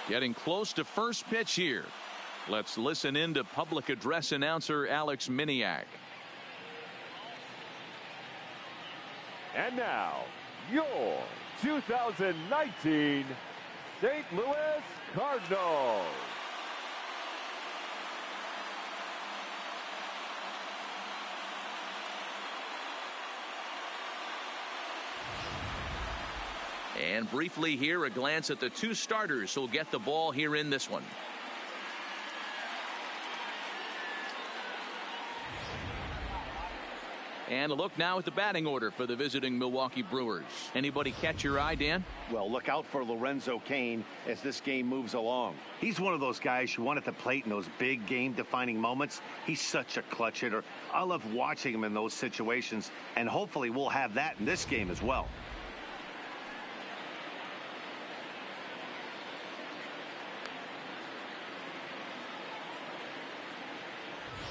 Getting close to first pitch here. Let's listen in to public address announcer Alex Miniak. And now, your 2019 St. Louis Cardinals. And briefly here, a glance at the two starters who'll get the ball here in this one. And a look now at the batting order for the visiting Milwaukee Brewers. Anybody catch your eye, Dan? Well, look out for Lorenzo Cain as this game moves along. He's one of those guys you want at the plate in those big game-defining moments. He's such a clutch hitter. I love watching him in those situations, and hopefully we'll have that in this game as well.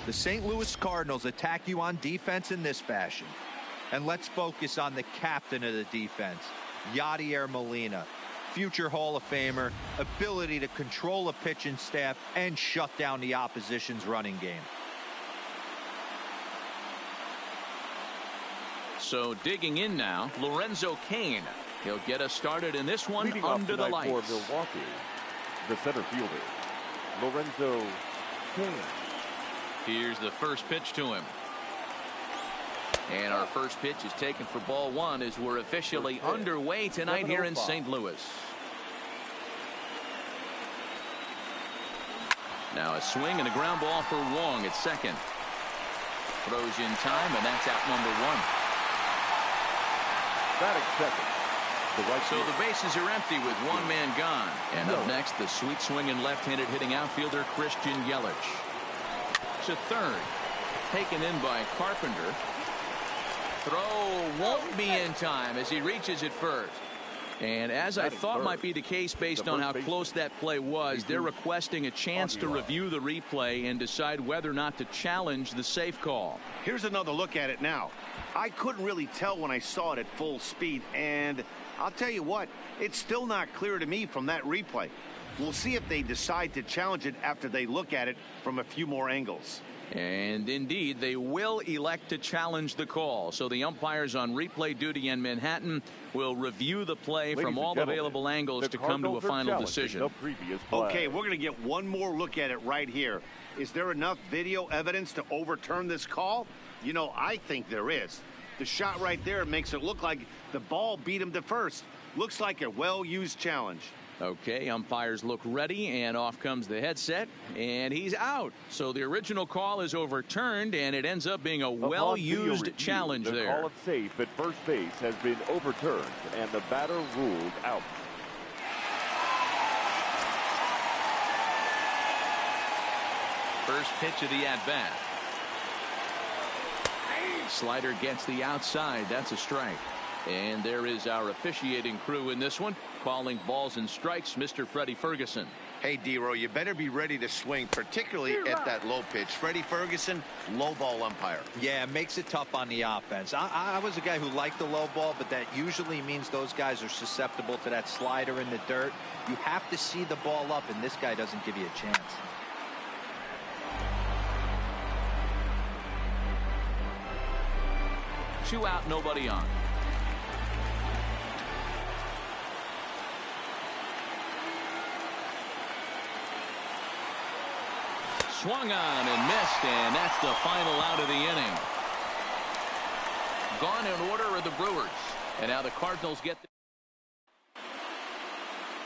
The St. Louis Cardinals attack you on defense in this fashion. And let's focus on the captain of the defense, Yadier Molina. Future Hall of Famer, ability to control a pitching staff and shut down the opposition's running game. So digging in now, Lorenzo Cain. He'll get us started in this one under the lights. For Milwaukee, the center fielder, Lorenzo Cain. Here's the first pitch to him. And our first pitch is taken for ball one as we're officially underway tonight here in St. Louis. Now a swing and a ground ball for Wong at second. Throws in time, and that's out number one. Batting second. So the bases are empty with one man gone. And up next, the sweet swinging left-handed hitting outfielder Christian Yelich. To third, taken in by Carpenter. Throw won't be in time as he reaches it first. And as I thought might be the case based on how close that play was, they're requesting a chance to review the replay and decide whether or not to challenge the safe call. Here's another look at it now. I couldn't really tell when I saw it at full speed, and I'll tell you what, it's still not clear to me from that replay. We'll see if they decide to challenge it after they look at it from a few more angles. And indeed, they will elect to challenge the call. So the umpires on replay duty in Manhattan will review the play from all available angles to come to a final decision. Okay, we're going to get one more look at it right here. Is there enough video evidence to overturn this call? You know, I think there is. The shot right there makes it look like the ball beat him to first. Looks like a well-used challenge. Okay, umpires look ready, and off comes the headset, and he's out. So the original call is overturned, and it ends up being a well-used challenge there. The call of safe at first base has been overturned, and the batter ruled out. First pitch of the at-bat. Slider gets the outside. That's a strike. And there is our officiating crew in this one, calling balls and strikes, Mr. Freddie Ferguson. Hey, D-Row, you better be ready to swing, particularly at that low pitch. Freddie Ferguson, low ball umpire. Yeah, it makes it tough on the offense. I was a guy who liked the low ball, but that usually means those guys are susceptible to that slider in the dirt. You have to see the ball up, and this guy doesn't give you a chance. Two out, nobody on. Swung on and missed, and that's the final out of the inning. Gone in order are the Brewers, and now the Cardinals get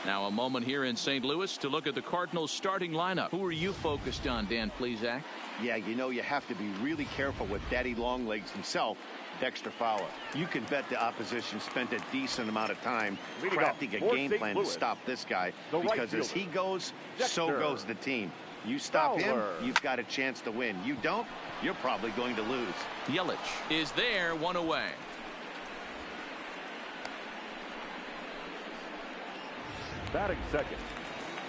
now a moment here in St. Louis to look at the Cardinals starting lineup. Who are you focused on, Dan Plesac? Yeah, you know, you have to be really careful with Daddy Longlegs himself, Dexter Fowler. You can bet the opposition spent a decent amount of time crafting a game plan to stop this guy, because as he goes, so goes the team. You stop him, you've got a chance to win. You don't, you're probably going to lose. Yelich is there, one away. Batting second,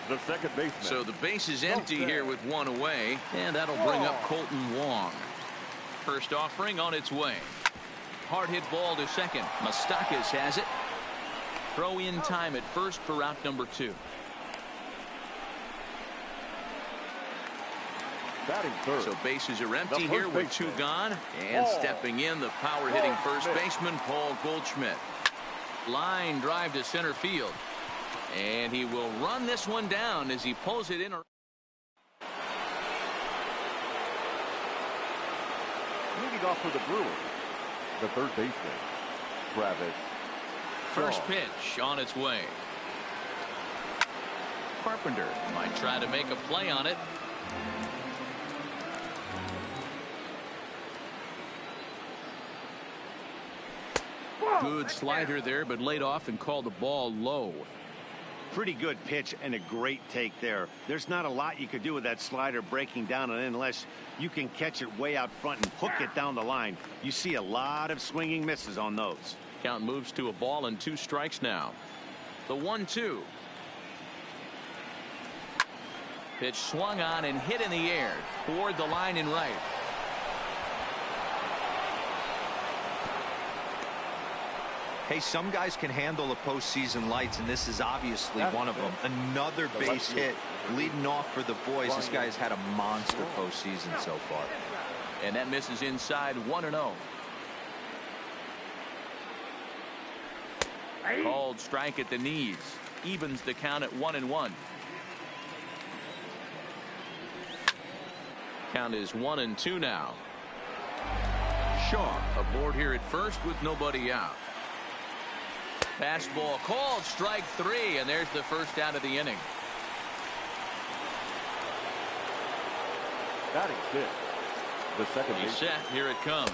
the second baseman. So the base is empty here with one away, and that'll bring up Colton Wong. First offering on its way. Hard hit ball to second. Moustakas has it. Throw in time at first for out number two. So bases are empty here with 2 gone. And stepping in, the power-hitting first baseman, Paul Goldschmidt. Line drive to center field. And he will run this one down as he pulls it in. Leading off for the Brewers, the third baseman, Travis. First pitch on its way. Carpenter might try to make a play on it. Good slider there, but laid off and called the ball low. Pretty good pitch and a great take there. There's not a lot you could do with that slider breaking down and in unless you can catch it way out front and hook it down the line. You see a lot of swinging misses on those. Count moves to a ball and 2 strikes now. The 1-2. Pitch swung on and hit in the air toward the line and right. Hey, some guys can handle the postseason lights, and this is obviously one of them. Another base hit leading off for the boys. This guy has had a monster postseason so far. And that misses inside, 1-0. Called strike at the knees. Evens the count at 1-1. Count is 1-2 now. Shaw aboard here at first with nobody out. Fastball called, strike 3, and there's the first out of the inning. Batting fifth, the second He's set. Here it comes.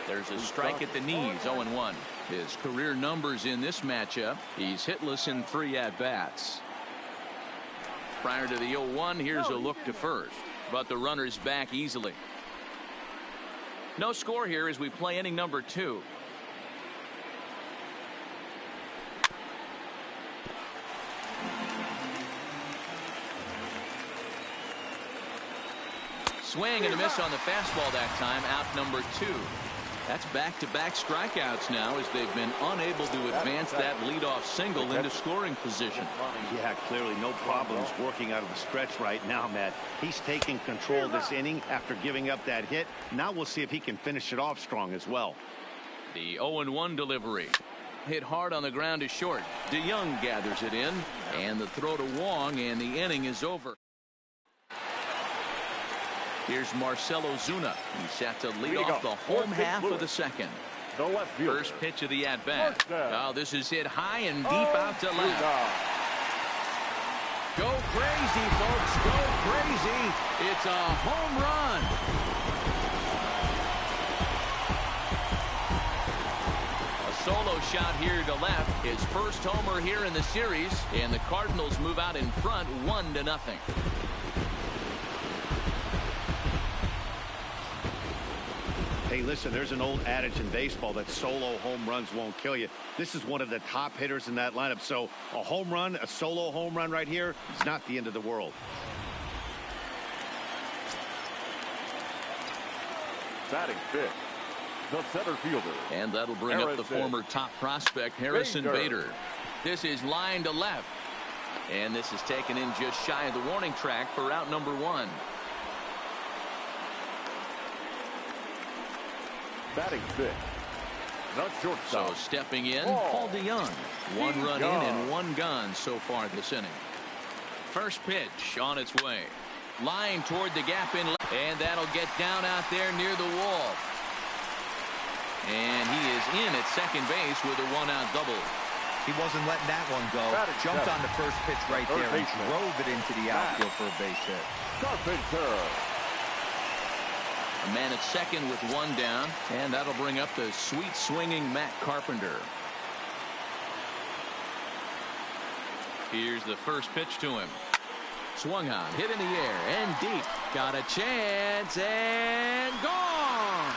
There's a strike at the knees, 0-1. His career numbers in this matchup. He's hitless in 3 at-bats. Prior to the 0-1, here's a look to first, but the runner's back easily. No score here as we play inning number 2. Swing and a miss on the fastball that time, out number 2. That's back-to-back strikeouts now as they've been unable to advance that leadoff single into scoring position. Yeah, clearly no problems working out of the stretch right now, Matt. He's taking control of this inning after giving up that hit. Now we'll see if he can finish it off strong as well. The 0-1 delivery. Hit hard on the ground to short. DeYoung gathers it in, and the throw to Wong, and the inning is over. Here's Marcell Ozuna. He's set to lead off the home half of the second. First pitch of the at-bat. Oh, this is hit high and deep out to left. Go crazy, folks. Go crazy. It's a home run. A solo shot here to left. His first homer here in the series. And the Cardinals move out in front 1-0. Hey, listen, there's an old adage in baseball that solo home runs won't kill you. This is one of the top hitters in that lineup. So a home run, a solo home run right here is not the end of the world. Batting fifth, the center fielder. And that'll bring up the former top prospect, Harrison Bader. This is line to left. And this is taken in just shy of the warning track for out number 1. Batting fifth, the shortstop. So stepping in, Paul DeYoung. 1 run in and 1 gone so far this inning. First pitch on its way. Line toward the gap in left. And that'll get down out there near the wall. And he is in at second base with a 1-out double. He wasn't letting that one go. Jumped on the first pitch right there and drove it into the outfield for a base hit. Carpenter. A man at second with 1 down, and that'll bring up the sweet swinging Matt Carpenter. Here's the first pitch to him. Swung on, hit in the air, and deep. Got a chance, and gone!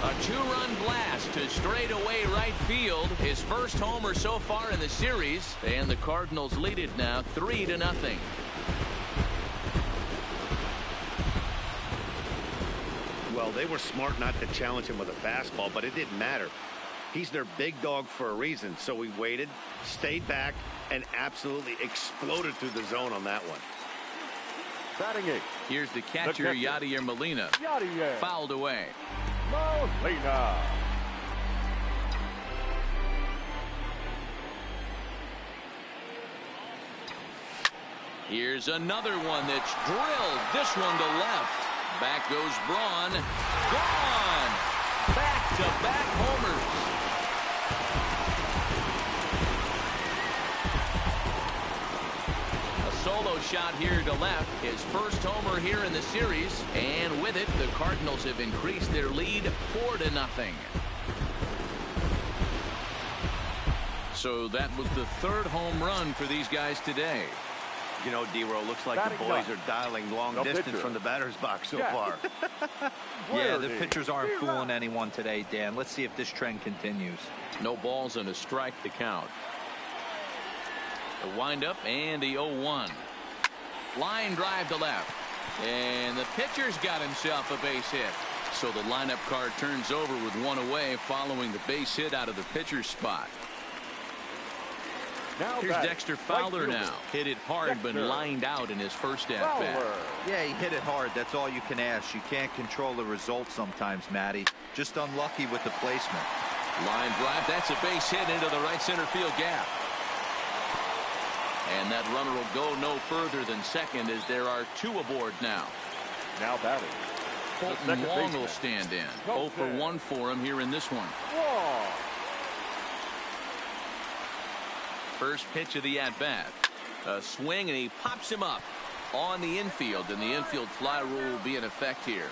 A 2-run blast to straightaway right field. His first homer so far in the series. And the Cardinals lead it now 3-0. Well, they were smart not to challenge him with a fastball, but it didn't matter. He's their big dog for a reason. So he waited, stayed back, and absolutely exploded through the zone on that one. Batting 8. Here's the catcher, Yadier Molina. Fouled away. Molina. Here's another one that's drilled. This one to left. Back goes Braun. Gone. Back-to-back homers. A solo shot here to left. His first homer here in the series. And with it, the Cardinals have increased their lead 4-0. So that was the third home run for these guys today. You know, D-Row, looks like the boys are dialing long distance from the batter's box so far. Yeah, the pitchers aren't fooling anyone today, Dan. Let's see if this trend continues. No balls and a strike to count. The windup and the 0-1. Line drive to left. And the pitcher's got himself a base hit. So the lineup card turns over with one away following the base hit out of the pitcher's spot. Here's Dexter Fowler now. Hit it hard, but lined out in his first at-bat. Yeah, he hit it hard. That's all you can ask. You can't control the result sometimes, Matty. Just unlucky with the placement. Line drive. That's a base hit into the right center field gap. And that runner will go no further than second as there are two aboard now. Now batting. Colton Wong will stand in. 0 for 1 for him here in this one. First pitch of the at-bat. A swing, and he pops him up on the infield, and the infield fly rule will be in effect here.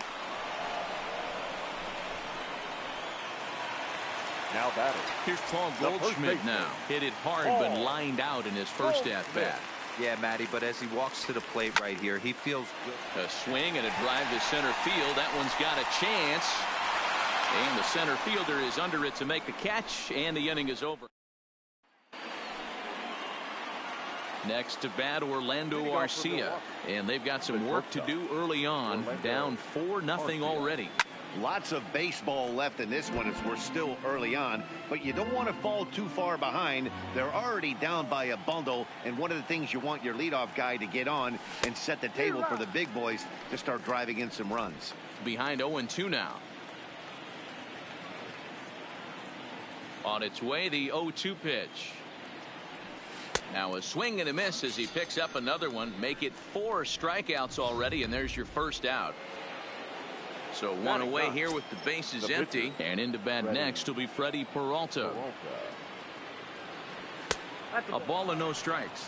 Now batting. Here's Paul Goldschmidt now. Hit it hard, but lined out in his first at-bat. Yeah, Matty, but as he walks to the plate right here, he feels good. A swing and a drive to center field. That one's got a chance. And the center fielder is under it to make the catch, and the inning is over. Next to bat, Orlando Arcia, and they've got some work to do early on. Down 4-0 already. Lots of baseball left in this one as we're still early on, but you don't want to fall too far behind. They're already down by a bundle, and one of the things you want your leadoff guy to get on and set the table for the big boys to start driving in some runs. Behind 0-2 now. On its way, the 0-2 pitch. Now a swing and a miss as he picks up another one. Make it 4 strikeouts already, and there's your first out. So one away here with the bases empty. And into bat next will be Freddie Peralta. A ball and no strikes.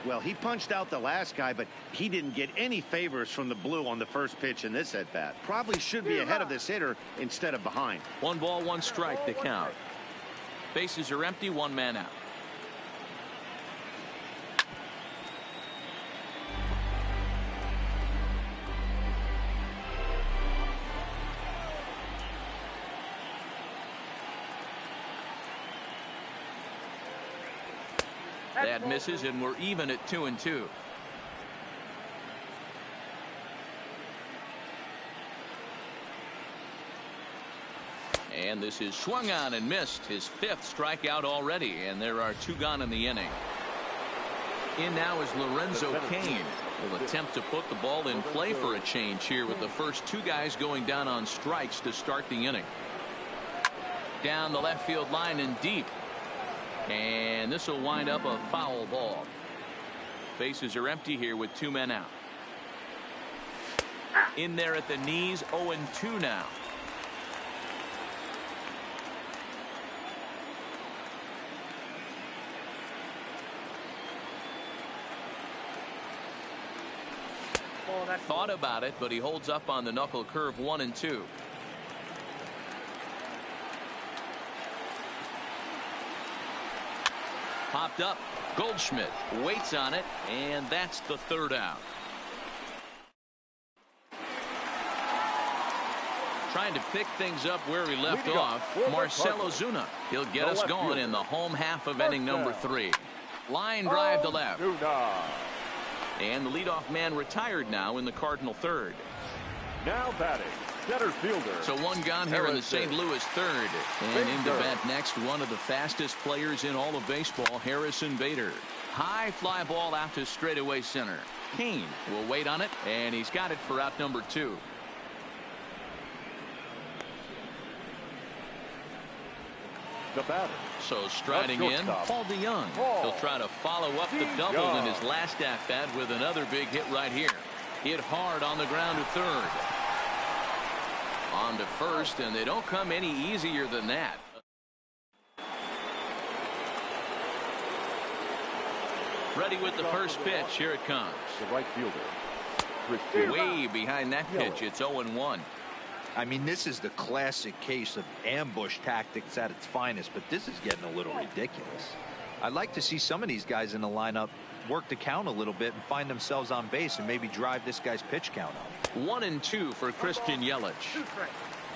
Well, he punched out the last guy, but he didn't get any favors from the blue on the first pitch in this at-bat. Probably should be ahead of this hitter instead of behind. 1 ball, 1 strike to count. Bases are empty, 1 man out. That misses, and we're even at 2-2. And this is swung on and missed. His 5th strikeout already, and there are 2 gone in the inning. In now is Lorenzo Cain. Will attempt to put the ball in play for a change here with the first 2 guys going down on strikes to start the inning. Down the left field line and deep. And this will wind up a foul ball. Bases are empty here with 2 men out. In there at the knees, 0-2 now. Thought about it, but he holds up on the knuckle curve. 1-2. Popped up. Goldschmidt waits on it, and that's the 3rd out. Trying to pick things up where he left off. Marcell Ozuna. He'll get us going in the home half of inning number 3. Line drive to left. And the leadoff man retired now in the Cardinal 3rd. Now batting. Center fielder. So one gone here in the St. Louis third. And into bat next, one of the fastest players in all of baseball, Harrison Bader. High fly ball out to straightaway center. Kane will wait on it, and he's got it for out number 2. The batter. So striding in, Paul DeYoung. He'll try to follow up the double in his last at-bat with another big hit right here. Hit hard on the ground to third. On to first, and they don't come any easier than that. Ready with the first pitch. Here it comes. The right fielder. Way behind that pitch. It's 0-1. I mean, this is the classic case of ambush tactics at its finest, but this is getting a little ridiculous. I'd like to see some of these guys in the lineup work the count a little bit and find themselves on base and maybe drive this guy's pitch count up. 1-2 for Christian Yelich.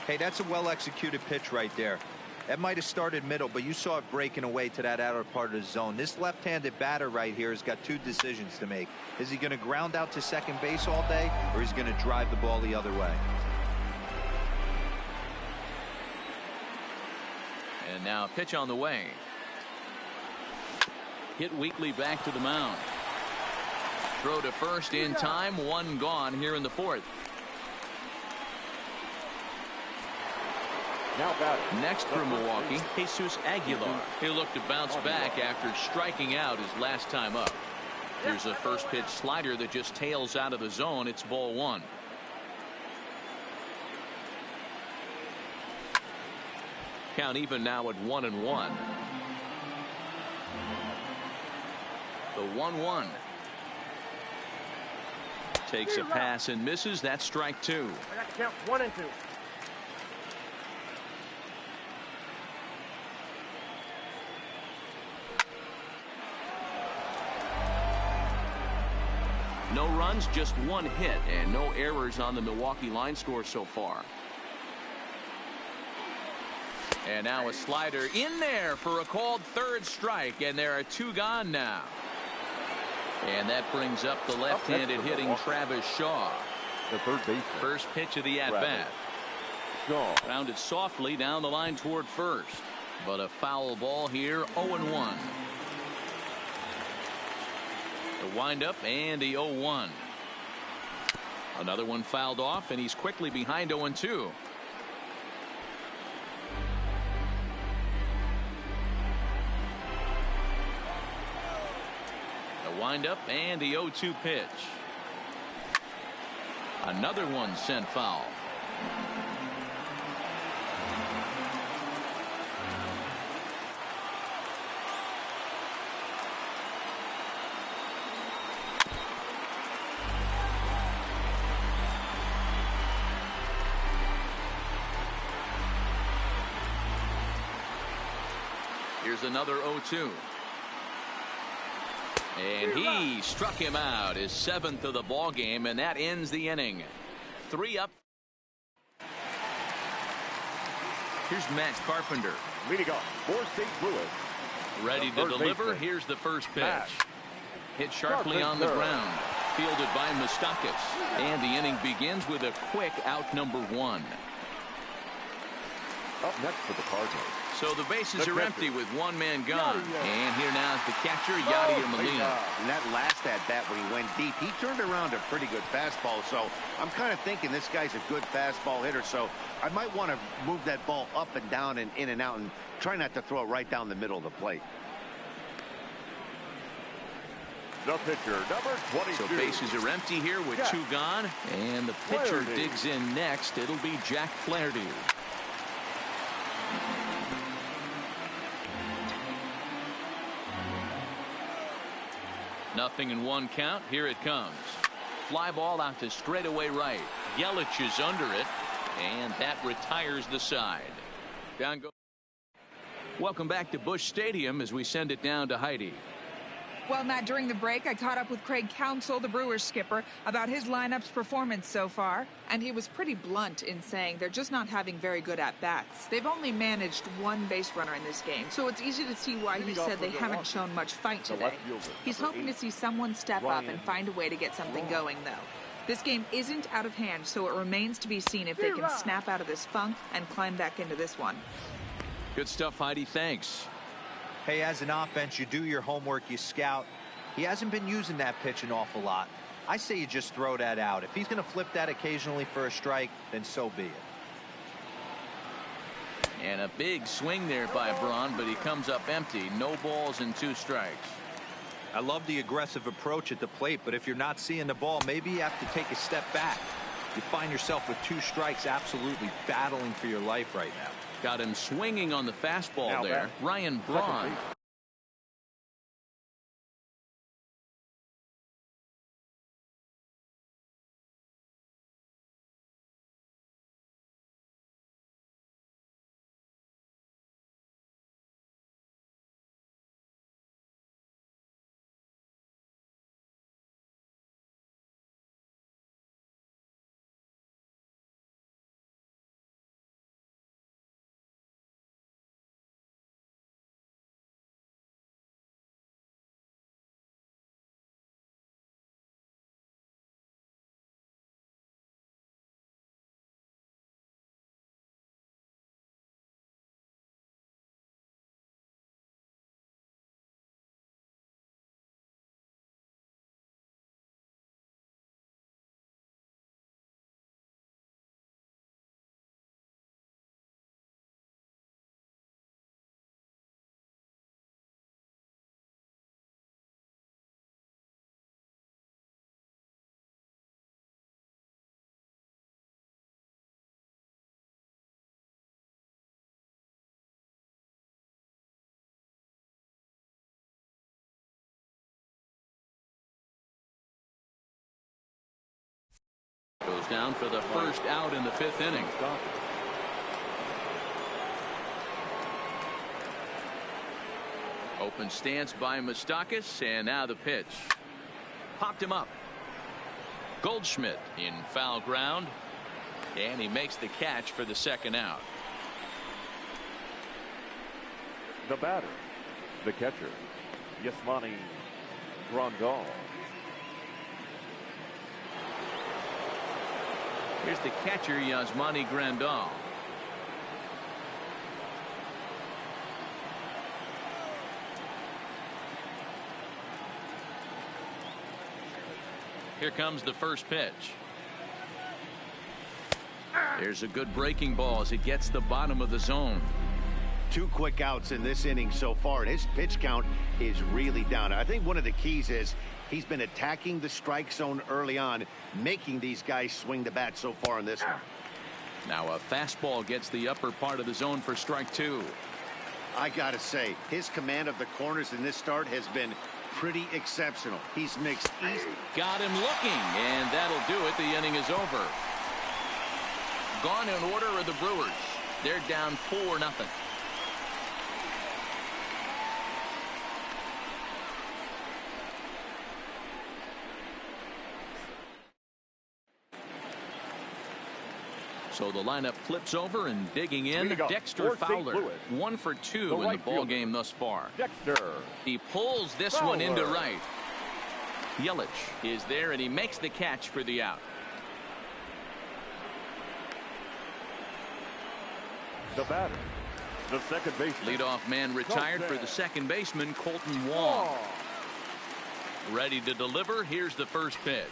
Hey, that's a well-executed pitch right there. That might have started middle, but you saw it breaking away to that outer part of the zone. This left-handed batter right here has got 2 decisions to make. Is he going to ground out to second base all day, or is he going to drive the ball the other way? And now a pitch on the way. Hit weakly back to the mound. Throw to first in time. 1 gone here in the 4th. Now batting. Next for Milwaukee, Jesus Aguilar. He'll look to bounce back after striking out his last time up. Here's a first pitch slider that just tails out of the zone. It's ball 1. Count even now at 1-1. The 1-1. Takes a pass and misses. That's strike 2. I got to count 1 and 2. No runs, just 1 hit, and no errors on the Milwaukee line score so far. And now a slider in there for a called 3rd strike, and there are 2 gone now. And that brings up the left-handed hitting Travis Shaw. The third baseman. First pitch of the at-bat. Shaw. Rounded softly down the line toward first. But a foul ball here, 0-1. The windup and the 0-1. Another one fouled off, and he's quickly behind 0-2. The windup and the 0-2 pitch. Another one sent foul. Here's another 0-2. And he struck him out, his 7th of the ball game, and that ends the inning. 3 up. Here's Matt Carpenter. Leading off for St. Louis. Ready to deliver. Here's the first pitch. Hit sharply on the ground. Fielded by Moustakas. And the inning begins with a quick out number 1. Up next for the Cardinals. So the bases are empty with 1 man gone. And here now is the catcher, Yadier Molina. And that last at-bat when he went deep, he turned around a pretty good fastball. So I'm kind of thinking this guy's a good fastball hitter. So I might want to move that ball up and down and in and out and try not to throw it right down the middle of the plate. The pitcher, number 22. So bases are empty here with 2 gone. And the pitcher digs in next. It'll be Jack Flaherty. Nothing in 1 count. Here it comes. Fly ball out to straightaway right. Yelich is under it, and that retires the side. Down goes. Welcome back to Busch Stadium as we send it down to Heidi. Well, Matt, during the break, I caught up with Craig Counsell, the Brewers skipper, about his lineup's performance so far. And he was pretty blunt in saying they're just not having very good at-bats. They've only managed 1 base runner in this game, so it's easy to see why he said they haven't shown much fight today. He's hoping to see someone step up and find a way to get something going, though. This game isn't out of hand, so it remains to be seen if they can snap out of this funk and climb back into this one. Good stuff, Heidi. Thanks. Hey, as an offense, you do your homework, you scout. He hasn't been using that pitch an awful lot. I say you just throw that out. If he's going to flip that occasionally for a strike, then so be it. And a big swing there by Braun, but he comes up empty. No balls and 2 strikes. I love the aggressive approach at the plate, but if you're not seeing the ball, maybe you have to take a step back. You find yourself with 2 strikes, absolutely battling for your life right now. Got him swinging on the fastball Now there. Ryan Braun. Goes down for the first out in the 5th inning. Open stance by Moustakas, and now the pitch. Popped him up. Goldschmidt in foul ground, and he makes the catch for the 2nd out. The batter, the catcher, Yasmani Grandal. Here's the catcher, Yasmani Grandal. Here comes the first pitch. There's a good breaking ball as it gets the bottom of the zone. 2 quick outs in this inning so far, and his pitch count is really down. I think one of the keys is he's been attacking the strike zone early on, making these guys swing the bat so far in this one. Now a fastball gets the upper part of the zone for strike 2. I gotta say, his command of the corners in this start has been pretty exceptional. He's mixed east. Got him looking, and that'll do it. The inning is over. Gone in order are the Brewers. They're down 4-0. So the lineup flips over, and digging in, Dexter Fowler. 1 for 2 in the ball game thus far. Dexter. He pulls this one into right. Yelich is there, and he makes the catch for the out. The batter, the second baseman. Leadoff man retired for the second baseman, Colton Wong. Ready to deliver. Here's the first pitch.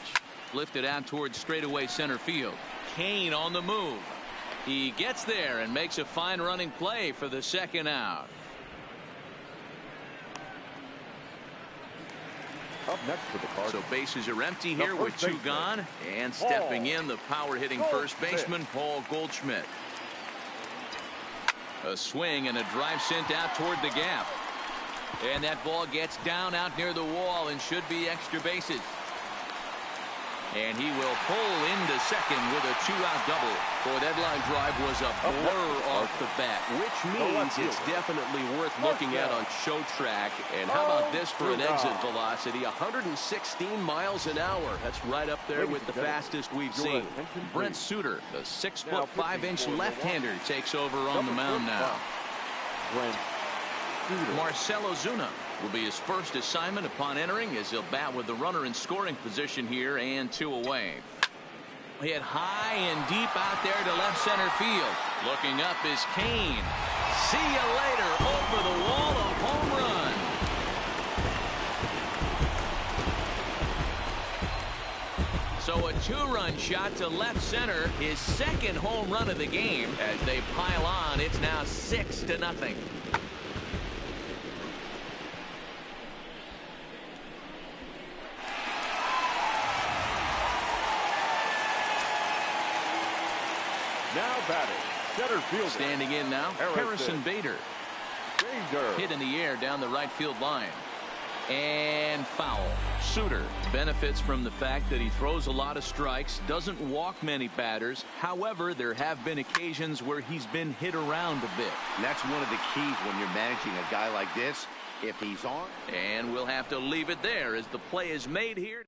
Lifted out towards straightaway center field. Kane on the move. He gets there and makes a fine running play for the 2nd out. Up next for the Cardinals. So bases are empty here with 2 gone, and stepping in, the power hitting first baseman, Paul Goldschmidt. A swing and a drive sent out toward the gap, and that ball gets down out near the wall and should be extra bases. And he will pull into second with a 2-out double. Boy, that line drive was a blur off the bat, which means it's definitely worth looking at on show track. And how about this for an exit velocity? 116 miles an hour. That's right up there with the fastest we've seen. Brent Suter, the 6'5" left-hander, takes over on the mound now. Marcell Ozuna will be his first assignment upon entering, as he'll bat with the runner in scoring position here and 2 away. hit high and deep out there to left center field. Looking up is Kane. See you later. Over the wall, a home run. So a 2-run shot to left center, his second home run of the game. As they pile on, it's now 6-0. Now batting, center fielder. Standing in now, Harrison Bader. Hit in the air down the right field line. And foul. Suter benefits from the fact that he throws a lot of strikes, doesn't walk many batters. However, there have been occasions where he's been hit around a bit. And that's one of the keys when you're managing a guy like this. If he's on. And we'll have to leave it there as the play is made here.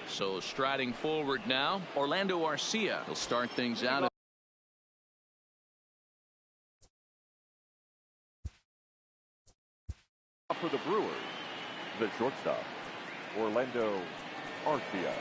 So striding forward now, Orlando Arcia will start things out. For the Brewers, the shortstop, Orlando Arcia.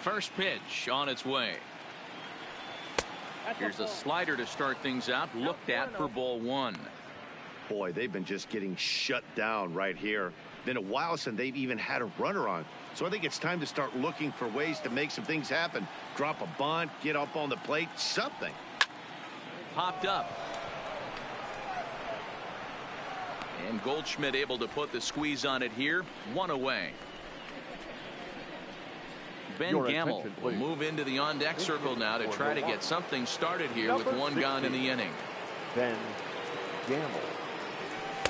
First pitch on its way. Here's a slider to start things out. Looked at for ball 1. Boy, they've been just getting shut down right here. Been a while since they've even had a runner on. So I think it's time to start looking for ways to make some things happen. Drop a bunt, get up on the plate, something. Popped up. And Goldschmidt able to put the squeeze on it here. 1 away. Ben Gamble will move into the on-deck circle now to try to get something started here with 1 gone in the inning. Ben Gamble.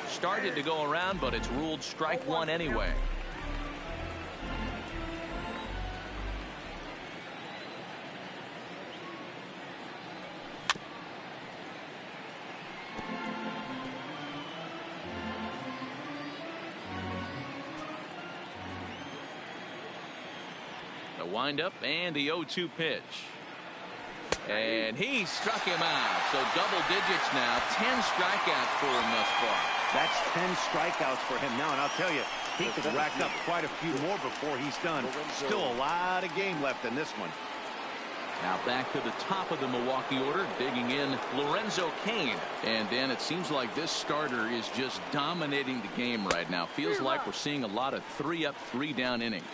Started to go around, but it's ruled strike 1 anyway. Windup and the 0-2 pitch. And he struck him out. So double digits now. 10 strikeouts for him thus far. That's 10 strikeouts for him now. And I'll tell you, he could rack up quite a few more before he's done. Still a lot of game left in this one. Now back to the top of the Milwaukee order, digging in Lorenzo Cain. And Dan, it seems like this starter is just dominating the game right now. Feels like we're seeing a lot of 3-up, 3-down innings.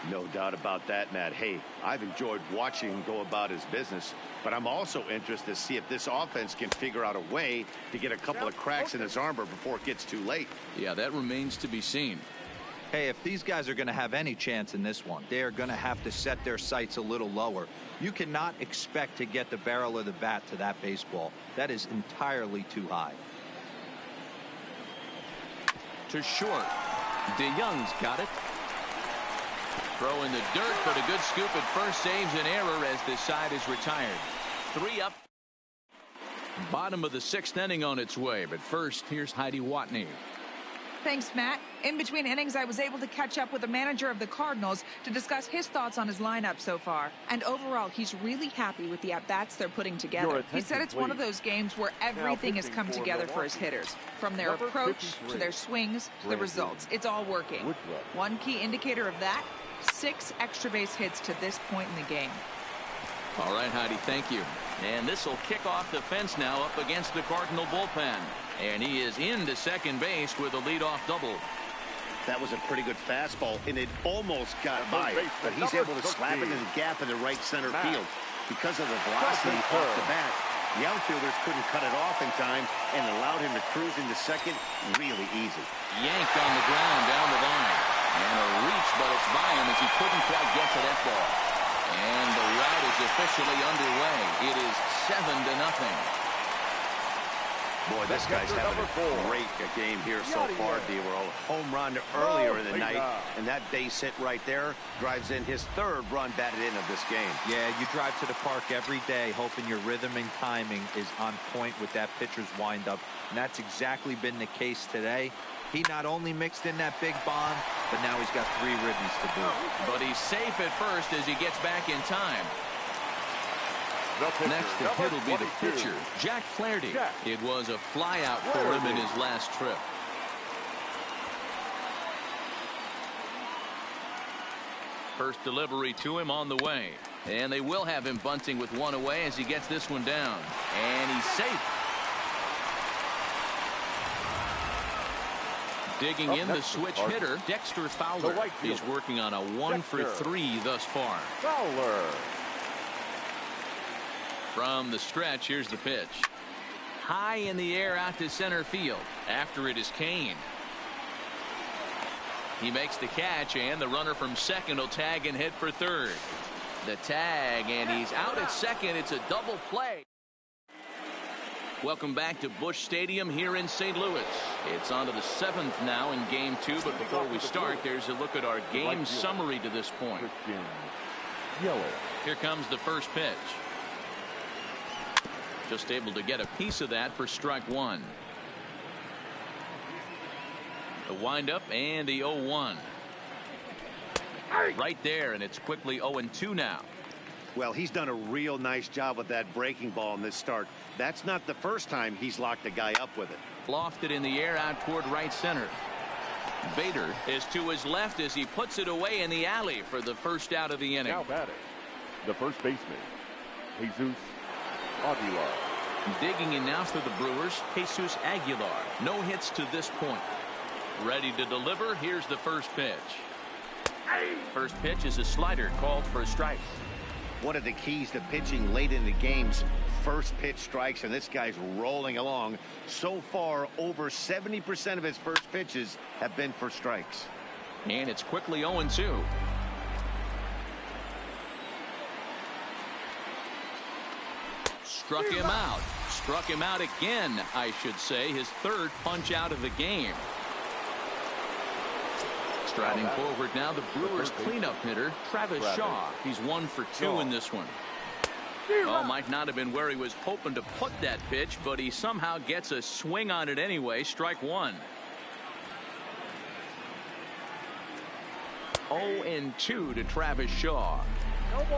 No doubt about that, Matt. Hey, I've enjoyed watching him go about his business, but I'm also interested to see if this offense can figure out a way to get a couple of cracks in his armor before it gets too late. Yeah, that remains to be seen. Hey, if these guys are going to have any chance in this one, they are going to have to set their sights a little lower. You cannot expect to get the barrel of the bat to that baseball. That is entirely too high. To short. DeYoung's got it. Throw in the dirt, but a good scoop at first saves an error as this side is retired. 3 up. Bottom of the 6th inning on its way, but first, here's Heidi Watney. Thanks, Matt. In between innings, I was able to catch up with the manager of the Cardinals to discuss his thoughts on his lineup so far. And overall, he's really happy with the at-bats they're putting together. He said it's one of those games where everything has come together for his hitters. From their approach to their swings to the results. It's all working. One key indicator of that, 6 extra base hits to this point in the game. All right, Heidi, thank you. And this will kick off the fence now up against the Cardinal bullpen. And he is into second base with a leadoff double. That was a pretty good fastball, and it almost got by, but he's able to slap it in the gap in the right center field. Because of the velocity off the bat, the outfielders couldn't cut it off in time and allowed him to cruise into second really easy. Yanked on the ground down the line. And a reach, but it's by him as he couldn't quite get to that ball. And the rout is officially underway. It is 7-0. Boy, this guy's having a great game here so far. They were a home run earlier in the night, and that base hit right there drives in his third run batted in of this game. Yeah, you drive to the park every day hoping your rhythm and timing is on point with that pitcher's windup, and that's exactly been the case today. He not only mixed in that big bomb, but now he's got 3 ribbies to boot. But he's safe at first as he gets back in time. Next to hit will be the pitcher, Jack Flaherty. It was a flyout for him in his last trip. First delivery to him on the way. And they will have him bunting with 1 away as he gets this one down. And he's safe. Digging in the switch hitter, Dexter Fowler. He's working on a 1 for 3 thus far. Fowler. From the stretch, here's the pitch. High in the air out to center field. After it is Kane. He makes the catch, and the runner from second will tag and head for third. The tag, and he's out at second. It's a double play. Welcome back to Busch Stadium here in St. Louis. It's on to the 7th now in Game 2, but before we start, there's a look at our game summary to this point. Here comes the first pitch. Just able to get a piece of that for strike 1. The windup and the 0-1. Right there, and it's quickly 0-2 now. Well, he's done a real nice job with that breaking ball in this start. That's not the first time he's locked a guy up with it. Lofted in the air out toward right center. Bader is to his left as he puts it away in the alley for the first out of the inning. Now batting, the first baseman, Jesus Aguilar. Digging in now for the Brewers, Jesus Aguilar. No hits to this point. Ready to deliver. Here's the first pitch. First pitch is a slider called for a strike. One of the keys to pitching late in the game's first pitch strikes, and this guy's rolling along. So far, over 70% of his first pitches have been for strikes. And it's quickly 0-2. Struck him out. Struck him out again, I should say. His third punch out of the game. Striding forward now, the Brewers cleanup hitter, Travis Shaw. He's 1 for 2 in this one. Oh, might not have been where he was hoping to put that pitch, but he somehow gets a swing on it anyway. Strike 1. 0-2 to Travis Shaw.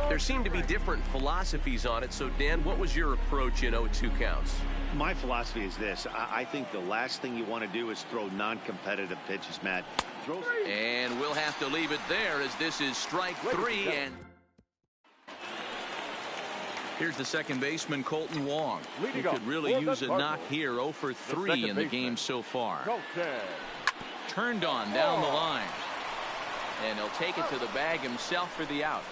There seem to be different philosophies on it. So, Dan, what was your approach in 0-2 counts? My philosophy is this. I think the last thing you want to do is throw non-competitive pitches, Matt. And we'll have to leave it there as this is strike 3. And here's the second baseman, Colton Wong. He could really use a knock here. 0 for 3 in the game so far. Turned on down the line. And he'll take it to the bag himself for the out.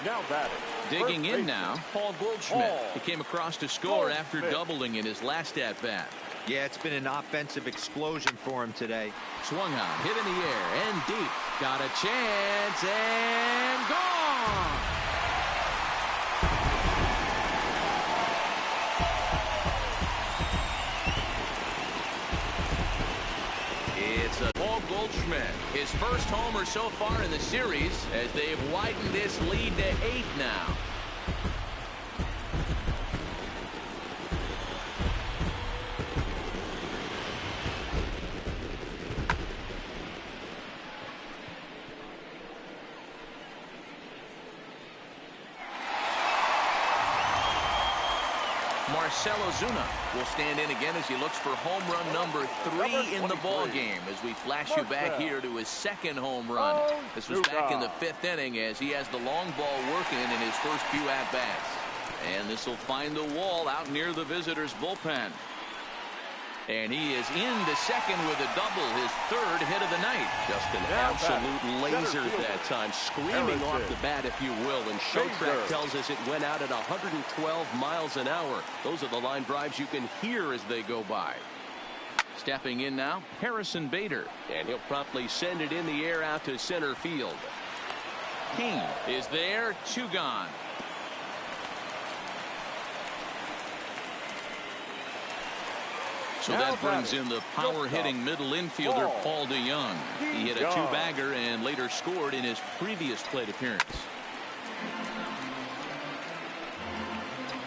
Now batting. Digging in now, Paul Goldschmidt. He came across to score after doubling in his last at-bat. Yeah, it's been an offensive explosion for him today. Swung on, hit in the air, and deep. Got a chance, and gone! It's a Paul Goldschmidt, his first homer so far in the series, as they've widened this lead to 8 now. Marcell Ozuna will stand in again as he looks for home run number 3 in the ball game as we flash you back here to his second home run. This was back in the 5th inning as he has the long ball working in his first few at-bats. And this will find the wall out near the visitors' bullpen. And he is into second with a double, his third hit of the night. Just an absolute laser that time, screaming off the bat, if you will. And Showtrack tells us it went out at 112 miles an hour. Those are the line drives you can hear as they go by. Stepping in now, Harrison Bader. And he'll promptly send it in the air out to center field. Kane is there, 2 gone. So that brings in the power-hitting middle infielder, Paul DeYoung. He hit a 2-bagger and later scored in his previous plate appearance.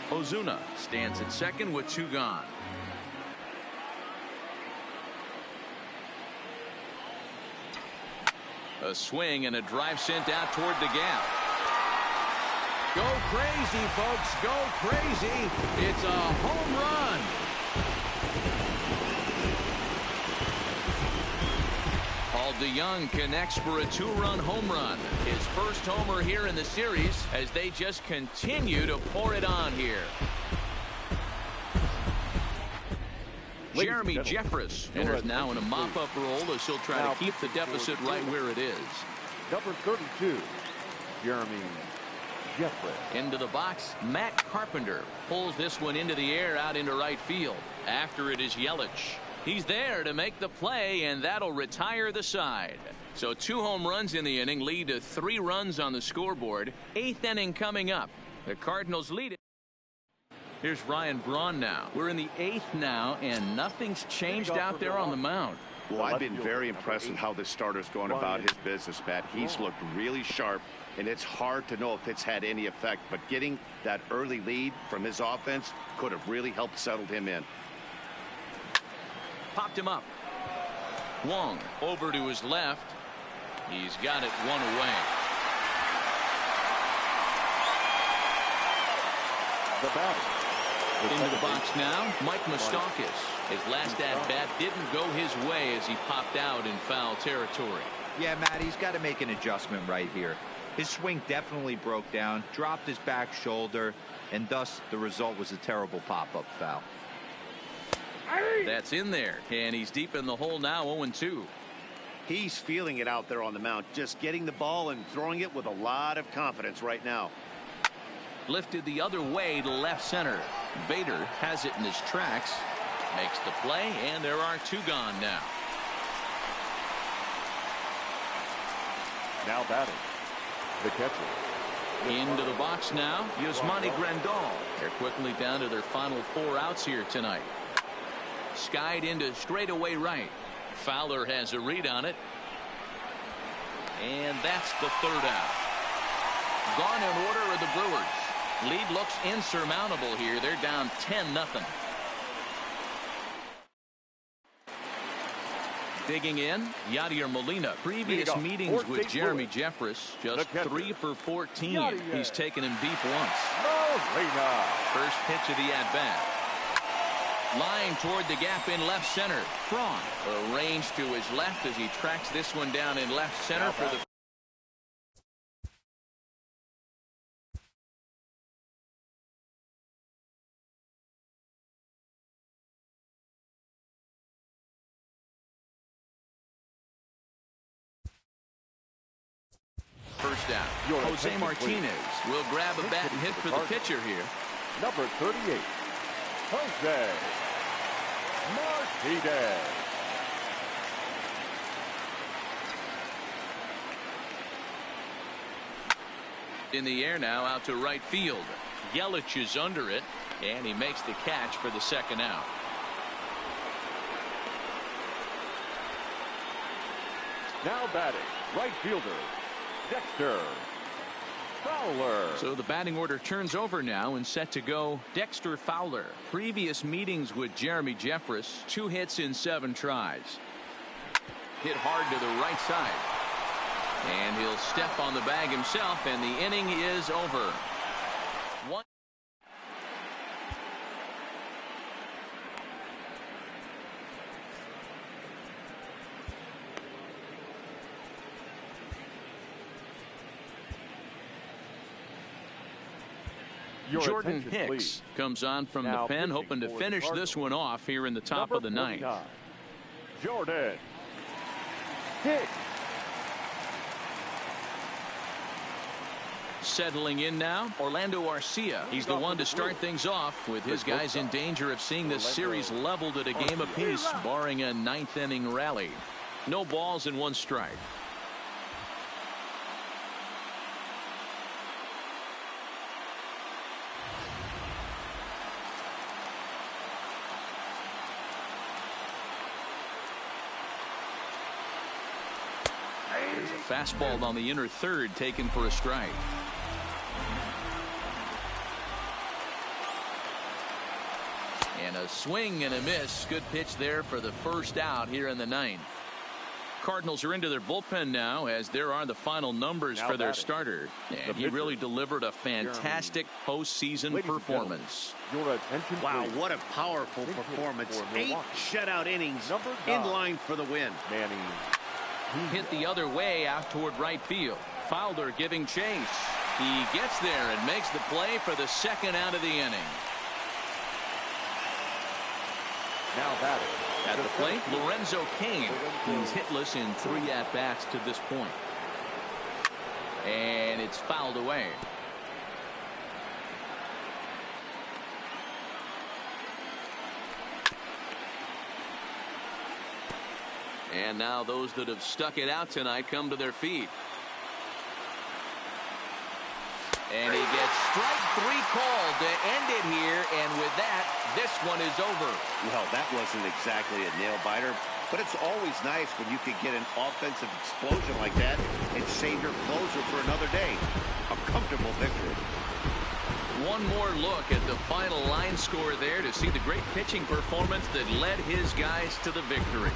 Ozuna stands at second with 2 gone. A swing and a drive sent out toward the gap. Go crazy, folks. Go crazy. It's a home run. Paul DeYoung connects for a 2-run home run. His first homer here in the series as they just continue to pour it on here. Jeremy Jeffress enters now in a mop-up role as he'll try to keep the deficit right where it is. Number 32, Jeremy Jeffress. Into the box, Matt Carpenter pulls this one into the air out into right field. After it is Yelich. He's there to make the play, and that'll retire the side. So 2 home runs in the inning lead to 3 runs on the scoreboard. 8th inning coming up. The Cardinals lead it. Here's Ryan Braun now. We're in the 8th now, and nothing's changed out there on the mound. Well, I've been very impressed with how this starter's going about his business, Pat. He's looked really sharp, and it's hard to know if it's had any effect. But getting that early lead from his offense could have really helped settle him in. Popped him up. Wong over to his left. He's got it 1 away. The batter. Into the box now, Mike Moustakas. His last at-bat didn't go his way as he popped out in foul territory. Yeah, Matt, he's got to make an adjustment right here. His swing definitely broke down, dropped his back shoulder, and thus the result was a terrible pop-up foul. That's in there, and he's deep in the hole now, 0-2. He's feeling it out there on the mound, just getting the ball and throwing it with a lot of confidence right now. Lifted the other way to left center. Bader has it in his tracks, makes the play, and there are 2 gone now. Now batting, the catcher. Into the box now, Yasmani Grandal. They're quickly down to their final 4 outs here tonight. Skied into straightaway right. Fowler has a read on it. And that's the 3rd out. Gone in order are the Brewers. Lead looks insurmountable here. They're down 10-0. Digging in, Yadier Molina. Previous meetings with Jeremy Jeffress, just 3 for 14. He's taken him deep once. First pitch of the at-bat. Line toward the gap in left center. Cron arranged to his left as he tracks this one down in left center for the first down. Jose Martinez will grab a bat and hit for the pitcher here. Number 38, Jose Martinez. In the air now, out to right field. Yelich is under it, and he makes the catch for the 2nd out. Now batting, right fielder, Dexter Fowler. So the batting order turns over now and set to go Dexter Fowler. Previous meetings with Jeremy Jeffress, 2 hits in 7 tries. Hit hard to the right side. And he'll step on the bag himself, and the inning is over. Jordan Hicks comes on from the pen, hoping to finish this one off here in the top of the 9th. Jordan Hicks. Settling in now, Orlando Arcia. He's the one to start things off with his guys in danger of seeing this series leveled at a game apiece, barring a 9th inning rally. No balls and 1 strike. fastball on the inner third taken for a strike. And a swing and a miss. Good pitch there for the first out here in the ninth. Cardinals are into their bullpen now, as there are the final numbers for their starter. And he really delivered a fantastic postseason performance. Wow, what a powerful performance. 8 shutout innings in line for the win. Hit the other way out toward right field. Fowler giving chase. He gets there and makes the play for the second out of the inning. Now batting at the plate, Lorenzo Cain. He's hitless in 3 at-bats to this point. And it's fouled away. And now those that have stuck it out tonight come to their feet. And he gets strike 3 called to end it here, and with that, this one is over. Well, that wasn't exactly a nail-biter, but it's always nice when you can get an offensive explosion like that and save your closer for another day. A comfortable victory. One more look at the final line score there to see the great pitching performance that led his guys to the victory.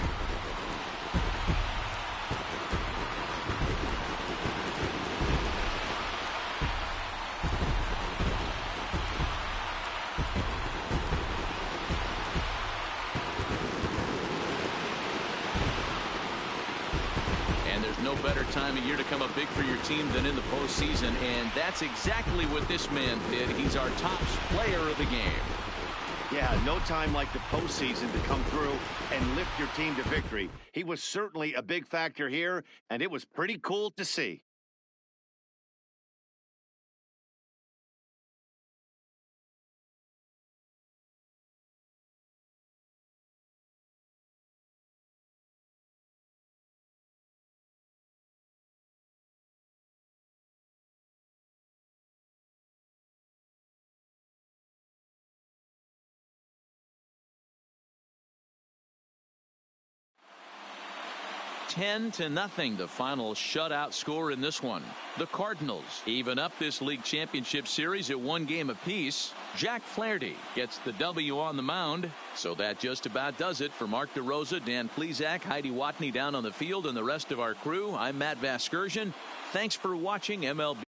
Better time of year to come up big for your team than in the postseason, and that's exactly what this man did. He's our top player of the game. Yeah, no time like the postseason to come through and lift your team to victory. He was certainly a big factor here, and it was pretty cool to see. Ten to nothing, the final shutout score in this one. The Cardinals even up this league championship series at 1 game apiece. Jack Flaherty gets the W on the mound. So that just about does it for Mark DeRosa, Dan Plesac, Heidi Watney down on the field, and the rest of our crew. I'm Matt Vasgersian. Thanks for watching MLB.